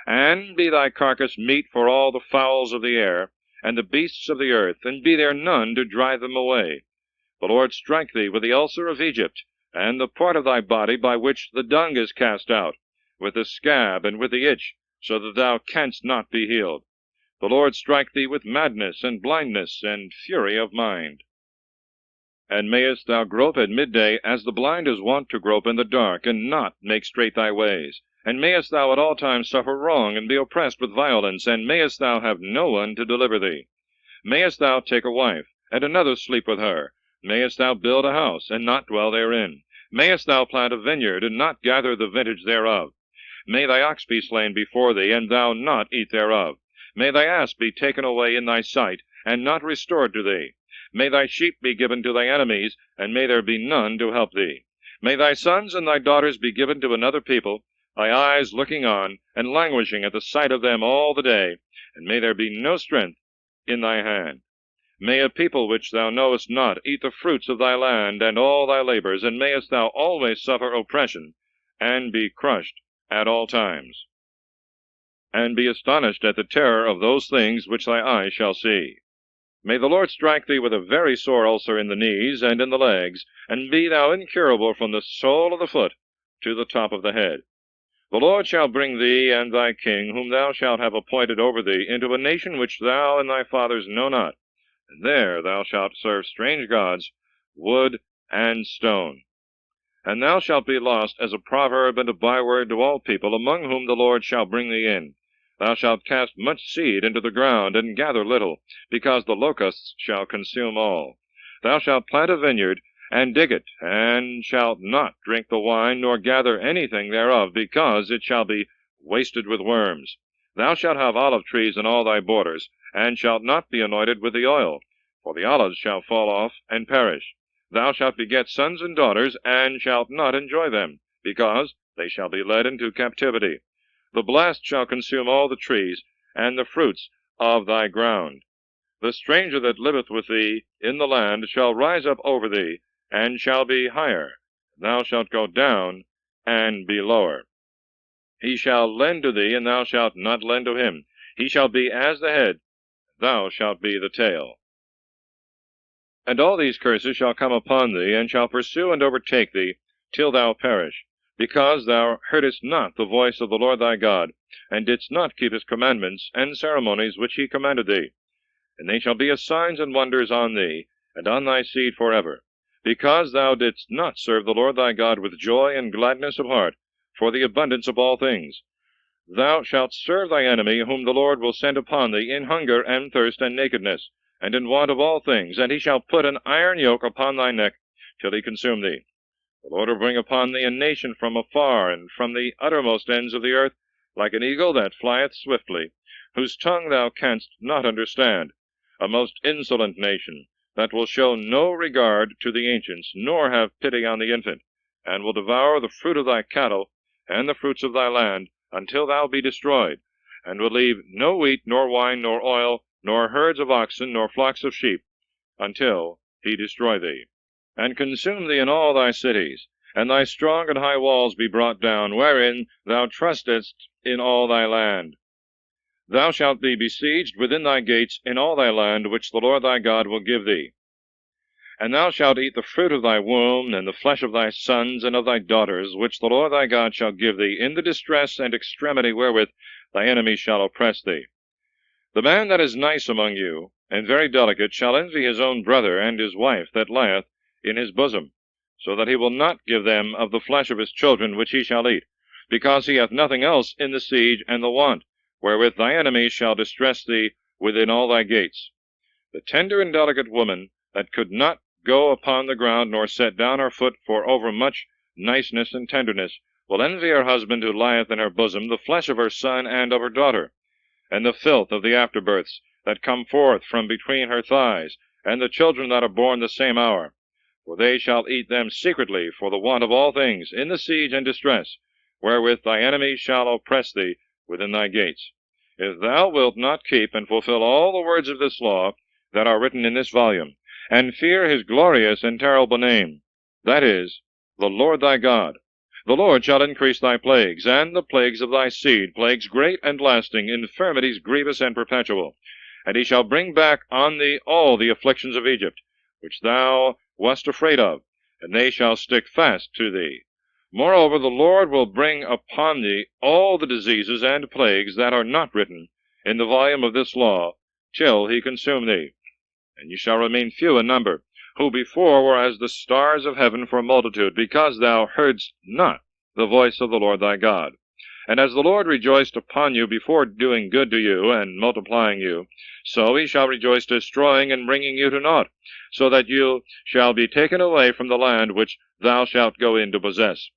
And be thy carcass meat for all the fowls of the air, and the beasts of the earth, and be there none to drive them away. The Lord strike thee with the ulcer of Egypt, and the part of thy body by which the dung is cast out, with the scab and with the itch, so that thou canst not be healed. The Lord strike thee with madness, and blindness, and fury of mind. And mayest thou grope at midday, as the blind is wont to grope in the dark, and not make straight thy ways. And mayest thou at all times suffer wrong, and be oppressed with violence, and mayest thou have no one to deliver thee. Mayest thou take a wife, and another sleep with her. Mayest thou build a house, and not dwell therein. Mayest thou plant a vineyard, and not gather the vintage thereof. May thy ox be slain before thee, and thou not eat thereof. May thy ass be taken away in thy sight, and not restored to thee. May thy sheep be given to thy enemies, and may there be none to help thee. May thy sons and thy daughters be given to another people, thy eyes looking on, and languishing at the sight of them all the day, and may there be no strength in thy hand. May a people which thou knowest not eat the fruits of thy land and all thy labors, and mayest thou always suffer oppression, and be crushed at all times, and be astonished at the terror of those things which thy eyes shall see. May the Lord strike thee with a very sore ulcer in the knees and in the legs, and be thou incurable from the sole of the foot to the top of the head. The Lord shall bring thee and thy king, whom thou shalt have appointed over thee, into a nation which thou and thy fathers know not, and there thou shalt serve strange gods, wood and stone. And thou shalt be lost as a proverb and a byword to all people, among whom the Lord shall bring thee in. Thou shalt cast much seed into the ground, and gather little, because the locusts shall consume all. Thou shalt plant a vineyard, and dig it, and shalt not drink the wine, nor gather anything thereof, because it shall be wasted with worms. Thou shalt have olive trees in all thy borders, and shalt not be anointed with the oil, for the olives shall fall off and perish. Thou shalt beget sons and daughters, and shalt not enjoy them, because they shall be led into captivity. The blast shall consume all the trees, and the fruits of thy ground. The stranger that liveth with thee in the land shall rise up over thee, and shall be higher. Thou shalt go down, and be lower. He shall lend to thee, and thou shalt not lend to him. He shall be as the head, thou shalt be the tail. And all these curses shall come upon thee, and shall pursue and overtake thee, till thou perish, because thou heardest not the voice of the Lord thy God, and didst not keep his commandments and ceremonies which he commanded thee. And they shall be as signs and wonders on thee, and on thy seed forever, because thou didst not serve the Lord thy God with joy and gladness of heart, for the abundance of all things. Thou shalt serve thy enemy, whom the Lord will send upon thee, in hunger and thirst and nakedness, and in want of all things, and he shall put an iron yoke upon thy neck, till he consume thee. The Lord will bring upon thee a nation from afar, and from the uttermost ends of the earth, like an eagle that flieth swiftly, whose tongue thou canst not understand, a most insolent nation, that will show no regard to the ancients, nor have pity on the infant, and will devour the fruit of thy cattle, and the fruits of thy land, until thou be destroyed, and will leave no wheat, nor wine, nor oil, nor herds of oxen, nor flocks of sheep, until he destroy thee, and consume thee in all thy cities, and thy strong and high walls be brought down, wherein thou trustest in all thy land. Thou shalt be besieged within thy gates in all thy land, which the Lord thy God will give thee. And thou shalt eat the fruit of thy womb, and the flesh of thy sons and of thy daughters, which the Lord thy God shall give thee, in the distress and extremity wherewith thy enemies shall oppress thee. The man that is nice among you, and very delicate, shall envy his own brother and his wife that lieth in his bosom, so that he will not give them of the flesh of his children which he shall eat, because he hath nothing else in the siege and the want, wherewith thy enemies shall distress thee within all thy gates. The tender and delicate woman, that could not go upon the ground, nor set down her foot for overmuch niceness and tenderness, will envy her husband who lieth in her bosom, the flesh of her son and of her daughter, and the filth of the afterbirths that come forth from between her thighs, and the children that are born the same hour. For they shall eat them secretly for the want of all things, in the siege and distress, wherewith thy enemies shall oppress thee within thy gates. If thou wilt not keep and fulfill all the words of this law that are written in this volume, and fear his glorious and terrible name, that is, the Lord thy God, the Lord shall increase thy plagues, and the plagues of thy seed, plagues great and lasting, infirmities grievous and perpetual. And he shall bring back on thee all the afflictions of Egypt, which thou wast afraid of, and they shall stick fast to thee. Moreover, the Lord will bring upon thee all the diseases and plagues that are not written in the volume of this law, till he consume thee. And ye shall remain few in number, who before were as the stars of heaven for multitude, because thou heardst not the voice of the Lord thy God. And as the Lord rejoiced upon you before doing good to you, and multiplying you, so he shall rejoice destroying and bringing you to naught, so that you shall be taken away from the land which thou shalt go in to possess.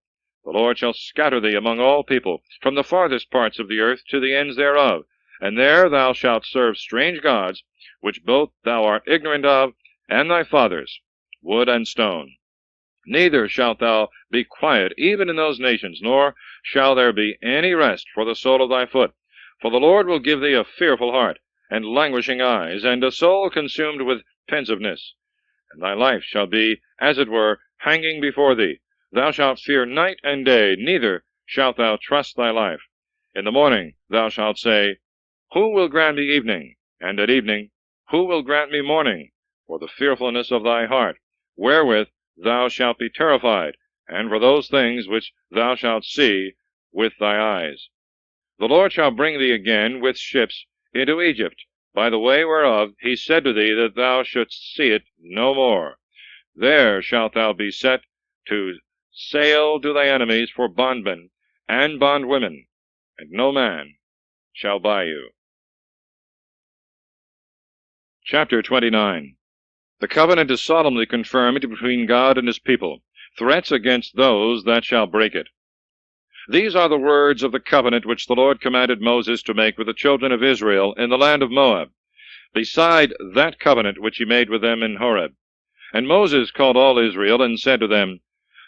The Lord shall scatter thee among all people, from the farthest parts of the earth to the ends thereof, and there thou shalt serve strange gods, which both thou art ignorant of, and thy fathers, wood and stone. Neither shalt thou be quiet even in those nations, nor shall there be any rest for the sole of thy foot. For the Lord will give thee a fearful heart, and languishing eyes, and a soul consumed with pensiveness. And thy life shall be, as it were, hanging before thee. Thou shalt fear night and day, neither shalt thou trust thy life. In the morning thou shalt say, Who will grant me evening? And at evening, Who will grant me morning? For the fearfulness of thy heart, wherewith thou shalt be terrified, and for those things which thou shalt see with thy eyes. The Lord shall bring thee again with ships into Egypt, by the way whereof he said to thee that thou shouldst see it no more. There shalt thou be set to sail to thy enemies for bondmen and bondwomen, and no man shall buy you. Chapter 29. The covenant is solemnly confirmed between God and his people. Threats against those that shall break it. These are the words of the covenant which the Lord commanded Moses to make with the children of Israel in the land of Moab, beside that covenant which he made with them in Horeb. And Moses called all Israel, and said to them,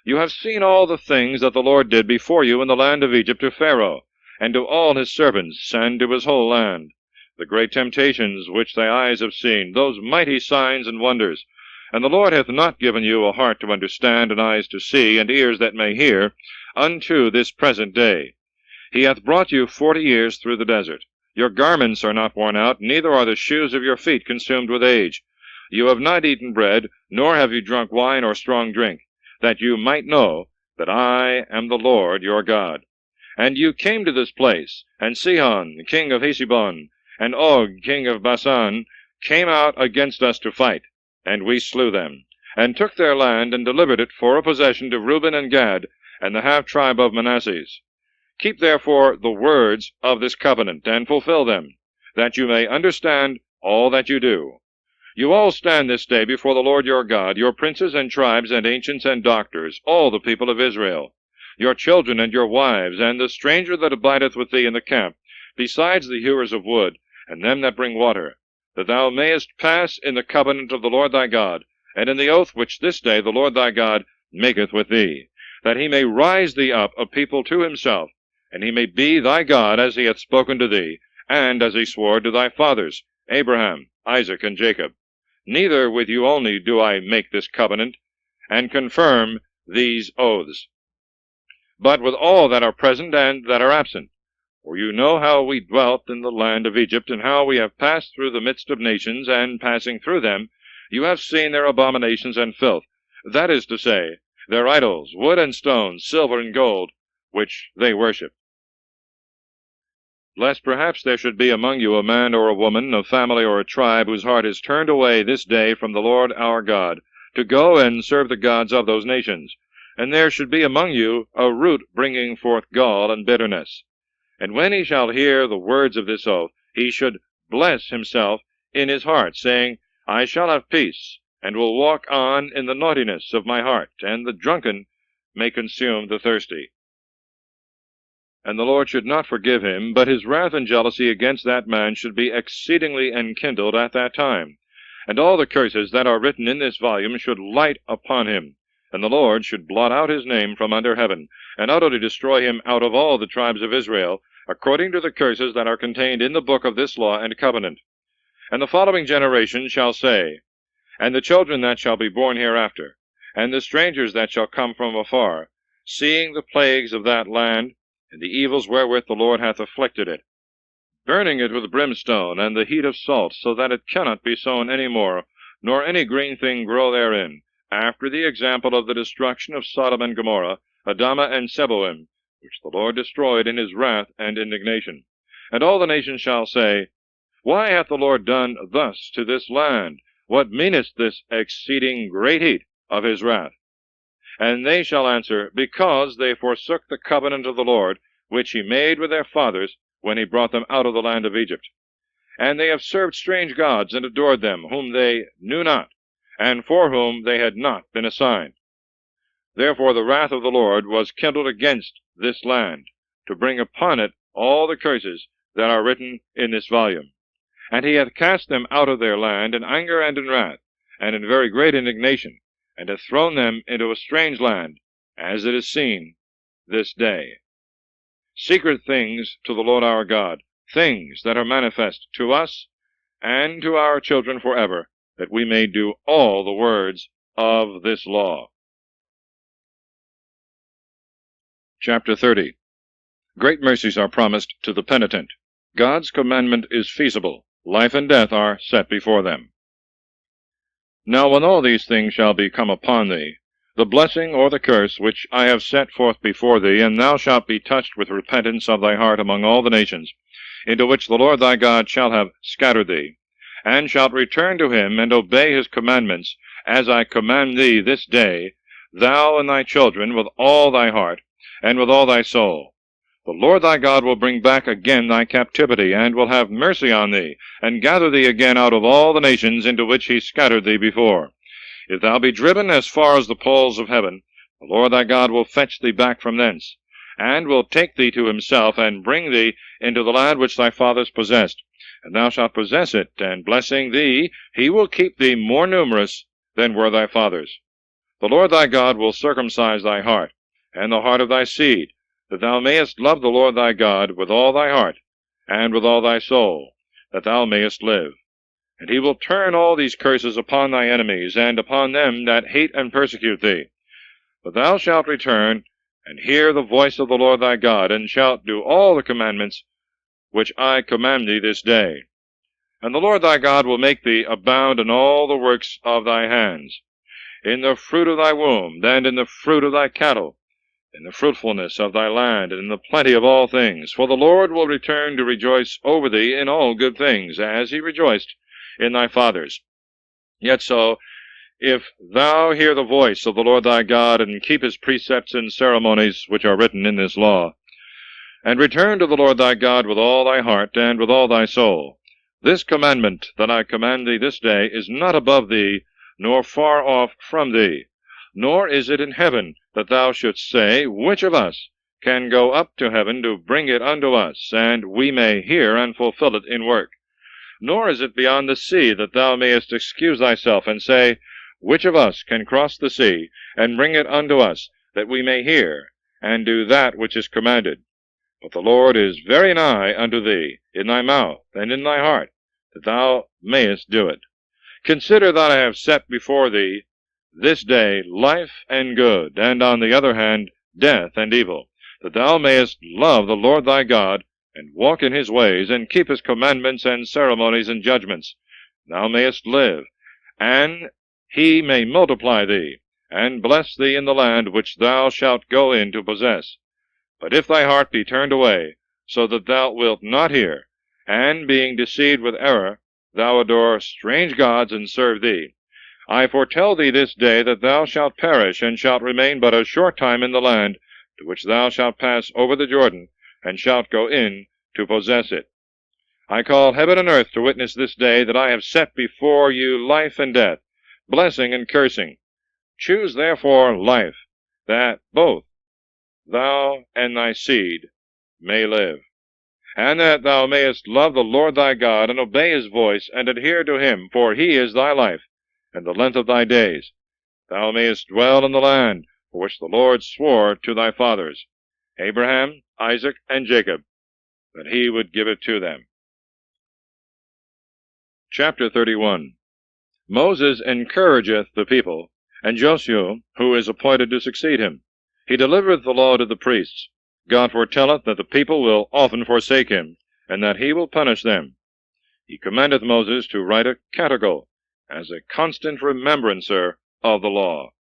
You have seen all the things that the Lord did before you in the land of Egypt to Pharaoh, and to all his servants, and to his whole land, the great temptations which thy eyes have seen, those mighty signs and wonders. And the Lord hath not given you a heart to understand, and eyes to see, and ears that may hear, unto this present day. He hath brought you 40 years through the desert. Your garments are not worn out, neither are the shoes of your feet consumed with age. You have not eaten bread, nor have you drunk wine or strong drink, that you might know that I am the Lord your God. And you came to this place, and Sihon, king of Heshbon, and Og, king of Bashan, came out against us to fight, and we slew them, and took their land, and delivered it for a possession to Reuben and Gad, and the half-tribe of Manasseh. Keep therefore the words of this covenant, and fulfill them, that you may understand all that you do. You all stand this day before the Lord your God, your princes and tribes and ancients and doctors, all the people of Israel, your children and your wives, and the stranger that abideth with thee in the camp, besides the hewers of wood, and them that bring water, that thou mayest pass in the covenant of the Lord thy God, and in the oath which this day the Lord thy God maketh with thee, that he may rise thee up a people to himself, and he may be thy God as he hath spoken to thee, and as he swore to thy fathers, Abraham, Isaac, and Jacob. Neither with you only do I make this covenant, and confirm these oaths, but with all that are present and that are absent. For you know how we dwelt in the land of Egypt, and how we have passed through the midst of nations, and passing through them, you have seen their abominations and filth, that is to say, their idols, wood and stone, silver and gold, which they worship. Lest perhaps there should be among you a man or a woman, a family or a tribe, whose heart is turned away this day from the Lord our God, to go and serve the gods of those nations, and there should be among you a root bringing forth gall and bitterness. And when he shall hear the words of this oath, he should bless himself in his heart, saying, I shall have peace, and will walk on in the naughtiness of my heart, and the drunken may consume the thirsty. And the Lord should not forgive him, but his wrath and jealousy against that man should be exceedingly enkindled at that time. And all the curses that are written in this volume should light upon him, and the Lord should blot out his name from under heaven, and utterly destroy him out of all the tribes of Israel, according to the curses that are contained in the book of this law and covenant. And the following generation shall say, and the children that shall be born hereafter, and the strangers that shall come from afar, seeing the plagues of that land, and the evils wherewith the Lord hath afflicted it, burning it with brimstone, and the heat of salt, so that it cannot be sown any more, nor any green thing grow therein, after the example of the destruction of Sodom and Gomorrah, Admah and Zeboim, which the Lord destroyed in his wrath and indignation. And all the nations shall say, Why hath the Lord done thus to this land? What meaneth this exceeding great heat of his wrath? And they shall answer, Because they forsook the covenant of the Lord, which he made with their fathers when he brought them out of the land of Egypt. And they have served strange gods, and adored them, whom they knew not, and for whom they had not been assigned. Therefore the wrath of the Lord was kindled against this land, to bring upon it all the curses that are written in this volume. And he hath cast them out of their land in anger and in wrath, and in very great indignation, and hath thrown them into a strange land, as it is seen this day. Secret things to the Lord our God, things that are manifest to us and to our children forever, that we may do all the words of this law. Chapter 30. Great mercies are promised to the penitent. God's commandment is feasible. Life and death are set before them. Now when all these things shall be come upon thee, the blessing or the curse which I have set forth before thee, and thou shalt be touched with repentance of thy heart among all the nations, into which the Lord thy God shall have scattered thee, and shalt return to him, and obey his commandments, as I command thee this day, thou and thy children, with all thy heart, and with all thy soul. The Lord thy God will bring back again thy captivity, and will have mercy on thee, and gather thee again out of all the nations into which he scattered thee before. If thou be driven as far as the poles of heaven, the Lord thy God will fetch thee back from thence, and will take thee to himself, and bring thee into the land which thy fathers possessed. And thou shalt possess it, and blessing thee, he will keep thee more numerous than were thy fathers. The Lord thy God will circumcise thy heart, and the heart of thy seed, that thou mayest love the Lord thy God with all thy heart, and with all thy soul, that thou mayest live. And he will turn all these curses upon thy enemies, and upon them that hate and persecute thee. But thou shalt return, and hear the voice of the Lord thy God, and shalt do all the commandments which I command thee this day. And the Lord thy God will make thee abound in all the works of thy hands, in the fruit of thy womb, and in the fruit of thy cattle, in the fruitfulness of thy land, and in the plenty of all things. For the Lord will return to rejoice over thee in all good things, as he rejoiced in thy fathers. Yet so, if thou hear the voice of the Lord thy God, and keep his precepts and ceremonies which are written in this law, and return to the Lord thy God with all thy heart, and with all thy soul, this commandment that I command thee this day is not above thee, nor far off from thee, nor is it in heaven, that thou shouldst say, which of us can go up to heaven to bring it unto us, and we may hear and fulfill it in work? Nor is it beyond the sea, that thou mayest excuse thyself, and say, which of us can cross the sea, and bring it unto us, that we may hear, and do that which is commanded? But the Lord is very nigh unto thee, in thy mouth, and in thy heart, that thou mayest do it. Consider that I have set before thee this day life and good, and on the other hand death and evil, that thou mayest love the Lord thy God, and walk in his ways, and keep his commandments and ceremonies and judgments. Thou mayest live, and he may multiply thee, and bless thee in the land which thou shalt go in to possess. But if thy heart be turned away, so that thou wilt not hear, and being deceived with error, thou adore strange gods and serve thee, I foretell thee this day that thou shalt perish, and shalt remain but a short time in the land, to which thou shalt pass over the Jordan, and shalt go in to possess it. I call heaven and earth to witness this day that I have set before you life and death, blessing and cursing. Choose therefore life, that both thou and thy seed may live, and that thou mayest love the Lord thy God, and obey his voice, and adhere to him, for he is thy life, and the length of thy days. Thou mayest dwell in the land for which the Lord swore to thy fathers, Abraham, Isaac, and Jacob, that he would give it to them. Chapter 31. Moses encourageth the people, and Joshua, who is appointed to succeed him. He delivereth the law to the priests. God foretelleth that the people will often forsake him, and that he will punish them. He commandeth Moses to write a catechol, as a constant remembrancer of the law.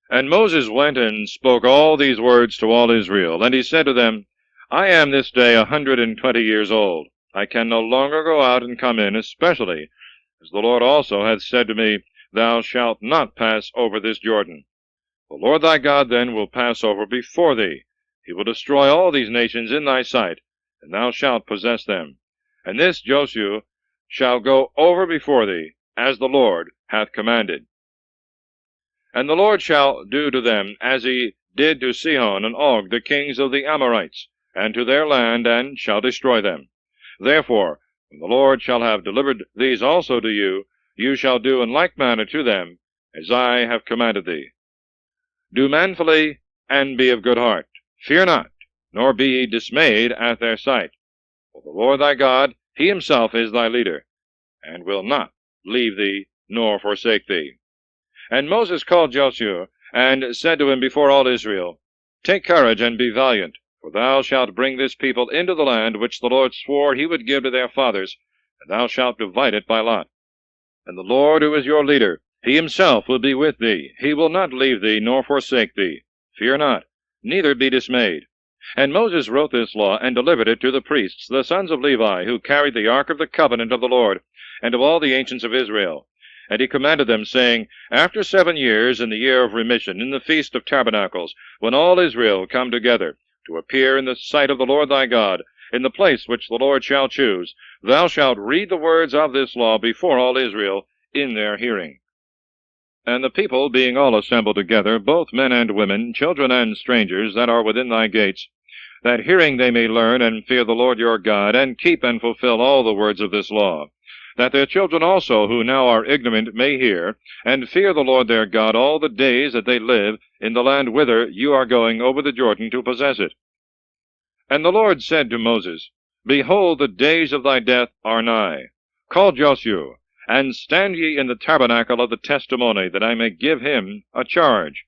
And Moses went and spoke all these words to all Israel. And he said to them, I am this day 120 years old. I can no longer go out and come in, especially as the Lord also hath said to me, Thou shalt not pass over this Jordan. The Lord thy God then will pass over before thee. He will destroy all these nations in thy sight, and thou shalt possess them. And this Joshua shall go over before thee, as the Lord hath commanded. And the Lord shall do to them as he did to Sihon and Og, the kings of the Amorites, and to their land, and shall destroy them. Therefore, when the Lord shall have delivered these also to you, you shall do in like manner to them, as I have commanded thee. Do manfully, and be of good heart. Fear not, nor be ye dismayed at their sight. For the Lord thy God, he himself is thy leader, and will not leave thee, nor forsake thee. And Moses called Joshua, and said to him before all Israel, Take courage, and be valiant, for thou shalt bring this people into the land which the Lord swore he would give to their fathers, and thou shalt divide it by lot. And the Lord, who is your leader, he himself will be with thee. He will not leave thee, nor forsake thee. Fear not, neither be dismayed. And Moses wrote this law, and delivered it to the priests, the sons of Levi, who carried the ark of the covenant of the Lord, and of all the ancients of Israel. And he commanded them, saying, After 7 years, in the year of remission, in the feast of tabernacles, when all Israel come together, to appear in the sight of the Lord thy God, in the place which the Lord shall choose, thou shalt read the words of this law before all Israel in their hearing. And the people being all assembled together, both men and women, children and strangers, that are within thy gates, that hearing they may learn and fear the Lord your God, and keep and fulfill all the words of this law, that their children also, who now are ignorant, may hear, and fear the Lord their God all the days that they live in the land whither you are going over the Jordan to possess it. And the Lord said to Moses, Behold, the days of thy death are nigh. Call Joshua, and stand ye in the tabernacle of the testimony, that I may give him a charge.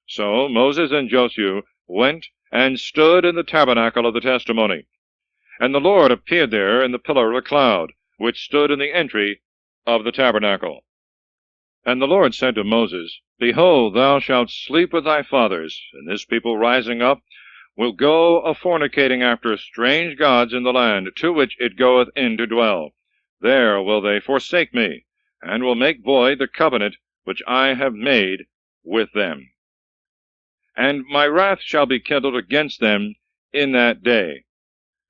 So Moses and Joshua went and stood in the tabernacle of the testimony. And the Lord appeared there in the pillar of a cloud, which stood in the entry of the tabernacle. And the Lord said to Moses, Behold, thou shalt sleep with thy fathers, and this people rising up will go a-fornicating after strange gods in the land to which it goeth in to dwell. There will they forsake me, and will make void the covenant which I have made with them. And my wrath shall be kindled against them in that day.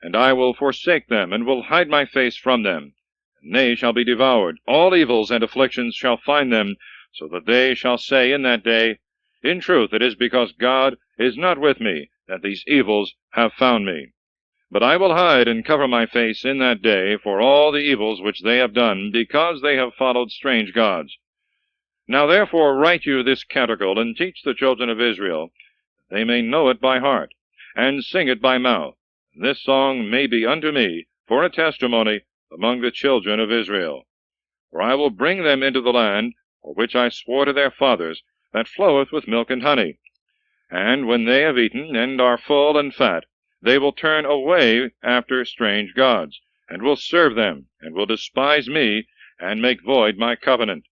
And I will forsake them, and will hide my face from them, and they shall be devoured. All evils and afflictions shall find them, so that they shall say in that day, In truth, it is because God is not with me, that these evils have found me. But I will hide and cover my face in that day for all the evils which they have done, because they have followed strange gods. Now therefore write you this canticle, and teach the children of Israel, that they may know it by heart, and sing it by mouth. This song may be unto me for a testimony among the children of Israel. For I will bring them into the land, for which I swore to their fathers, that floweth with milk and honey. And when they have eaten, and are full and fat, they will turn away after strange gods, and will serve them, and will despise me, and make void my covenant.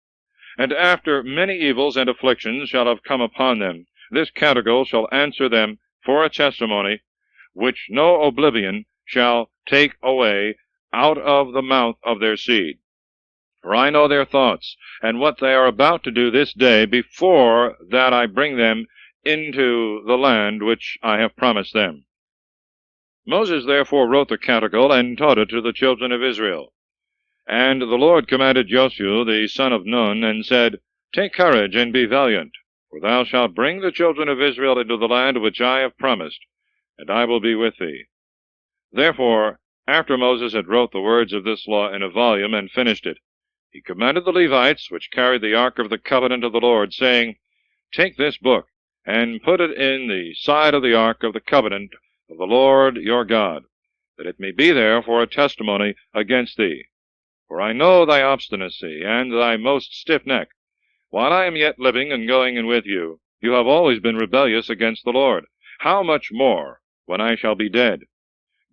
And after many evils and afflictions shall have come upon them, this canticle shall answer them for a testimony, which no oblivion shall take away out of the mouth of their seed. For I know their thoughts, and what they are about to do this day, before that I bring them into the land which I have promised them. Moses therefore wrote the canticle, and taught it to the children of Israel. And the Lord commanded Joshua the son of Nun, and said, Take courage, and be valiant, for thou shalt bring the children of Israel into the land which I have promised, and I will be with thee. Therefore, after Moses had wrote the words of this law in a volume, and finished it, he commanded the Levites, which carried the ark of the covenant of the Lord, saying, Take this book, and put it in the side of the ark of the covenant of the Lord your God, that it may be there for a testimony against thee. For I know thy obstinacy, and thy most stiff neck. While I am yet living and going in with you, you have always been rebellious against the Lord. How much more when I shall be dead?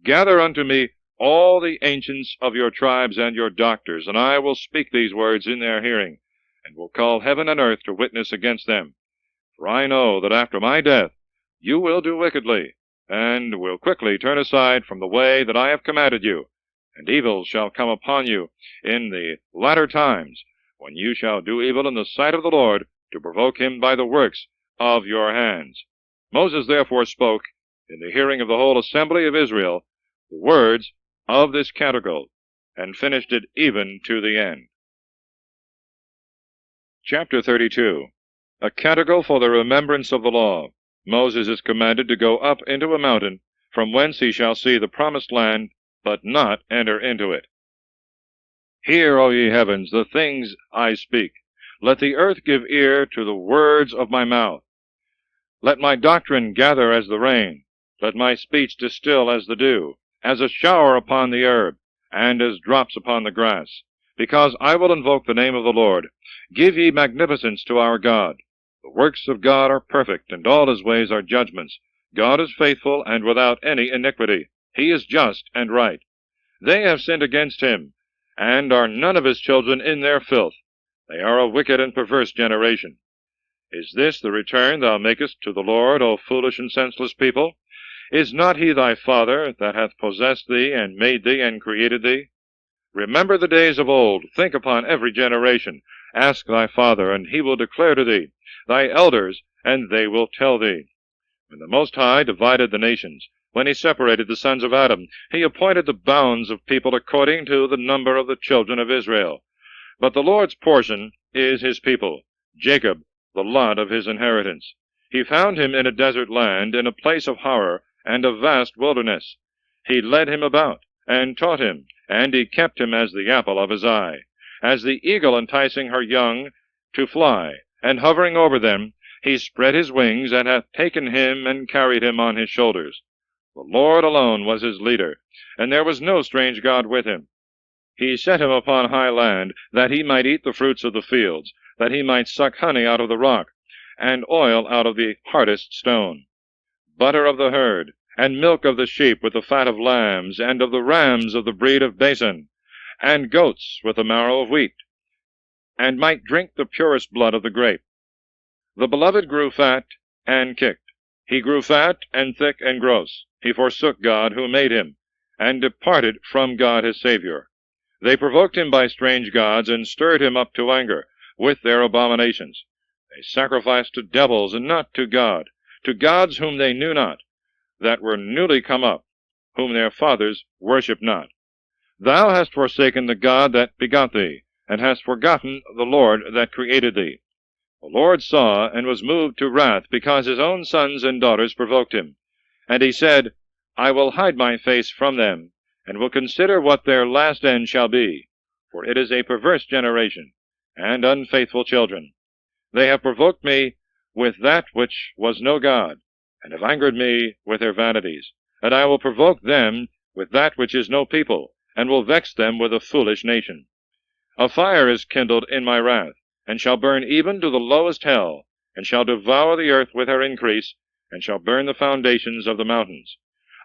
Gather unto me all the ancients of your tribes and your doctors, and I will speak these words in their hearing, and will call heaven and earth to witness against them. For I know that after my death you will do wickedly, and will quickly turn aside from the way that I have commanded you, and evil shall come upon you in the latter times, when you shall do evil in the sight of the Lord, to provoke him by the works of your hands. Moses therefore spoke, in the hearing of the whole assembly of Israel, the words of this canticle, and finished it even to the end. Chapter 32. A canticle for the remembrance of the law. Moses is commanded to go up into a mountain, from whence he shall see the promised land, but not enter into it. Hear, O ye heavens, the things I speak. Let the earth give ear to the words of my mouth. Let my doctrine gather as the rain. Let my speech distill as the dew, as a shower upon the herb, and as drops upon the grass. Because I will invoke the name of the Lord. Give ye magnificence to our God. The works of God are perfect, and all his ways are judgments. God is faithful and without any iniquity. He is just and right. They have sinned against him, and are none of his children in their filth. They are a wicked and perverse generation. Is this the return thou makest to the Lord, O foolish and senseless people? Is not he thy Father, that hath possessed thee, and made thee, and created thee? Remember the days of old, think upon every generation. Ask thy father, and he will declare to thee, thy elders, and they will tell thee. When the Most High divided the nations, when he separated the sons of Adam, he appointed the bounds of people according to the number of the children of Israel. But the Lord's portion is his people, Jacob, the lot of his inheritance. He found him in a desert land, in a place of horror, and a vast wilderness. He led him about, and taught him, and he kept him as the apple of his eye, as the eagle enticing her young to fly, and hovering over them, he spread his wings, and hath taken him, and carried him on his shoulders. The Lord alone was his leader, and there was no strange god with him. He set him upon high land, that he might eat the fruits of the fields, that he might suck honey out of the rock, and oil out of the hardest stone, butter of the herd, and milk of the sheep with the fat of lambs, and of the rams of the breed of Basan, and goats with the marrow of wheat, and might drink the purest blood of the grape. The beloved grew fat and kicked. He grew fat and thick and gross. He forsook God who made him, and departed from God his Savior. They provoked him by strange gods, and stirred him up to anger with their abominations. They sacrificed to devils, and not to God, to gods whom they knew not, that were newly come up, whom their fathers worshipped not. Thou hast forsaken the God that begot thee, and hast forgotten the Lord that created thee. The Lord saw, and was moved to wrath, because his own sons and daughters provoked him. And he said, I will hide my face from them, and will consider what their last end shall be. For it is a perverse generation, and unfaithful children. They have provoked me with that which was no God, and have angered me with their vanities. And I will provoke them with that which is no people, and will vex them with a foolish nation. A fire is kindled in my wrath, and shall burn even to the lowest hell, and shall devour the earth with her increase, and shall burn the foundations of the mountains.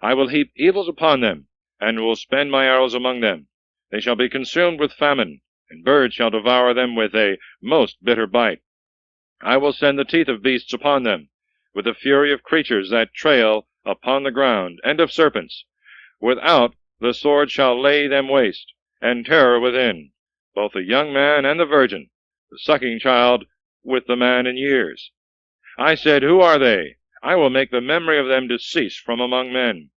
I will heap evils upon them, and will spend my arrows among them. They shall be consumed with famine, and birds shall devour them with a most bitter bite. I will send the teeth of beasts upon them, with the fury of creatures that trail upon the ground, and of serpents. Without the sword shall lay them waste, and terror within, both the young man and the virgin, the sucking child with the man in years. I said, Who are they? I will make the memory of them to cease from among men.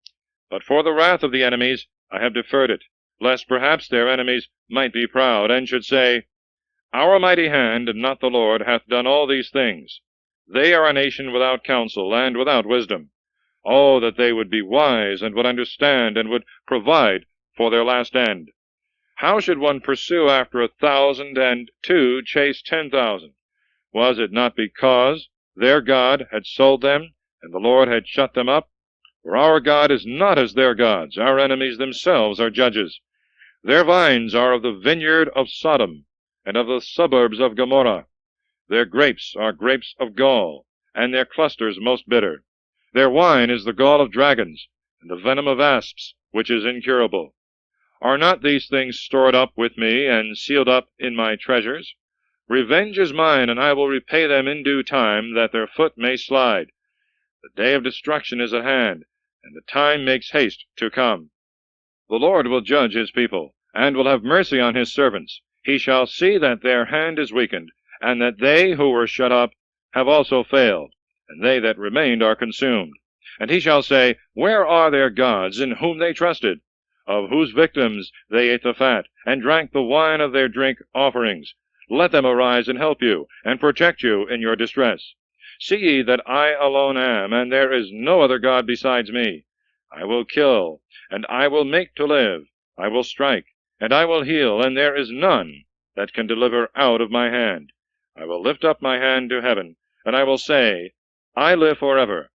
But for the wrath of the enemies I have deferred it, lest perhaps their enemies might be proud, and should say, Our mighty hand, and not the Lord, hath done all these things. They are a nation without counsel, and without wisdom. Oh, that they would be wise, and would understand, and would provide for their last end. How should one pursue after 1,000, and two chase 10,000? Was it not because their God had sold them, and the Lord had shut them up? For our God is not as their gods. Our enemies themselves are judges. Their vines are of the vineyard of Sodom, and of the suburbs of Gomorrah. Their grapes are grapes of gall, and their clusters most bitter. Their wine is the gall of dragons, and the venom of asps, which is incurable. Are not these things stored up with me, and sealed up in my treasures? Revenge is mine, and I will repay them in due time, that their foot may slide. The day of destruction is at hand, and the time makes haste to come. The Lord will judge his people, and will have mercy on his servants. He shall see that their hand is weakened, and that they who were shut up have also failed, and they that remained are consumed. And he shall say, Where are their gods, in whom they trusted, of whose victims they ate the fat, and drank the wine of their drink offerings? Let them arise and help you, and protect you in your distress. See ye that I alone am, and there is no other God besides me. I will kill, and I will make to live. I will strike, and I will heal, and there is none that can deliver out of my hand. I will lift up my hand to heaven, and I will say, I live forever.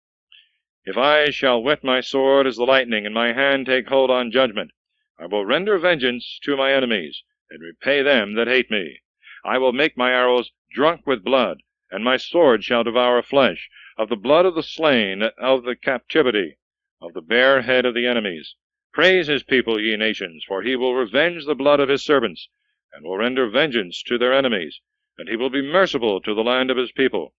If I shall whet my sword as the lightning, and my hand take hold on judgment, I will render vengeance to my enemies, and repay them that hate me. I will make my arrows drunk with blood, and my sword shall devour flesh, of the blood of the slain, of the captivity, of the bare head of the enemies. Praise his people, ye nations, for he will revenge the blood of his servants, and will render vengeance to their enemies, and he will be merciful to the land of his people.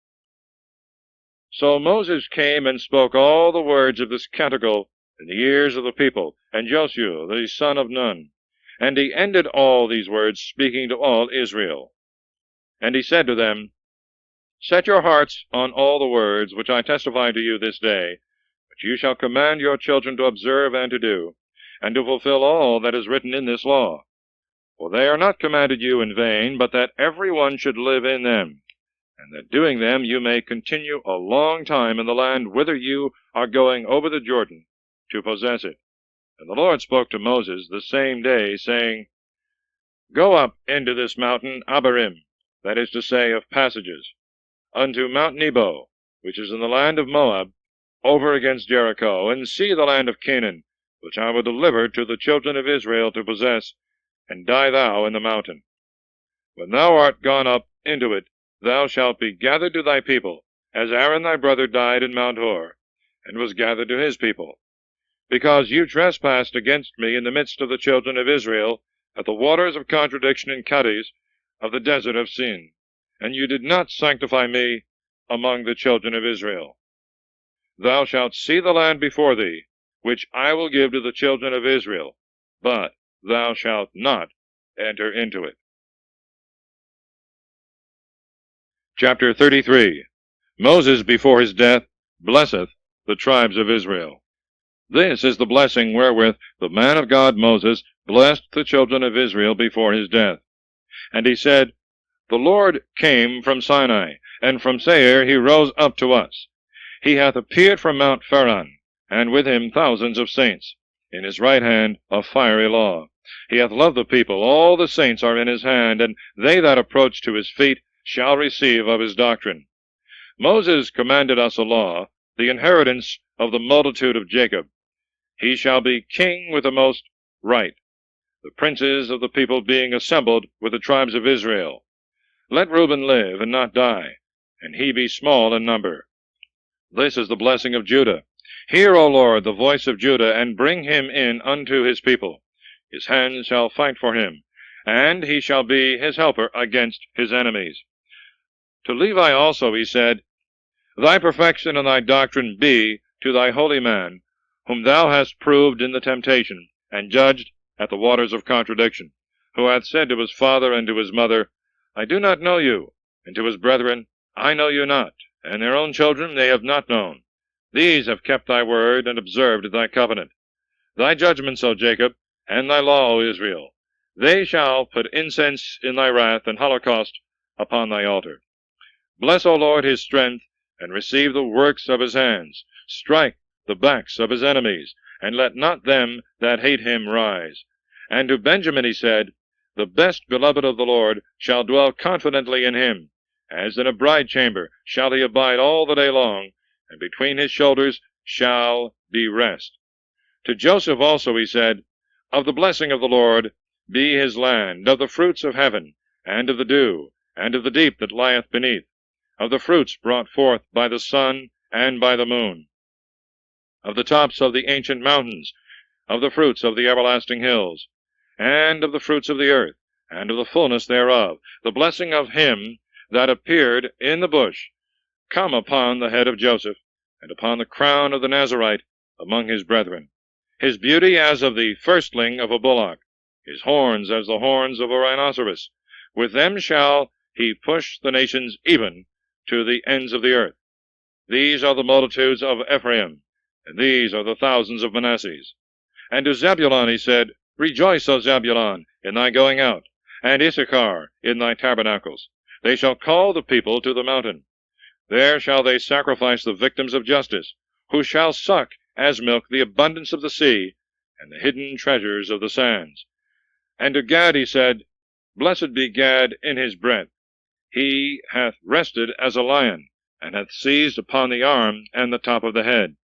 So Moses came and spoke all the words of this canticle in the ears of the people, and Joshua the son of Nun. And he ended all these words, speaking to all Israel. And he said to them, Set your hearts on all the words which I testify to you this day, which you shall command your children to observe and to do, and to fulfill all that is written in this law. For they are not commanded you in vain, but that every one should live in them, and that doing them you may continue a long time in the land whither you are going over the Jordan to possess it. And the Lord spoke to Moses the same day, saying, Go up into this mountain Abarim, that is to say, of passages, unto Mount Nebo, which is in the land of Moab, over against Jericho, and see the land of Canaan, which I will deliver to the children of Israel to possess, and die thou in the mountain. When thou art gone up into it, thou shalt be gathered to thy people, as Aaron thy brother died in Mount Hor, and was gathered to his people. Because you trespassed against me in the midst of the children of Israel, at the waters of contradiction in Kadesh of the desert of Sin, and you did not sanctify me among the children of Israel. Thou shalt see the land before thee, which I will give to the children of Israel, but thou shalt not enter into it. Chapter 33. Moses before his death blesseth the tribes of Israel. This is the blessing wherewith the man of God Moses blessed the children of Israel before his death. And he said, The Lord came from Sinai, and from Seir he rose up to us. He hath appeared from Mount Paran, and with him thousands of saints. In his right hand a fiery law. He hath loved the people, all the saints are in his hand, and they that approach to his feet shall receive of his doctrine. Moses commanded us a law, the inheritance of the multitude of Jacob. He shall be king with the most right, the princes of the people being assembled with the tribes of Israel. Let Reuben live and not die, and he be small in number. This is the blessing of Judah. Hear, O Lord, the voice of Judah, and bring him in unto his people. His hands shall fight for him, and he shall be his helper against his enemies. To Levi also he said, Thy perfection and thy doctrine be to thy holy man, whom thou hast proved in the temptation, and judged at the waters of contradiction, who hath said to his father and to his mother, I do not know you, and to his brethren, I know you not, and their own children they have not known. These have kept thy word, and observed thy covenant. Thy judgments, O Jacob, and thy law, O Israel. They shall put incense in thy wrath, and holocaust upon thy altar. Bless, O Lord, his strength, and receive the works of his hands. Strike the backs of his enemies, and let not them that hate him rise. And to Benjamin he said, The best beloved of the Lord shall dwell confidently in him. As in a bride chamber shall he abide all the day long, and between his shoulders shall be rest. To Joseph also he said, Of the blessing of the Lord be his land, of the fruits of heaven, and of the dew, and of the deep that lieth beneath, of the fruits brought forth by the sun and by the moon, of the tops of the ancient mountains, of the fruits of the everlasting hills, and of the fruits of the earth, and of the fullness thereof, the blessing of him that appeared in the bush, come upon the head of Joseph, and upon the crown of the Nazarite among his brethren. His beauty as of the firstling of a bullock, his horns as the horns of a rhinoceros. With them shall he push the nations even to the ends of the earth. These are the multitudes of Ephraim, and these are the thousands of Manasseh. And to Zebulun he said, Rejoice, O Zebulun, in thy going out, and Issachar in thy tabernacles. They shall call the people to the mountain. There shall they sacrifice the victims of justice, who shall suck as milk the abundance of the sea, and the hidden treasures of the sands. And to Gad he said, Blessed be Gad in his breadth. He hath rested as a lion, and hath seized upon the arm and the top of the head.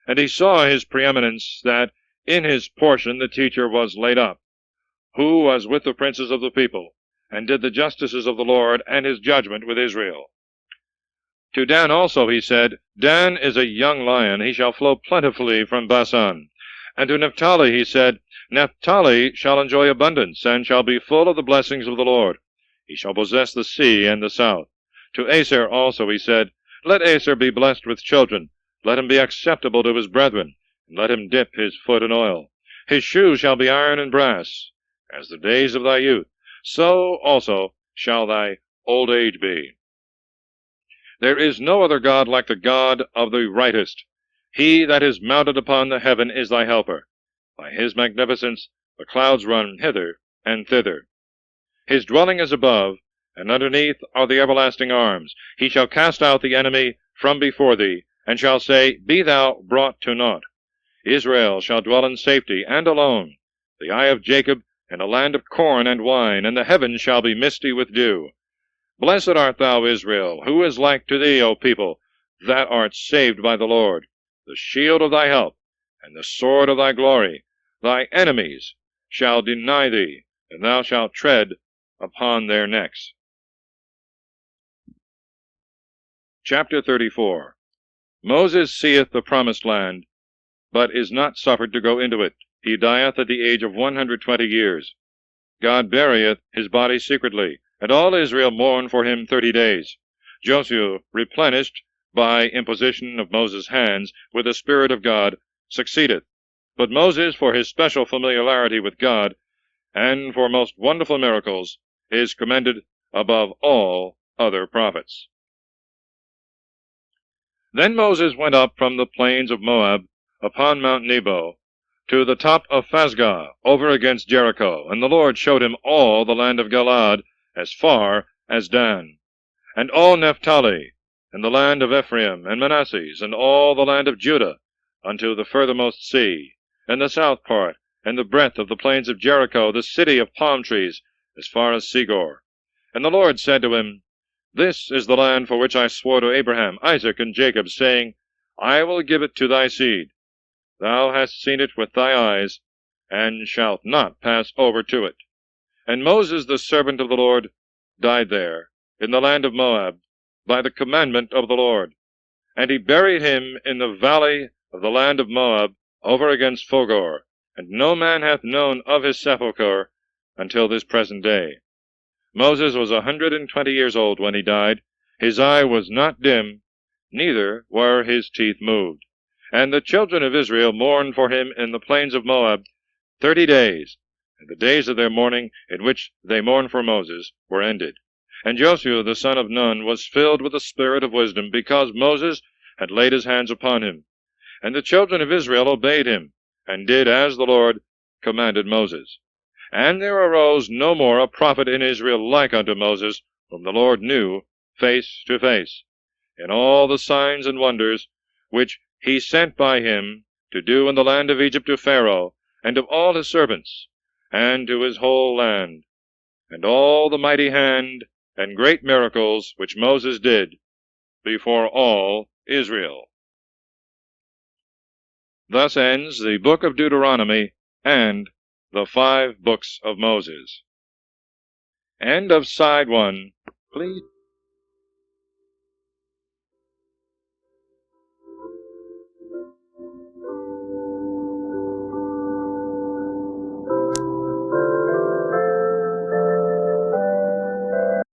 And he saw his preeminence, that in his portion the teacher was laid up, who was with the princes of the people, and did the justices of the Lord and his judgment with Israel. To Dan also he said, Dan is a young lion, he shall flow plentifully from Basan. And to Naphtali he said, Naphtali shall enjoy abundance, and shall be full of the blessings of the Lord. He shall possess the sea and the south. To Aser also he said, Let Aser be blessed with children, let him be acceptable to his brethren, and let him dip his foot in oil. His shoes shall be iron and brass, as the days of thy youth, so also shall thy old age be. There is no other God like the God of the rightest. He that is mounted upon the heaven is thy helper. By his magnificence the clouds run hither and thither. His dwelling is above, and underneath are the everlasting arms. He shall cast out the enemy from before thee, and shall say, Be thou brought to naught. Israel shall dwell in safety and alone, the eye of Jacob in a land of corn and wine, and the heavens shall be misty with dew. Blessed art thou, Israel, who is like to thee, O people, that art saved by the Lord, the shield of thy help, and the sword of thy glory. Thy enemies shall deny thee, and thou shalt tread upon their necks. Chapter 34. Moses seeth the promised land, but is not suffered to go into it. He dieth at the age of 120 years. God burieth his body secretly, and all Israel mourn for him 30 days. Joshua, replenished by imposition of Moses' hands with the Spirit of God, succeedeth. But Moses, for his special familiarity with God, and for most wonderful miracles, is commended above all other prophets. Then Moses went up from the plains of Moab upon Mount Nebo to the top of Phasgah, over against Jericho, and the Lord showed him all the land of Galaad, as far as Dan, and all Naphtali, and the land of Ephraim and Manasseh, and all the land of Judah, unto the furthermost sea, and the south part, and the breadth of the plains of Jericho, the city of palm trees, as far as Segor. And the Lord said to him, This is the land for which I swore to Abraham, Isaac, and Jacob, saying, I will give it to thy seed. Thou hast seen it with thy eyes, and shalt not pass over to it. And Moses, the servant of the Lord, died there, in the land of Moab, by the commandment of the Lord. And he buried him in the valley of the land of Moab, over against Fogor, and no man hath known of his sepulchre until this present day. Moses was 120 years old when he died. His eye was not dim, neither were his teeth moved. And the children of Israel mourned for him in the plains of Moab 30 days, and the days of their mourning, in which they mourned for Moses, were ended. And Joshua the son of Nun was filled with the spirit of wisdom, because Moses had laid his hands upon him. And the children of Israel obeyed him, and did as the Lord commanded Moses. And there arose no more a prophet in Israel like unto Moses, whom the Lord knew face to face, in all the signs and wonders which he sent by him to do in the land of Egypt to Pharaoh, and of all his servants, and to his whole land, and all the mighty hand and great miracles which Moses did before all Israel. Thus ends the book of Deuteronomy and the 5 books of Moses. End of Side 1. Please